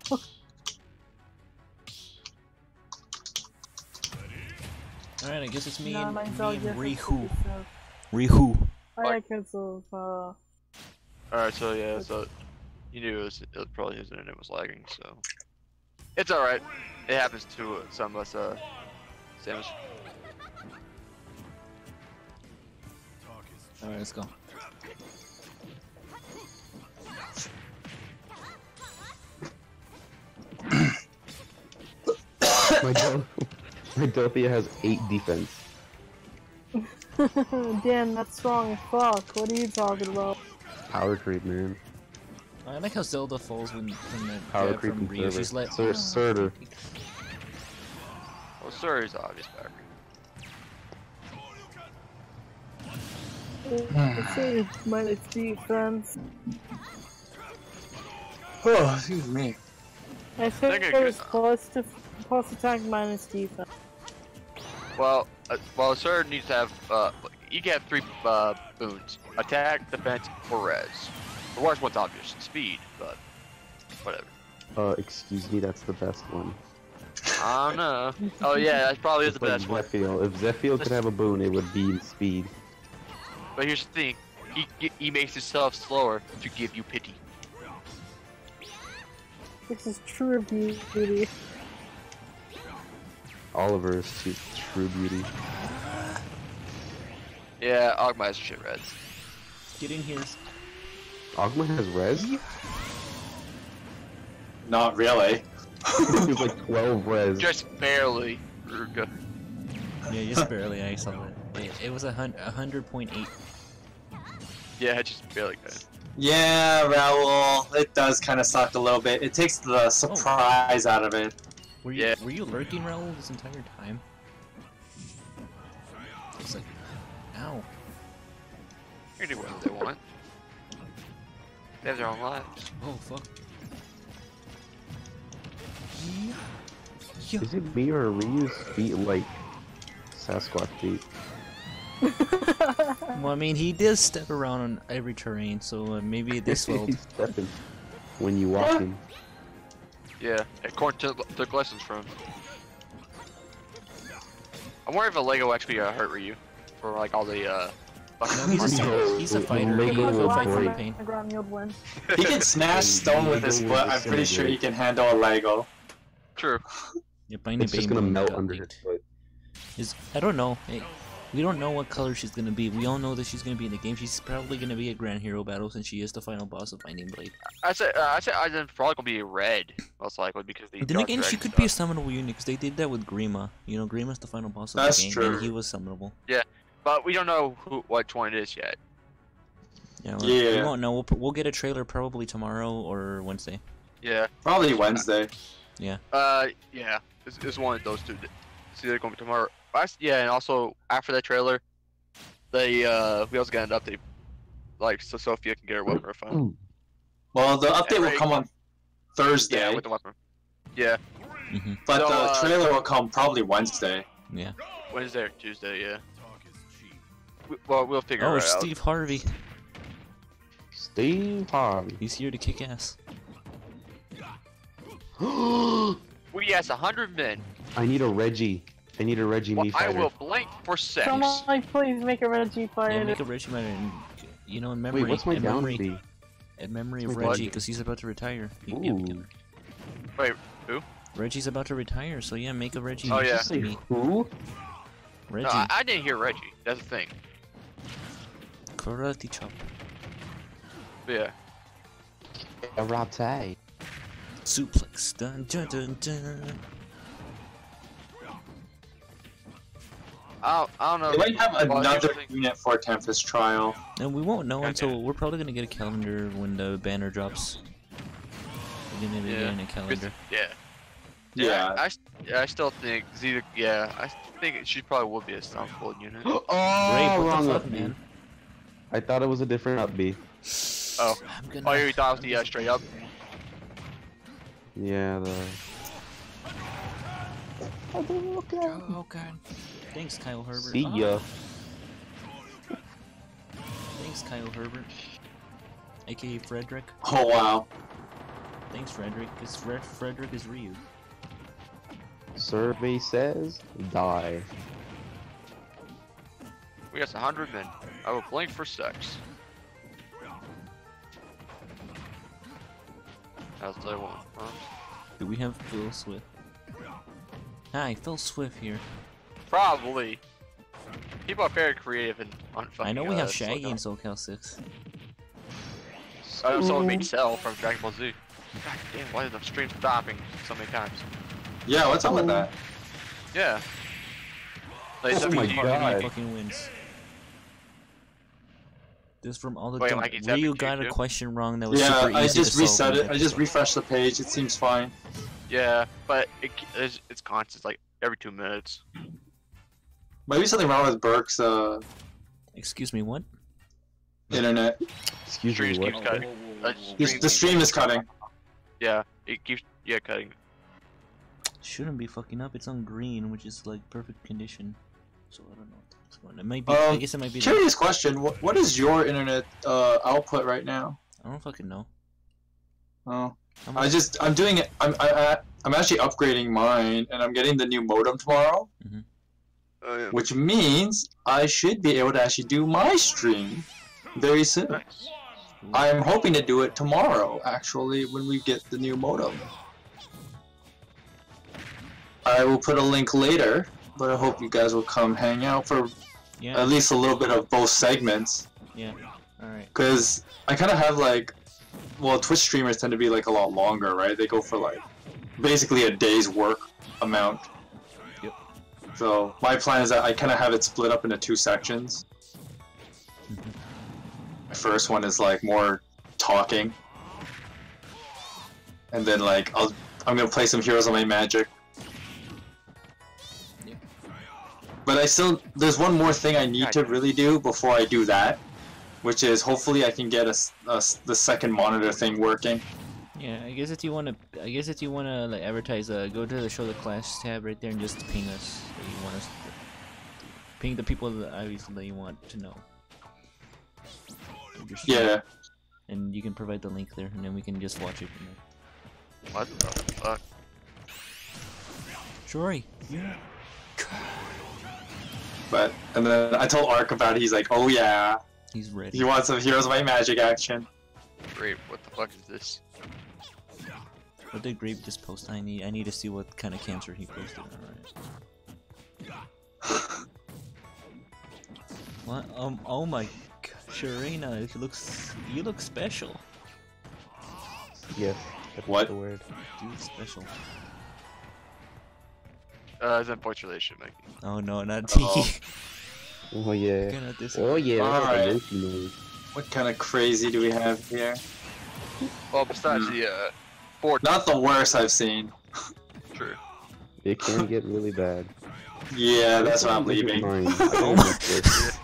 Alright, I guess it's me Nah, and, my me dog and just has Rihu. 57. Rihu. I because of Alright, so yeah, so you knew it probably his internet was lagging, so it's alright. It happens to some of us, Samus. Alright, let's go. My Delphia has 8 defense. damn, that's strong as fuck. What are you talking about? Power creep, man. I like how Zelda falls when the Power jab creep from and Ryu. server. She's like, Surtur. Well, sir is obvious back. Let's say minus defense. Oh, excuse me. I think They're there's good. plus attack minus defense. Well, sir needs to have, you can have 3 boons: attack, defense, or res. The worst one's obvious, speed, but whatever. Excuse me, that's the best one. I don't know. Oh yeah, that probably is the It's like best one. Zephiel. If Zephiel could have a boon, it would be in speed. But here's the thing: he makes himself slower to give you pity. This is true beauty. Oliver is true beauty. Yeah, Ogma has shit reds. get in here. Ogma has res? Not really. He's like 12 res. Just barely, Beruka. Yeah, just barely. I saw it. It was 100.8. Yeah, just barely good. Yeah, Raoul, it does kind of suck a little bit. It takes the surprise out of it. Were you Yeah. were you lurking, Raoul, this entire time? It's like, ow. You can do whatever they want. They have their own lives. Oh fuck. Yeah. Is it me or Ryu's feet like Sasquatch feet? Well, I mean, he does step around on every terrain, so maybe this will. He's stepping when you walk in. Yeah, Corn took lessons from. I wonder if a Lego actually hurt Ryu for like all the No, fucking he's a The fighter. Lego He will will fight for break. the pain. The ground you'll win. He can smash stone with his foot. I'm pretty sure he can handle a Lego. True. Yeah, Binding It's just Bane gonna will melt got under his leaked. foot. I don't know. We don't know what color she's gonna be. We all know that she's gonna be in the game. She's probably gonna be a Grand Hero battle since she is the final boss of Binding Blade. I said Aizen's probably gonna be red, most likely because the. But then Dark again, she Dragon could be a stuff. summonable unit because they did that with Grima. You know, Grima's the final boss of That's the game, true. and he was summonable. But we don't know which one it is yet. Yeah, we Yeah. won't know. We'll get a trailer probably tomorrow or Wednesday. Yeah. Probably Wednesday. Yeah. It's one of those two. It's either gonna be tomorrow. Yeah, and also after that trailer, we also got an update, like so Sophia can get her weapon refund. Well, the update will come on Thursday, Yeah, with the weapon. Yeah, but So, the trailer will come probably Wednesday. Yeah. Wednesday or Tuesday. Yeah. We'll figure Oh, it out. Steve Harvey. Steve Harvey. He's here to kick ass. We asked 100 men. I need a Reggie. I need a Reggie Well, me I fighter. will blink for sex. Someone please make a Reggie Yeah, fighter. make a Regiment and You know, in memory, Wait, what's my in down memory, B? in memory What's of my Reggie, down? because he's about to retire. Ooh. Wait, who? Reggie's about to retire, so yeah, make a Reggie. Oh, yeah. Say Me. who? Reggie. No, I didn't hear Reggie. That's the thing. Karate chop. But yeah. Karate. Suplex. Dun dun dun dun. I don't know. They might have Well, another here's the thing. unit for Tempest Trial. And we won't know Okay. until we're probably gonna get a calendar when the banner drops. We're gonna be getting a calendar. Yeah. Yeah. I still think Zeta. Yeah, I think she probably will be a Stone Cold unit. Oh, Ray, what wrong the fuck, up, man? I thought it was a different up B. Oh. I'm gonna... Oh, you thought it was the straight up? Yeah, the. Oh god. Thanks, Kyle Herbert. See ya. Thanks, Kyle Herbert. AKA Frederick. Oh wow. Thanks, Frederick, because Frederick is Ryu. Survey says die. We got 100 men. I will blink for sex. That's what I want. Huh? Do we have Phil Swift? Hi, Phil Swift here. Probably. People are very creative and unfucking. I know we have Shaggy in SoCal 6. I know someone made Cell from Dragon Ball Z. God damn, why is the stream stopping so many times? Yeah, what's up with that? Yeah. Like, Oh my WD God. Fucking wins. This from all the Wait, dumb- like he's Ryu FAQ got a too? question wrong that was Yeah, super I easy just to solve reset in it. I just episode. refreshed the page. It seems fine. Yeah, but it's constant, like every 2 minutes. Might be something wrong with Burke's Excuse me, what? internet. Excuse Streams me, keeps what? cutting. The stream is cutting. Yeah, it keeps cutting. Shouldn't be fucking up. It's on green, which is like perfect condition. So I don't know what's going on. It might be. I guess it might be. Curious question. What is your internet output right now? I don't fucking know. Oh, I'm I'm doing it. I'm actually upgrading mine, and I'm getting the new modem tomorrow, Oh, yeah. which means I should be able to actually do my stream very soon. Nice. I'm hoping to do it tomorrow, actually, when we get the new modem. I will put a link later, but I hope you guys will come hang out for Yeah. at least a little bit of both segments. Yeah. All right. Because I kind of have like, well, Twitch streamers tend to be like a lot longer, right? They go for like basically a day's work amount. Yep. So my plan is that I kind of have it split up into 2 sections. The first one is like more talking, and then like I'm gonna play some Heroes of Might and Magic. Yeah. But there's one more thing I need to really do before I do that, which is hopefully I can get the second monitor thing working. Yeah. I guess if you wanna, like advertise, go to the show the class tab right there and just ping us. That you want us to ping the people that obviously that you want to know. Your stream. Yeah. And you can provide the link there, and then we can just watch it from there. What the fuck? Jory. Yeah. And then I told Ark about it. He's like, oh yeah, He's ready. he wants some Heroes of Might and Magic action. Great, what the fuck is this? What did Grape just post? I need to see what kind of cancer he posted. Alright. What? Oh my god, Sharina, you look special. Yes. That's What? the word. Dude, special. It's in voice relation, Mikey. Oh no, not Tiki. Oh yeah. Cannot this. Oh yeah. That's Alright. what Loki knows. What kind of crazy do we have here? Well, besides the, 4 Not the worst I've seen. True. It can get really bad. Yeah, that's why I'm Different leaving. mind. I don't like this.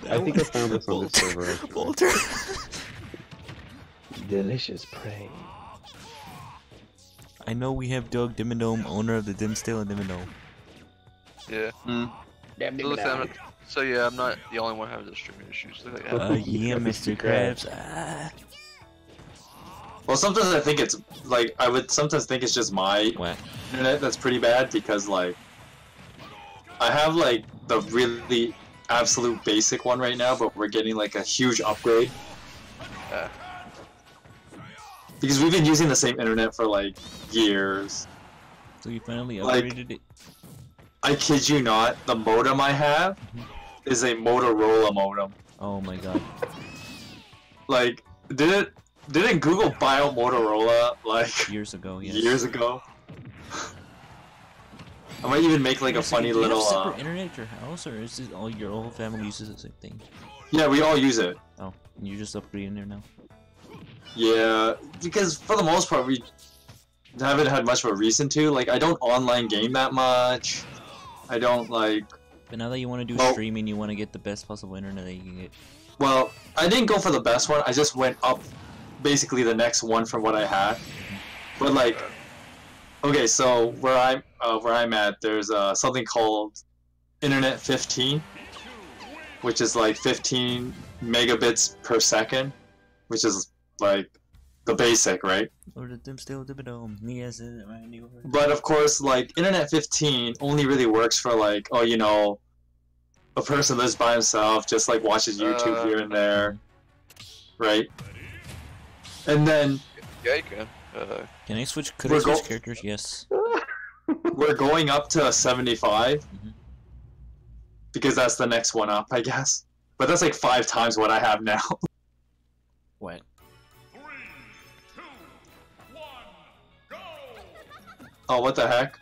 I think I found this on this server. actually. Bolter. Delicious prey. I know we have Doug Dimmadome, owner of the Dimstale and Dimmadome. Yeah. So yeah, I'm not the only one having the streaming issues. Look at that. Yeah, Mr. Krabs. Ah. Well, sometimes I think it's like I would sometimes think it's just my What? internet that's pretty bad because like I have like the really absolute basic one right now, but we're getting like a huge upgrade. Because we've been using the same internet for like years. So you finally Like, upgraded it? I kid you not, the modem I have is a Motorola modem. Oh my god. Like, didn't Google buy out Motorola like Years ago, yes. years ago? I might even make like a funny Do you little. have separate internet at your house, or is it all your whole family uses the same thing? Yeah, we all use it. Oh, and you're just upgrading there now. Yeah, because for the most part we haven't had much of a reason to. Like, I don't online game that much. I don't like. But now that you want to do Well- streaming, you want to get the best possible internet that you can get. Well, I didn't go for the best one. I just went up, basically the next one from what I had. But like, okay, so where I'm at, there's something called Internet 15, which is like 15 megabits per second, which is like the basic, right? Or the dim still the dome. Yes, But of course, like Internet 15 only really works for like, oh, you know, a person lives by himself, just like watches YouTube here and there, right? And then Yeah, you can. Can I switch? Could I switch characters? Yes. we're going up to 75 Mhm. because that's the next one up, I guess. But that's like 5 times what I have now. What? 3, 2, 1, go! Oh, what the heck?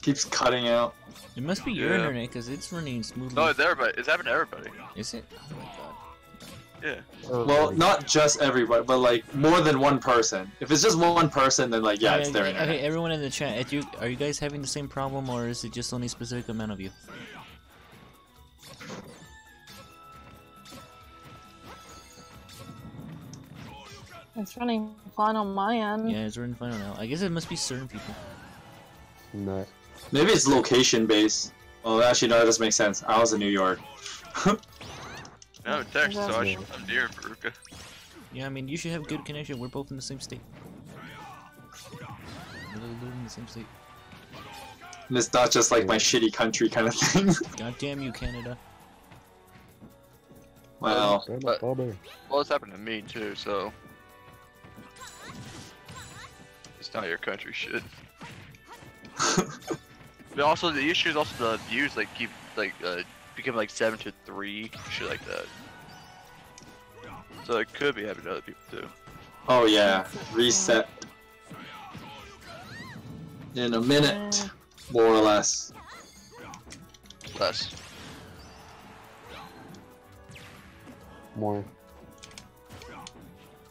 Keeps cutting out. It must be your Yeah. internet because it's running smoothly. No, it's everybody. It's happened to everybody. Is it? Oh my god. Yeah. Well, not just everybody, but like more than one person. If it's just one person, then like, yeah, it's their internet. Okay, everyone in the chat, are you guys having the same problem, or is it just only a specific amount of you? It's running fine on my end. Yeah, it's running fine now. I guess it must be certain people. Not. Maybe it's location based. Well, actually, no, that doesn't make sense. I was in New York. No, text, so I Yeah. should come near Beruka. Yeah, I mean, you should have good connection. We're both in the same state. We live in the same state. And it's not just like my shitty country kind of thing. God damn you, Canada. Wow. But- Well, it's happened to me too, so it's not your country shit. But also, the issue is also the views like keep like become like 7 to 3, shit like that. So it could be happening to other people too. Oh yeah, reset. In a minute, more or less. Less. More.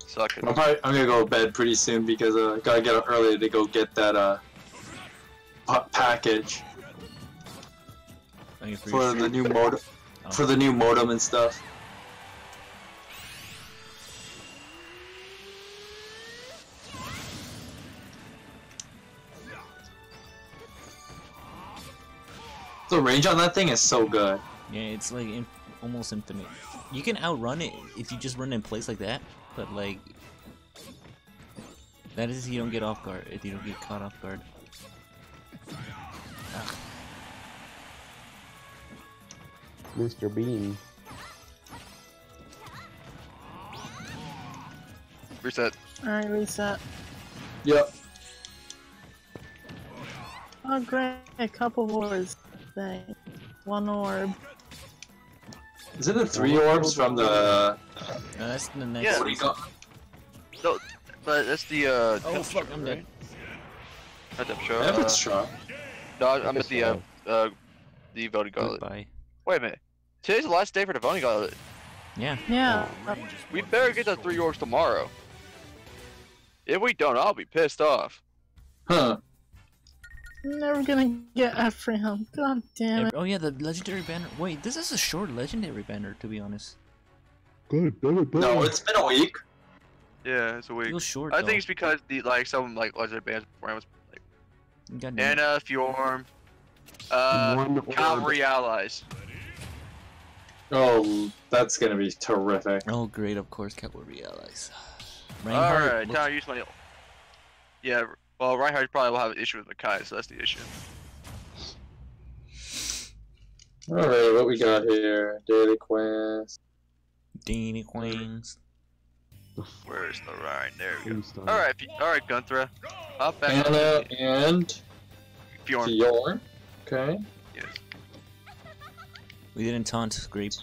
Suck it. I'm gonna go to bed pretty soon because gotta get up early to go get that package Okay, for the new modem. Oh. For the new modem and stuff. The range on that thing is so good. Yeah, it's like almost infinite. You can outrun it if you just run in place like that, but like that is if you don't get off guard. If you don't get caught off guard. Ah, Mr. Bean. Reset. Alright, reset. Yep. Oh, great. A couple wars. Thing. One orb. Isn't it 3 orbs from the? that's the next. Yeah. What do you got? No, but that's the Oh Death fuck, Stroke, I'm right? dead. Not Death Stroke, Epic shot. no, I'm at the voting gauntlet. Goodbye. Wait a minute. Today's the last day for the voting gauntlet. Yeah. Yeah. We better get the 3 orbs tomorrow. If we don't, I'll be pissed off. Huh. I'm never gonna get Ephraim. God damn it. Oh yeah, the legendary banner. Wait, this is a short legendary banner, to be honest. Good, good, good. No, it's been a week. Yeah, it's a week. Feels short. I though. think it's because the some like legendary bands before was like God damn it. Anna, Fjorm, One Cavalry Allies. Oh, that's gonna be terrific. Oh great, of course, Cavalry allies. Alright, looks- now use money. Yeah, well, Reinhardt probably will have an issue with Makai, so that's the issue. Alright, what we got here? Daily quest. Danny Queens. Where's the Rhine? There we go. Tombstone. Alright, Gunthra. Up back Anna up. and Bjorn. Bjorn. Okay. Yes. We didn't taunt Grape.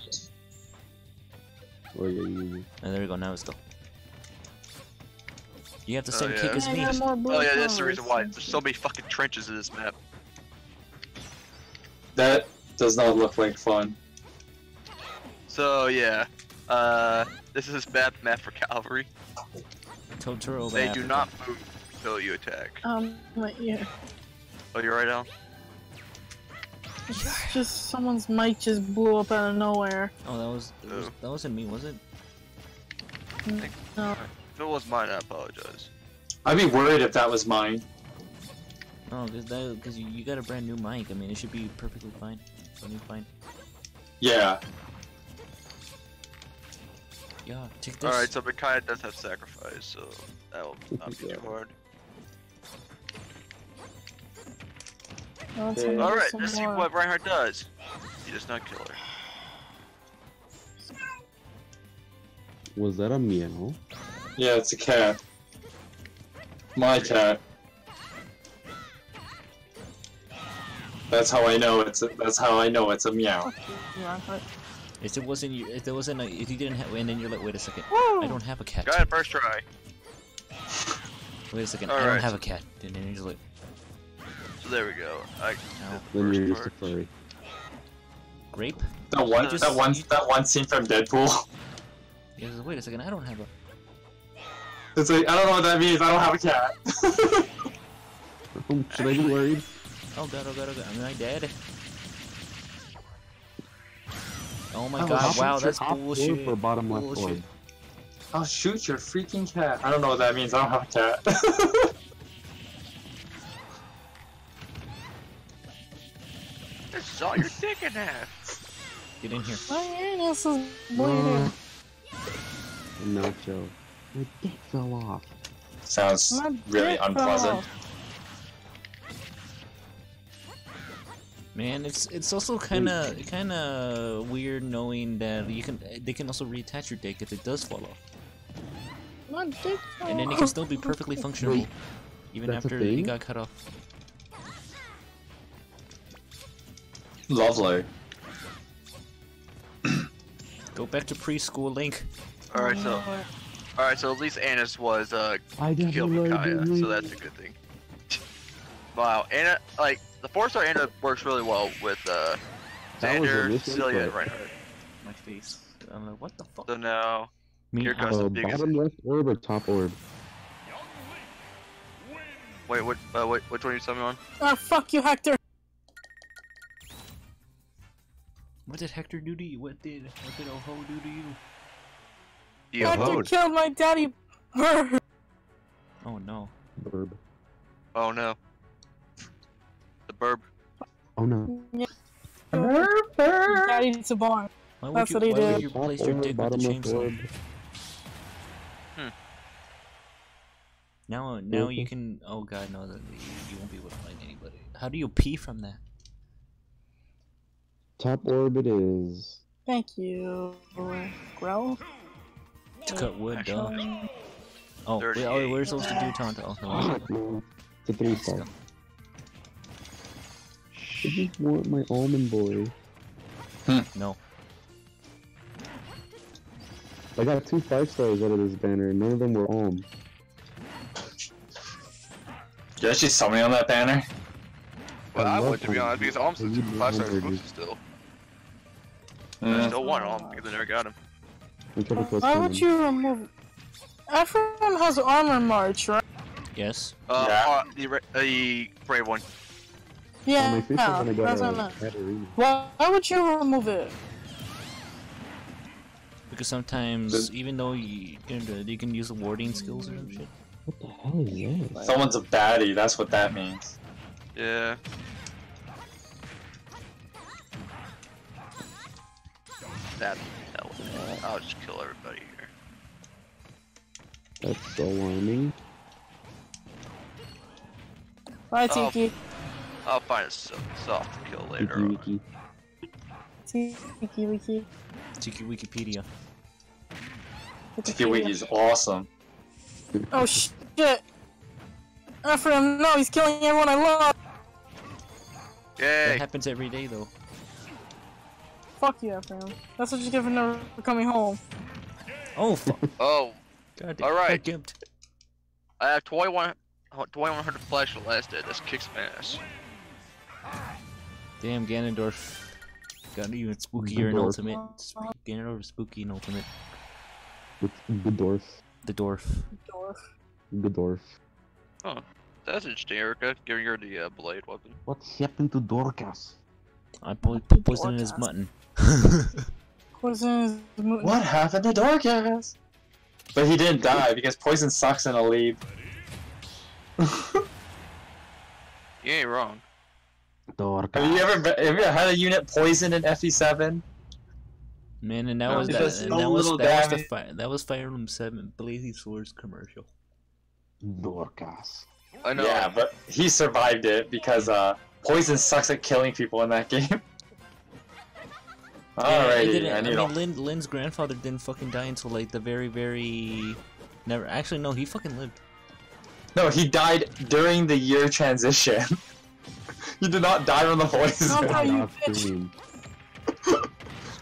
Oh, yeah. Oh, there we go. Now it's go. You have the Oh, same yeah. kick as I me. got more blue Oh yeah, that's the flowers. reason why. There's so many fucking trenches in this map. That does not look like fun. So yeah, this is bad map for cavalry. Totoro. They do not move until you attack. My ear. Oh, you're right, Al? It's just someone's mic just blew up out of nowhere. Oh, that wasn't me, was it? No. If it was mine, I apologize. I'd be worried if that was mine. No, because you got a brand new mic. I mean, it should be perfectly fine. Running fine. Yeah. Yeah, take this. Alright, so Micaiah does have sacrifice, so that will not be too hard. Let's Okay. do Alright, some let's see more. what Reinhardt does. He does not kill her. Was that a meow? Yeah, it's a cat. My cat. That's how I know it's a meow. Yeah, but... If it wasn't if you didn't have, and then you're like, wait a second, Woo! I don't have a cat. Got it first try. Wait a second, I don't Alright. have a cat. And then you're like, So there we go. I did the Then you're first just a part. furry. grape? That one scene from Deadpool. Yeah, wait a second, I don't have a. It's like, I don't know what that means, I don't have a cat. Should I be worried? Oh god, am I dead? Oh my Oh, god, how wow, about that's your top bullshit. or bottom left Bullshit. orb? I'll shoot your freaking cat. I don't know what that means, I don't have a cat. This is all your dick in half. Get in here. My anus is bleeding. Nacho. My dick fell off. Sounds My really dick fell unpleasant. off. Man, it's also kinda weird knowing that they can also reattach your dick if it does fall off. My dick fell And then it off. can still be perfectly functional. Even That's a after it thing? got cut off. Lovely. Go back to preschool, Link. Alright, so at least Annis was I didn't killed know Micaiah, you- so that's a good thing. Wow, Anna, like, the 4-star Anna works really well with That was Xander, initially, Cecilia, and but- Reinhardt. My face. I'm like, what the fuck? So now, Me, here comes the biggest. Bottom left orb or top orb? Wait, which one are you telling me on? Ah, fuck you, Hector. What did Hector do to you? What did Oho do to you? You Hector vote. killed my daddy bird. Oh no. Orb. Oh no. The burb. Oh no. Daddy's a barn. Why would That's you, what he why would did. you Top place your orb, dick with the bottom left chainsaw? orb. Now you can. Oh god, no, you won't be able to find anybody. How do you pee from that? Top orb it is. Thank you. Grow? To cut wood, duh. Oh, wait, 38. we're supposed to do taunt. Oh, no. It's a 3-star. I just want my almond boy. No. I got 2 5-stars out of this banner, and none of them were alm. You actually saw me on that banner? Well, I I love would, to be Alm. honest, because Alm's I need 5-star Alm exclusive still. I Mm. still want Alm because I never got him. I'm trying to close Why would you remove... Everyone has armor march, right? Yes. Yeah. The brave one. Yeah, my face is when I got that's what I a meant. Katarina. Why would you remove it? Because sometimes, even though you can use the warding skills or some shit. What the hell is this? Someone's a baddie, that's what that means. Yeah. That I'll just kill everybody here. That's so alarming. Bye, Oh. Tiki. I'll find a soft kill later Wiki on. wiki. Tiki Wiki. Tiki Wikipedia. Tiki Wiki's awesome. Oh shit! Ephraim, no, he's killing everyone I love! Yay! That happens every day though. Fuck you, Ephraim. That's what you get for never coming home. Oh fuck. Oh, God damn. Alright. God damn. I have 2100 flash last day. That's kicks my ass. Damn, Ganondorf. Got even spookier in Ultimate. Ganondorf spooky in Ultimate. It's Godorf. The dwarf. Godorf. Oh, that's interesting, Erica. Giving her the blade weapon. What's happened to Dorcas? I put poison in his mutton. Poison is What happened to Dorcas? But he didn't die because poison sucks in a lead. You ain't wrong. Dorcas. Have you ever had a unit poison in FE7? Man, and that No, was it that, does and so that was little that was damage. that was Fire Emblem 7 Blazing Swords commercial. Dorcas. I know. Yeah, but he survived it because poison sucks at killing people in that game. Alrighty, I need mean, Lynn's grandfather didn't fucking die until like the very never. Actually, no, he fucking lived. No, he died during the year transition. He did not die from the poison. Not how you Off bitch. screen.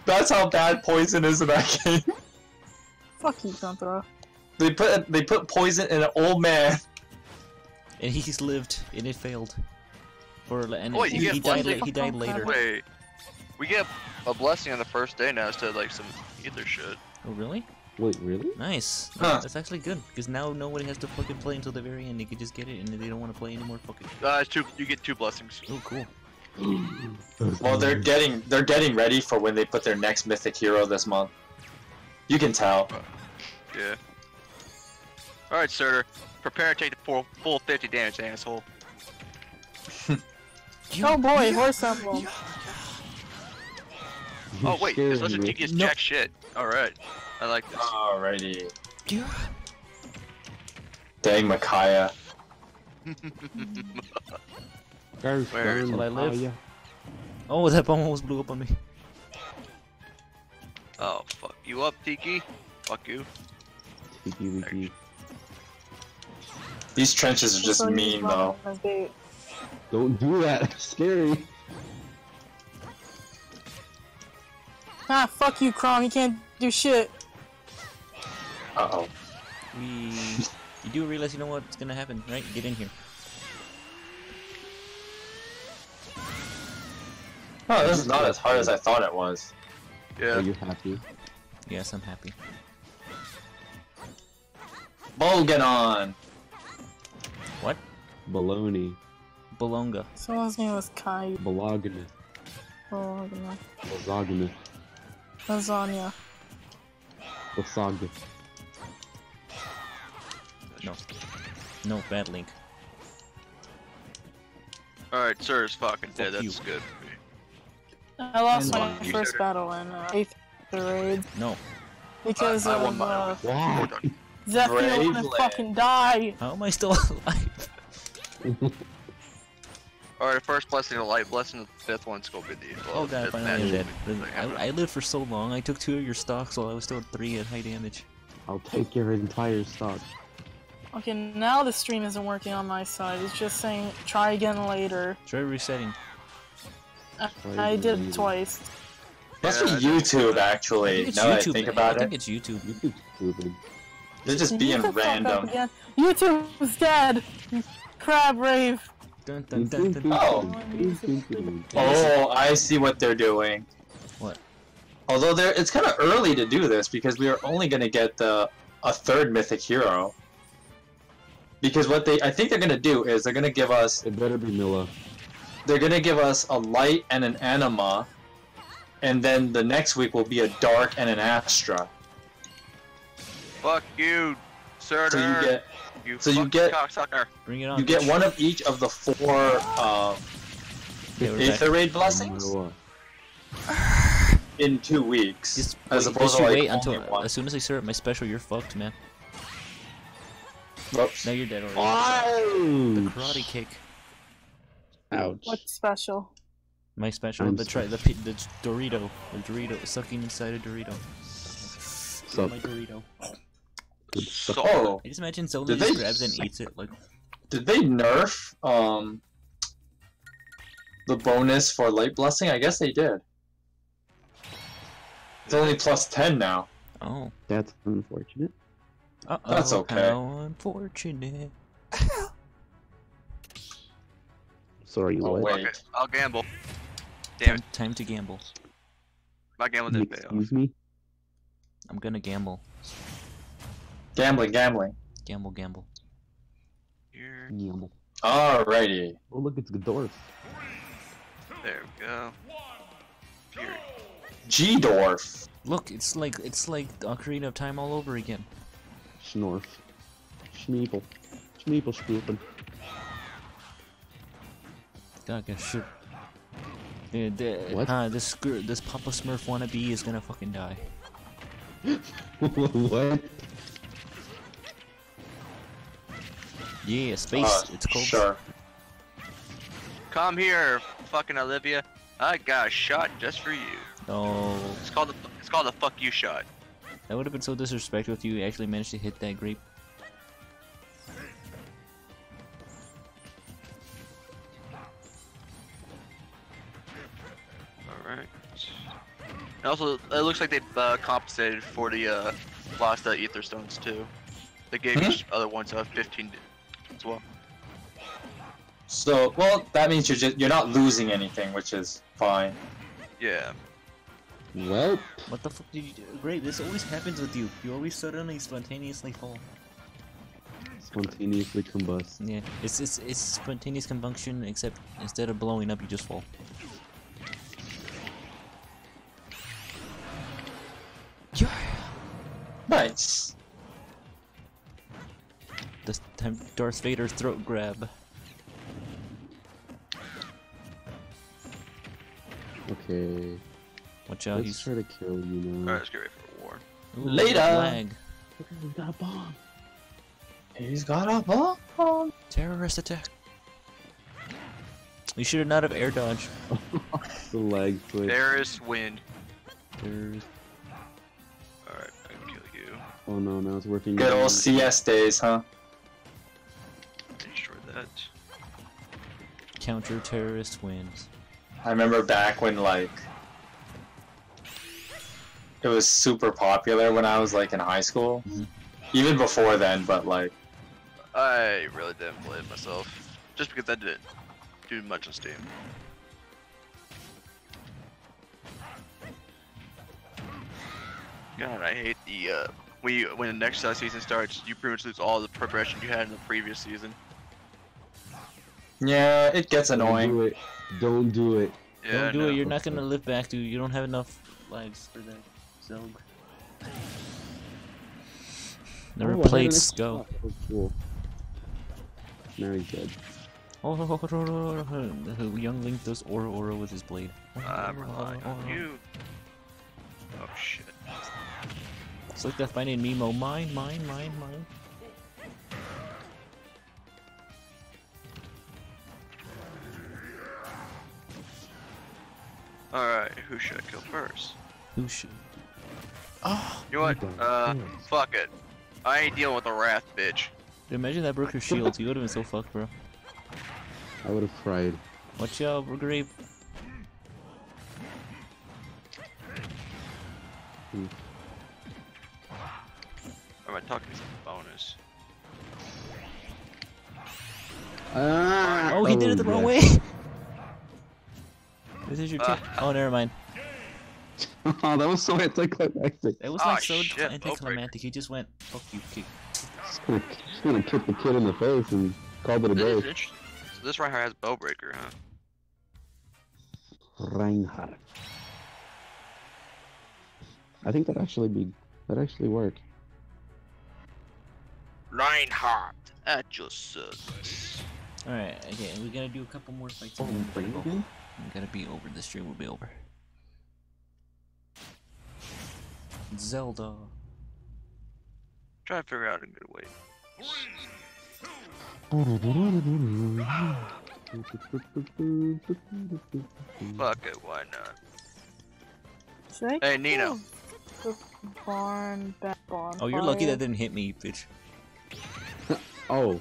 That's how bad poison is in that game. Fuck you, Contra. They put poison in an old man. And he's lived, and it failed. And Wait, you he, get he died. blessing? He died later. Wait, we get a blessing on the first day now instead of like some either shit. Oh really? Wait, really? Nice. Huh. That's actually good because now nobody has to fucking play until the very end. They can just get it, and they don't want to play anymore. Fucking. It's two. You get 2 blessings. Oh cool. Well, they're getting ready for when they put their next mythic hero this month. You can tell. Yeah. All right, sir. Prepare to take the full 50 damage, asshole. Oh boy, voice emblem. Oh wait, scared this doesn't me. take his Nope. jack shit. All right, I like this. Alrighty. Yeah. Dang, Micaiah. Garth, Where? Garth, Will I live? yeah. Oh, that bomb almost blew up on me. Oh fuck you up, Tiki. Fuck you. Tiki Wiki. These trenches are just So he's mean, though. running as bait. Don't do that. It's scary. Ah, fuck you, Crom. You can't do shit. Uh-oh. You do realize you know what's gonna happen, right? Get in here. Oh, this is not as hard as I thought it was. Yeah. Are you happy? Yes, I'm happy. Bolganon! What? Baloney. Bolonga. Someone's name was Kai. Balogna. Oh, I don't know. Lasagna. Lasagna. Lasagna. No. No, bad link. All right, sir is fucking dead. Fuck That's you. good. I lost my You first said it. battle in 8th raid No. because I won of mine. Wow. Zephyr Brave to lad. fucking die. How am I still alive? All right, first blessing of light, blessing of the 5th one's gonna be the. Oh god, fifth finally I'm match. dead. I lived for so long. I took 2 of your stocks while I was still at 3 at high damage. I'll take your entire stock. Okay, now the stream isn't working on my side. It's just saying try again later. Try resetting. I did it twice. Must Yeah, be YouTube, I actually, think it's now that I YouTube. think man. about I think it. it's YouTube. YouTube's stupid. They're just You being can fuck up random. again. YouTube's dead. Crab rave. Dun, dun, dun, dun. Oh. Oh, I see what they're doing. What? Although it's kind of early to do this because we are only going to get a 3rd mythic hero. Because what I think they're going to do is they're going to give us It better be Milla. they're going to give us a light and an anima, and then the next week will be a dark and an astra. Fuck you, sir. So you get You so you fucking get- cocksucker. Bring it on. you get bitch. one of each of the 4 Yeah, we're back. Aether Raid No blessings matter what. in 2 weeks, Just as wait, opposed just to like wait only until one. as soon as I start my special, you're fucked, man. Whoops. Now you're dead already. Ouch. The karate kick. Ouch. What's special? My special, I'm the Dorito, the Dorito, sucking inside a Dorito. Sup? My Dorito. Good stuff. So, Oh, I just imagine Zelda Did just they- grabs it and eats it like. did they nerf the bonus for Light Blessing? I guess they did. It's only plus 10 now. Oh. That's unfortunate. Uh-oh, That's okay. How unfortunate. Sorry, Oh, what? wait. okay, I'll gamble. Damn it, Time to gamble. my gambling didn't pay off. Excuse me? I'm gonna gamble. Gambling. Gamble, gamble. Here, Gamble. Alrighty. Oh, look, it's Godorf. there we go. Here. G-Dorf. Look, it's like Ocarina of Time all over again. Schnorf. Schmeeple. Schmeeple spoopin'. God, shit. What? This Papa Smurf wannabe is gonna fucking die. What? Yeah, space. It's called. Sure. Come here, fucking Olivia. I got a shot just for you. Oh, It's called the fuck you shot. that would have been so disrespectful if you actually managed to hit that grape. Alright. And also, it looks like they compensated for the lost ether stones too. They gave each other ones 15 as well. So, well, that means you're not losing anything, which is fine. Yeah. Well, What the fuck did you do? Grape, this always happens with you. You always suddenly spontaneously fall. spontaneously combust. Yeah, it's spontaneous combustion, except instead of blowing up, you just fall. Yeah. Nice. This time, Darth Vader throat grab. Okay. Watch out, Let's he's try to kill you now. Alright, let's get ready for war. Ooh, Later. Flag. Okay, we got a bomb. He's got a bomb. Terrorist attack. We should not have air dodged. The lag switch. There is wind. There's Alright, I can kill you. Oh no, now it's working. Good old CS days, huh? Destroy that. counter-terrorist wins. I remember back when, like, it was super popular when I was, like, in high school. Mhm. Even before then, but, like, I really didn't play it myself. Just because I didn't do much on Steam. God, I hate the when the next season starts, you pretty much lose all the progression you had in the previous season. yeah, it gets Don't annoying. do it. Don't do it. Yeah, Don't I do know. it, you're not gonna live back, dude. You don't have enough lives for that. Zelg. Never Oh, I had played an extra Skull. shot. Oh, cool. Now he's dead. Oh, young Link does Aura with his blade. I'm relying on you. Oh shit. It's like that finding Nemo. Mine. Alright, who should I kill first? Who should? You know what? Yes. Fuck it. I ain't dealing with the wrath, bitch. Dude, imagine that broke your shields. You would have been so fucked, bro. I would have cried. Watch out, Grape. Am I talking bonus? Ah! Oh, he did it the wrong way. This is your tip. Oh, never mind. Oh, that was so anticlimactic. It was Ah, like so shit, anticlimactic. He just went, "Fuck you, kick." Just gonna kick the kid in the face and called it a This is day. interesting. So this right here has Bowbreaker, huh? Reinhardt. I think that actually work. Reinhardt. That just sucks. Alright, okay, we gotta do a couple more fights. Oh, and then we're gonna baby. go. We gotta be over. The stream will be over. Zelda. Try to figure out a good way. Fuck it, why not? Should I Hey, Nino. The barn, back barn. Oh, you're lucky that didn't hit me, bitch. Oh,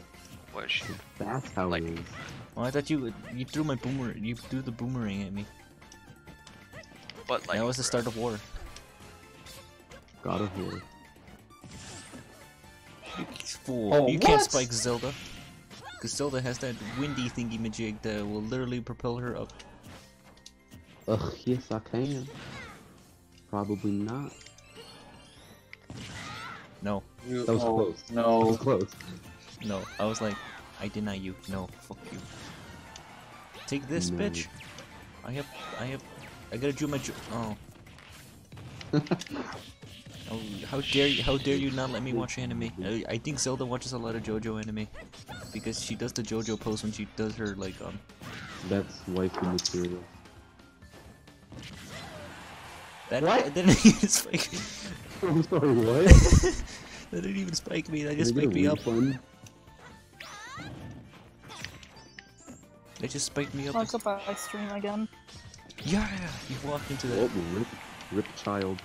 What is she? that's how Like- it is. Oh, I thought you threw my boomerang. You threw the boomerang at me. What, like? That was the start of war. God of War. You fool. Oh, You can't what? spike Zelda. Because Zelda has that windy thingy majig that will literally propel her up. Ugh, yes I can. Probably not. No, That was close. That No. was close. no. I was like, I deny you. No, fuck you. Take this, No. bitch. I gotta do my oh. Oh, how dare you not let me watch anime? I think Zelda watches a lot of JoJo anime. Because she does the JoJo pose when she does her, like, That's waifu material. That, What? that didn't even spike me. I'm sorry, what? That didn't even spike me, that just Can I get spiked a me up. refund? It just spiked me up. Look up I stream again. Yeah, you walked into Oh, the, rip child.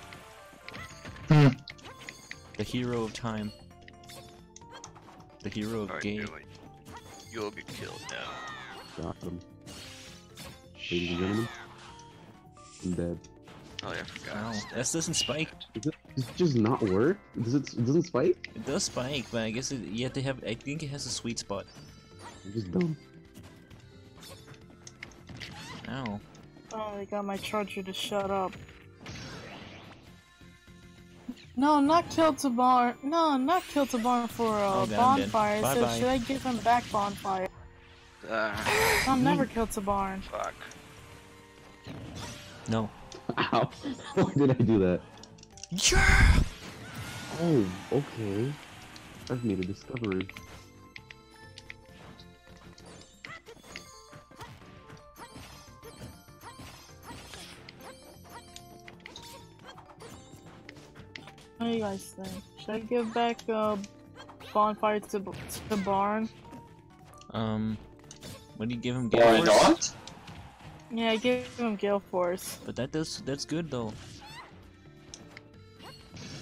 the hero of time. The hero of Alright, game. you'll get killed now. Got him. Ladies and gentlemen, I'm dead. Oh yeah, I forgot. Ow, that doesn't spike. Does it just not work? It doesn't spike? It does spike, but I guess you have to have. I think it has a sweet spot. I'm just dumb. Ow. Oh, I got my charger to shut up. No, not kill to barn. No, not kill to barn for Oh, God, I'm dead. bonfire. So Bye-bye. should I give him back bonfire? I'll never kill to barn. Fuck. No. Ow. Why did I do that? Yeah! Oh, okay. I've made a discovery. What do you guys think? Should I give back bonfire to barn? When you give him Or Gale Force? not? Yeah, I give him Gale Force. But that's good though.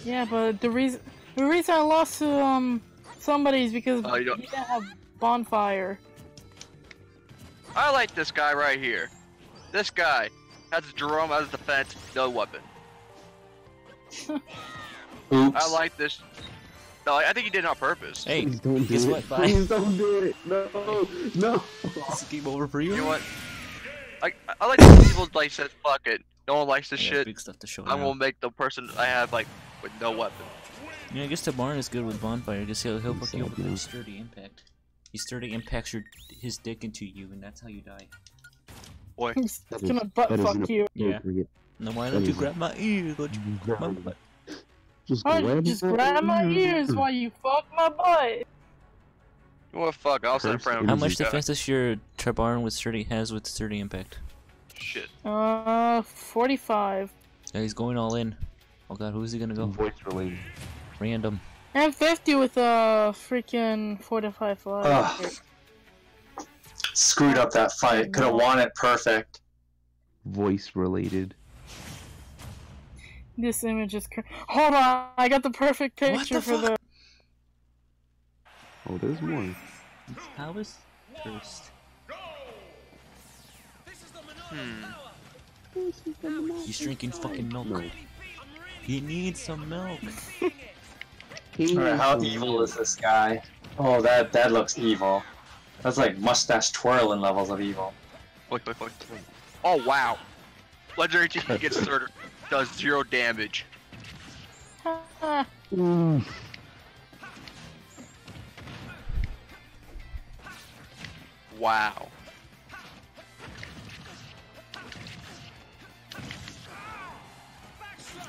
Yeah, but the reason I lost to somebody is because Oh, you he don't- didn't have bonfire. I like this guy right here. This guy has Jerome as defense, no weapon. Oops. I like this. No, I think he did it on purpose. Hey, Please don't do guess it. what? Bye. Please don't do it. No, no. It's a game over for you. You know what? I like when people like says fuck it. No one likes this Yeah, shit. big stuff to show I now. will make the person I have like with no weapon. Yeah, I guess the barn is good with bonfire. I guess he'll fuck you up with Yeah. a sturdy impact. He sturdy impacts his dick into you, and that's how you die. Boy, He's That gonna is- butt that is fuck you. Yeah. inappropriate. Now why That don't you is- grab my ear? Don't you grab my butt? Just Why don't grab you just grab my ears while you fuck my butt? you know what? Fuck. I'll send a friend. How over much to you guys. defense does your barn with sturdy has with sturdy impact? Shit. 45. Yeah, he's going all in. Oh god, who's he gonna go? Voice related. Random. And 50 with a freaking 45 flag. Ugh. Screwed up that fight. Could have won it perfect. Voice related. This image is hold on, I got the perfect What picture the for fuck? Oh, there's more. How is first? He's drinking fucking milk. No. He needs some milk. Alright, how evil is this guy? Oh, that looks evil. That's like mustache twirling levels of evil. Wait. Oh wow. Legendary TP gets third. Does 0 damage. Ah, Mm. Wow.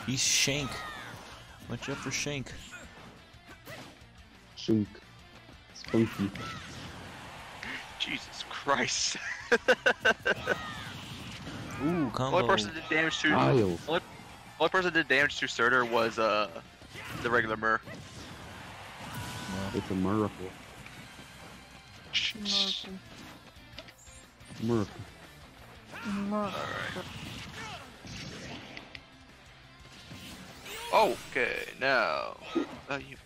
He's Shank. Watch out for Shank. Shunk. Spunky. Jesus Christ. Ooh, combo. Only person that did damage to Kyle. only person that did damage to Surtur was the regular Mur. Well, It's a miracle. Miracle. Merc. Okay, now. You.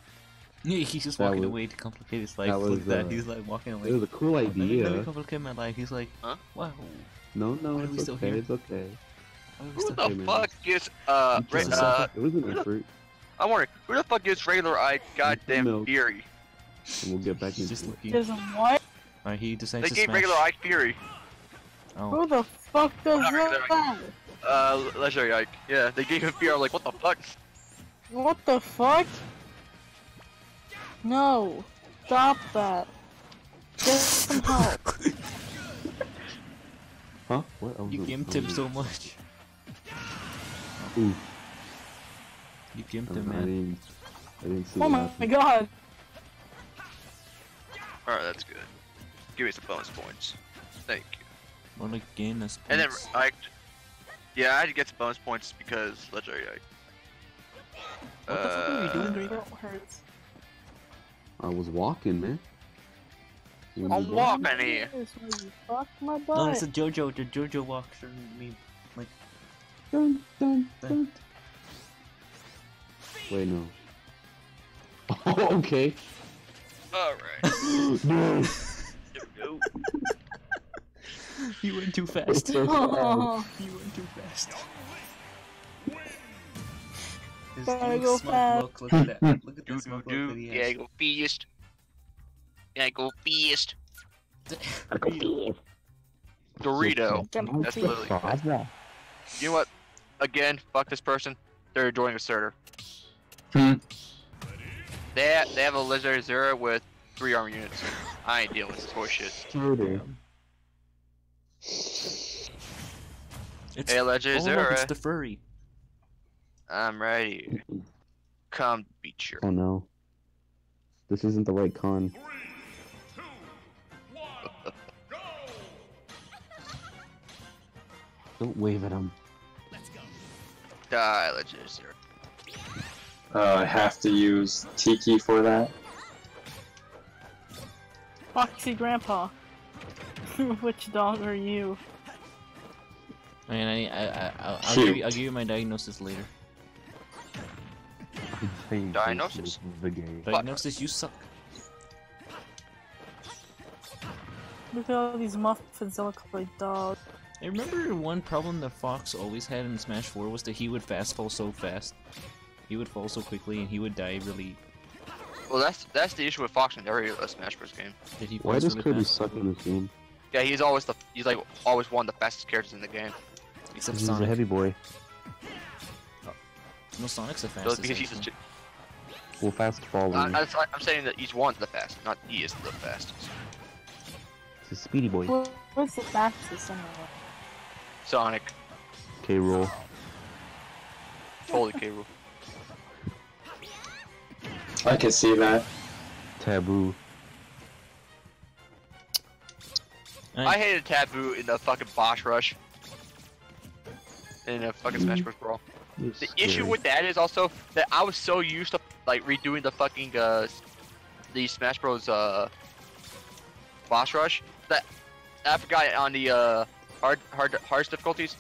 Yeah, he's just That walking was- away to complicate his life. that Look was, at that. uh, He's like walking away. It was a cool Let me idea. complicate my life. He's like, Huh? wow. No, Why are we it's still okay. here? It's okay. Why are we Who still the Okay, man. fuck is Just a second. It was an effort. I'm wondering who the fuck is regular eyed goddamn Milk. Fury? And we'll get back He's into just it. looking. There's what? Alright, he decides They to gave smash. regular eyed Fury. Oh, Who the fuck does Not regular that? Legendary Ike. Yeah, they gave him Fury. I'm like, what the fuck? What the fuck? No. Stop that. Get some help. Huh? What? I you was- gimped I him was- so much. Ooh, You gimped him, I man. didn't see Oh that my happen. god. Alright, that's good. Give me some bonus points. Thank you. More like gain us points. And then Ike. Yeah, I had to get some bonus points because Legendary Ike. What the fuck are you doing, Drake? Throat hurts. I was walking, man. When I'm you walking here. Yes, why you fucked my butt. No, it's a JoJo. The JoJo walk shouldn't mean like. Dun, dun, dun. Wait, no. Oh, okay. Alright. No. No. You went too fast. Oh, You went too fast. His Gotta little go smug fast. look. Look at that. Look at Do that do smug look do. that he Yeah, has. go feast. Yeah, go feast. Dorito. That's literally. You know what? Again, fuck this person. They're enjoying a Surtur. Hmm. They have a Lizard Zero with 3 armor units. I ain't dealing with this horseshit. It's, Hey, Legend oh, Zero. look, it's the furry. I'm ready. Come beat your. Oh no. This isn't the right con. 3, 2, 1, go! Don't wave at him. Die, Legend Zero. I have to use Tiki for that. Foxy Grandpa. Which dog are you? Man, I'll Cute. give you my diagnosis later. Diagnosis? The game. Diagnosis, you suck. Look at all these muffins that look like dogs. I remember one problem that Fox always had in Smash 4 was that he would fast fall so fast. He would fall so quickly and he would die really. Well, that's the issue with Fox in every Smash Bros. Game. Did he Why falls does really Kirby fast? suck in this game? Yeah, he's like always one of the fastest characters in the game. Except He's a Sonic. heavy boy. No, Sonic's the So fastest. because he's actually. Well, fast falling. I'm saying that he's one of the fastest, not he is the fastest. He's a speedy boy. What's the fastest anyway? Sonic, K-roll. holy K. Rool. I can see that. Taboo. I hated Taboo in the fucking boss rush. In a fucking Smash Bros. Brawl. You're The issue scary. with that is also that I was so used to like redoing the fucking the Smash Bros. Boss rush that I forgot on the hardest difficulties,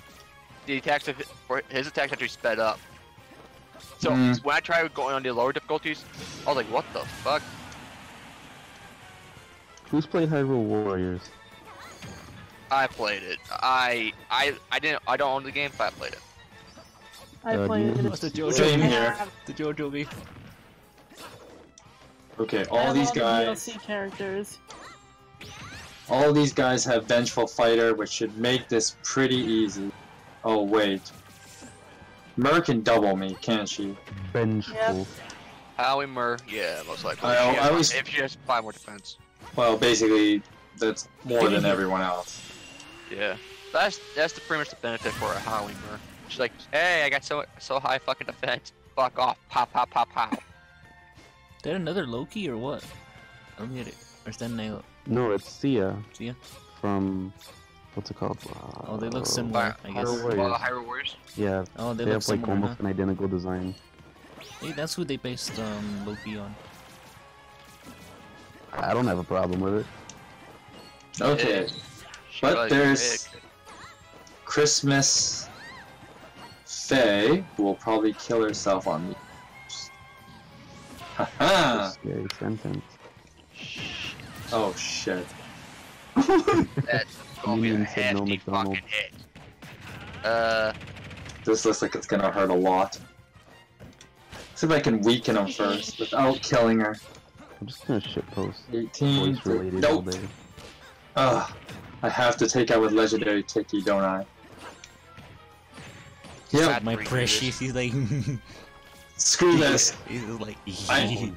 the attacks for his attacks actually sped up. So when I tried going on the lower difficulties, I was like, what the fuck? Who's played Hyrule Warriors? I played it. I don't own the game, but I played it. I do played you- it. What's the JoJo? Same I here. have- The JoJo beef. Okay, I all have these the guys, DLC characters. all these guys have Vengeful Fighter, which should make this pretty easy. Oh wait, Mer can double me, can't she? Vengeful. Howie Murr, yeah, most likely. I always- if she has 5 more defense. Well, basically, that's more than everyone else. Yeah, that's pretty much the benefit for a Howie Murr. She's like, hey, I got so high fucking defense. Fuck off, pow pow pow pow. Is that another Loki or what? I don't get it. Or is that Nail? No, it's Sia See ya? from what's it called? Oh, they look similar, I guess. Hyrule Warriors. Hyrule Warriors. Yeah, Oh, they they look have like similar, almost huh? an identical design. Hey, that's who they based Loki on. I don't have a problem with it. Okay, But probably there's Christmas Faye, who will probably kill herself on me. Haha! Scary sentence. Oh shit. That's gonna be a Minion said no hefty McDonald's. fucking hit. This looks like it's gonna hurt a lot. See if I can weaken him first without killing her. I'm just gonna shitpost 18. voice related all Nope. day. Ugh. I have to take out with legendary Tiki, don't I? Yep. Sad My for you. precious, he's like, Screw this. he's like, I-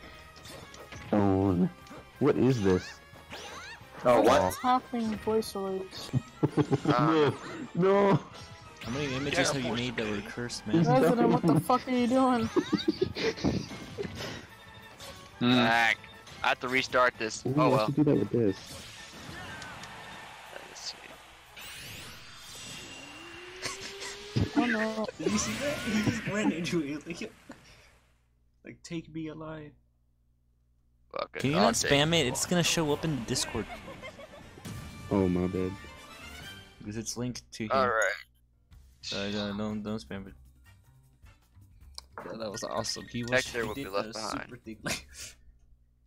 Stone. What is this? Oh, what? What's happening voice release? No, no. how many images have you made that were cursed, man? Resident, what the fuck are you doing? Back. I have to restart this. Ooh, Oh I well. should do that with this. Let's see. Oh no. Did you see that? He just ran into it. Like, take me alive. Fucking Can you not spam it? It's gonna show up in Discord. Oh my bad. Because it's linked to him. Alright. Don't spam it. Yeah, that was awesome. He was Dexter he will be did left a behind. super thing. Like,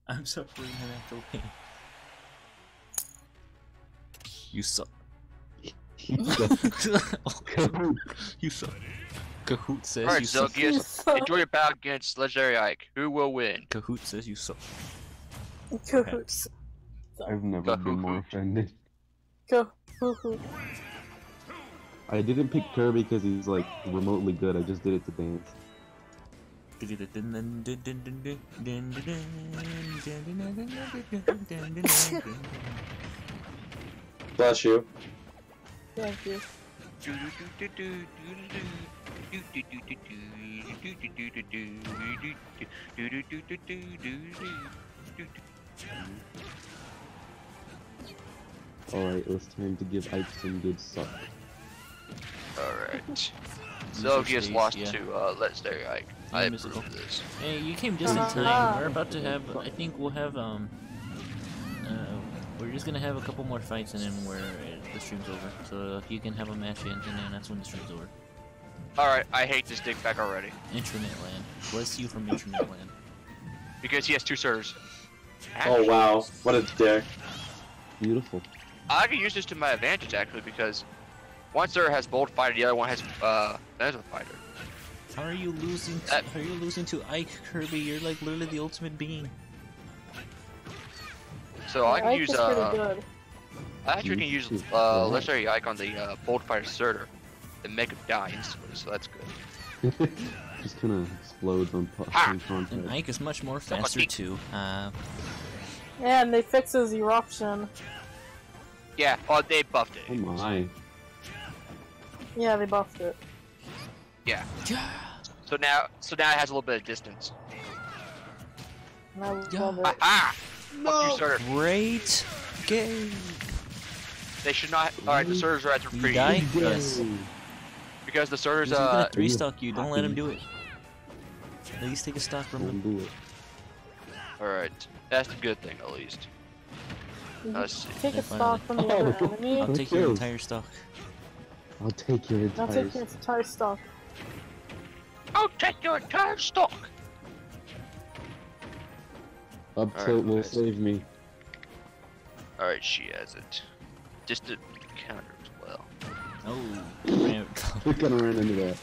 I'm suffering an actual pain. You suck. You suck. Kahoot says Alright, you suck. Zelgius, enjoy your battle against Legendary Ike. Who will win? Kahoot says you suck. Cahoots. I've never been more offended. Cahoots. I didn't pick Kirby because he's like remotely good. I just did it to dance. Bless you. Thank you. Alright, it was time to give Ike some good suck. Alright. Zelgius lost yeah. to Legendary Ike. I Miserable. approve of this. Hey, you came just in time. We're about to have. I think we'll have. We're just gonna have a couple more fights and then the stream's over. So you can have a match in, and then that's when the stream's over. Alright, I hate this dick back already. Internet land. Bless you from internet land. Because he has 2 servers. Oh wow, what a dick. Beautiful. I can use this to my advantage actually because one server has Bold Fighter, the other one has Metal Fighter. How are you losing? How are you losing to Ike, Kirby? You're like literally the ultimate being. So I can Ike use is pretty good. I actually can use Legendary Ike on the Bold Fighter server and make him die instantly, so that's good. Just kinda explodes on And contact. Ike is much more faster too. And they fix his eruption. Yeah, oh they buffed Oh it. my. Yeah, they buffed it. Yeah. So now it has a little bit of distance. And I love it. Aha! Fuck you, server. Great game. They should not. Alright, the servers are at You free. die? Yes. Because the servers He's gonna 3-stock you. Don't let him do it. At least take a stock from Don't him. do it. Alright. That's the good thing at least. Let's see. Take Yeah, a stock from the other enemy. I'll take your entire stock. I'll take your I'll entire. take your entire stock. I'll take your entire stock! Up Alright, tilt will guys. save me. Alright, she has it. Just to counter as well. Oh, man. We're gonna run into that.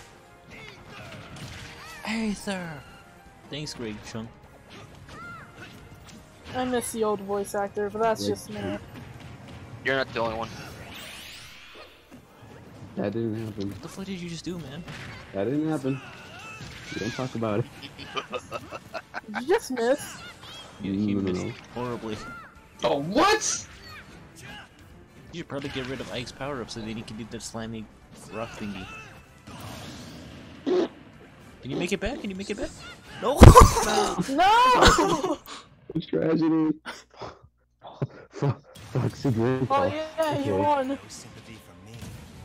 Aether! Thanks, Greg Chung. I miss the old voice actor, but that's just me. You're not the only one. That didn't happen. What the fuck did you just do, man? That didn't happen. We don't talk about it. Did you just miss? He No. missed horribly. Oh, what? You should probably get rid of Ike's power up so then he can do that slimy rock thingy. Can you make it back? Can you make it back? No! No! Tragedy. Foxy Grandpa. Oh yeah, you Okay. won.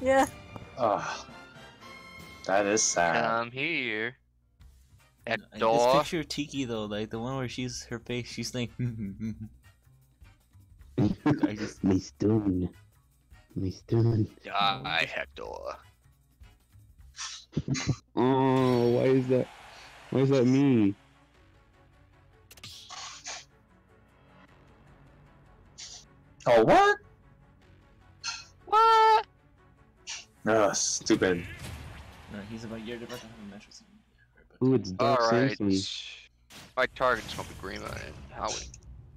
Yeah. Ah, that is sad. Come here. At This door. picture of Tiki though, like the one where her face, she's like, My stone. He's doing. Die, Hector. Oh, why is that? Why is that me? Oh, what? What? Ugh, stupid. No, he's about you're about to have a match with him. Ooh, it's Dark Alright. Samson. My target's gonna be Grima and Howie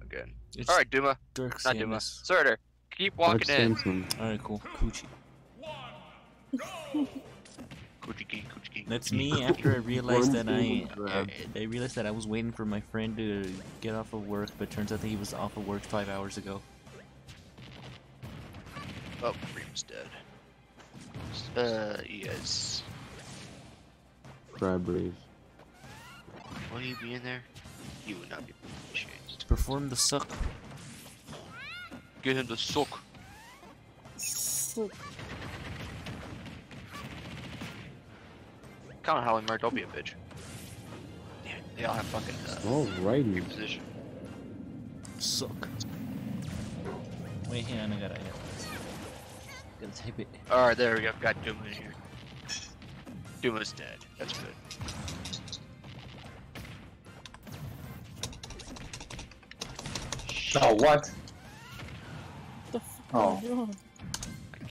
again. It's Alright, Duma. Dirk Not Duma. Samus. Surtur. Keep walking Dark in. Samson. Alright, cool. Coochie. Coochie King, Coochie King. That's me after I realized that I realized that I was waiting for my friend to get off of work, but turns out that he was off of work 5 hours ago. Oh, Grima's dead. Yes. Crab Brave. Will you be in there? You would not be changed. Perform the suck. Get him to suck. Come on, Howie Murray, don't be a bitch. Damn, they all have fucking Alrighty. position. Suck. Wait, hang on, I gotta type it. Alright, there we go. Got Duma in here. Duma's dead. That's good. Oh, what? The fuck Oh. are you doing?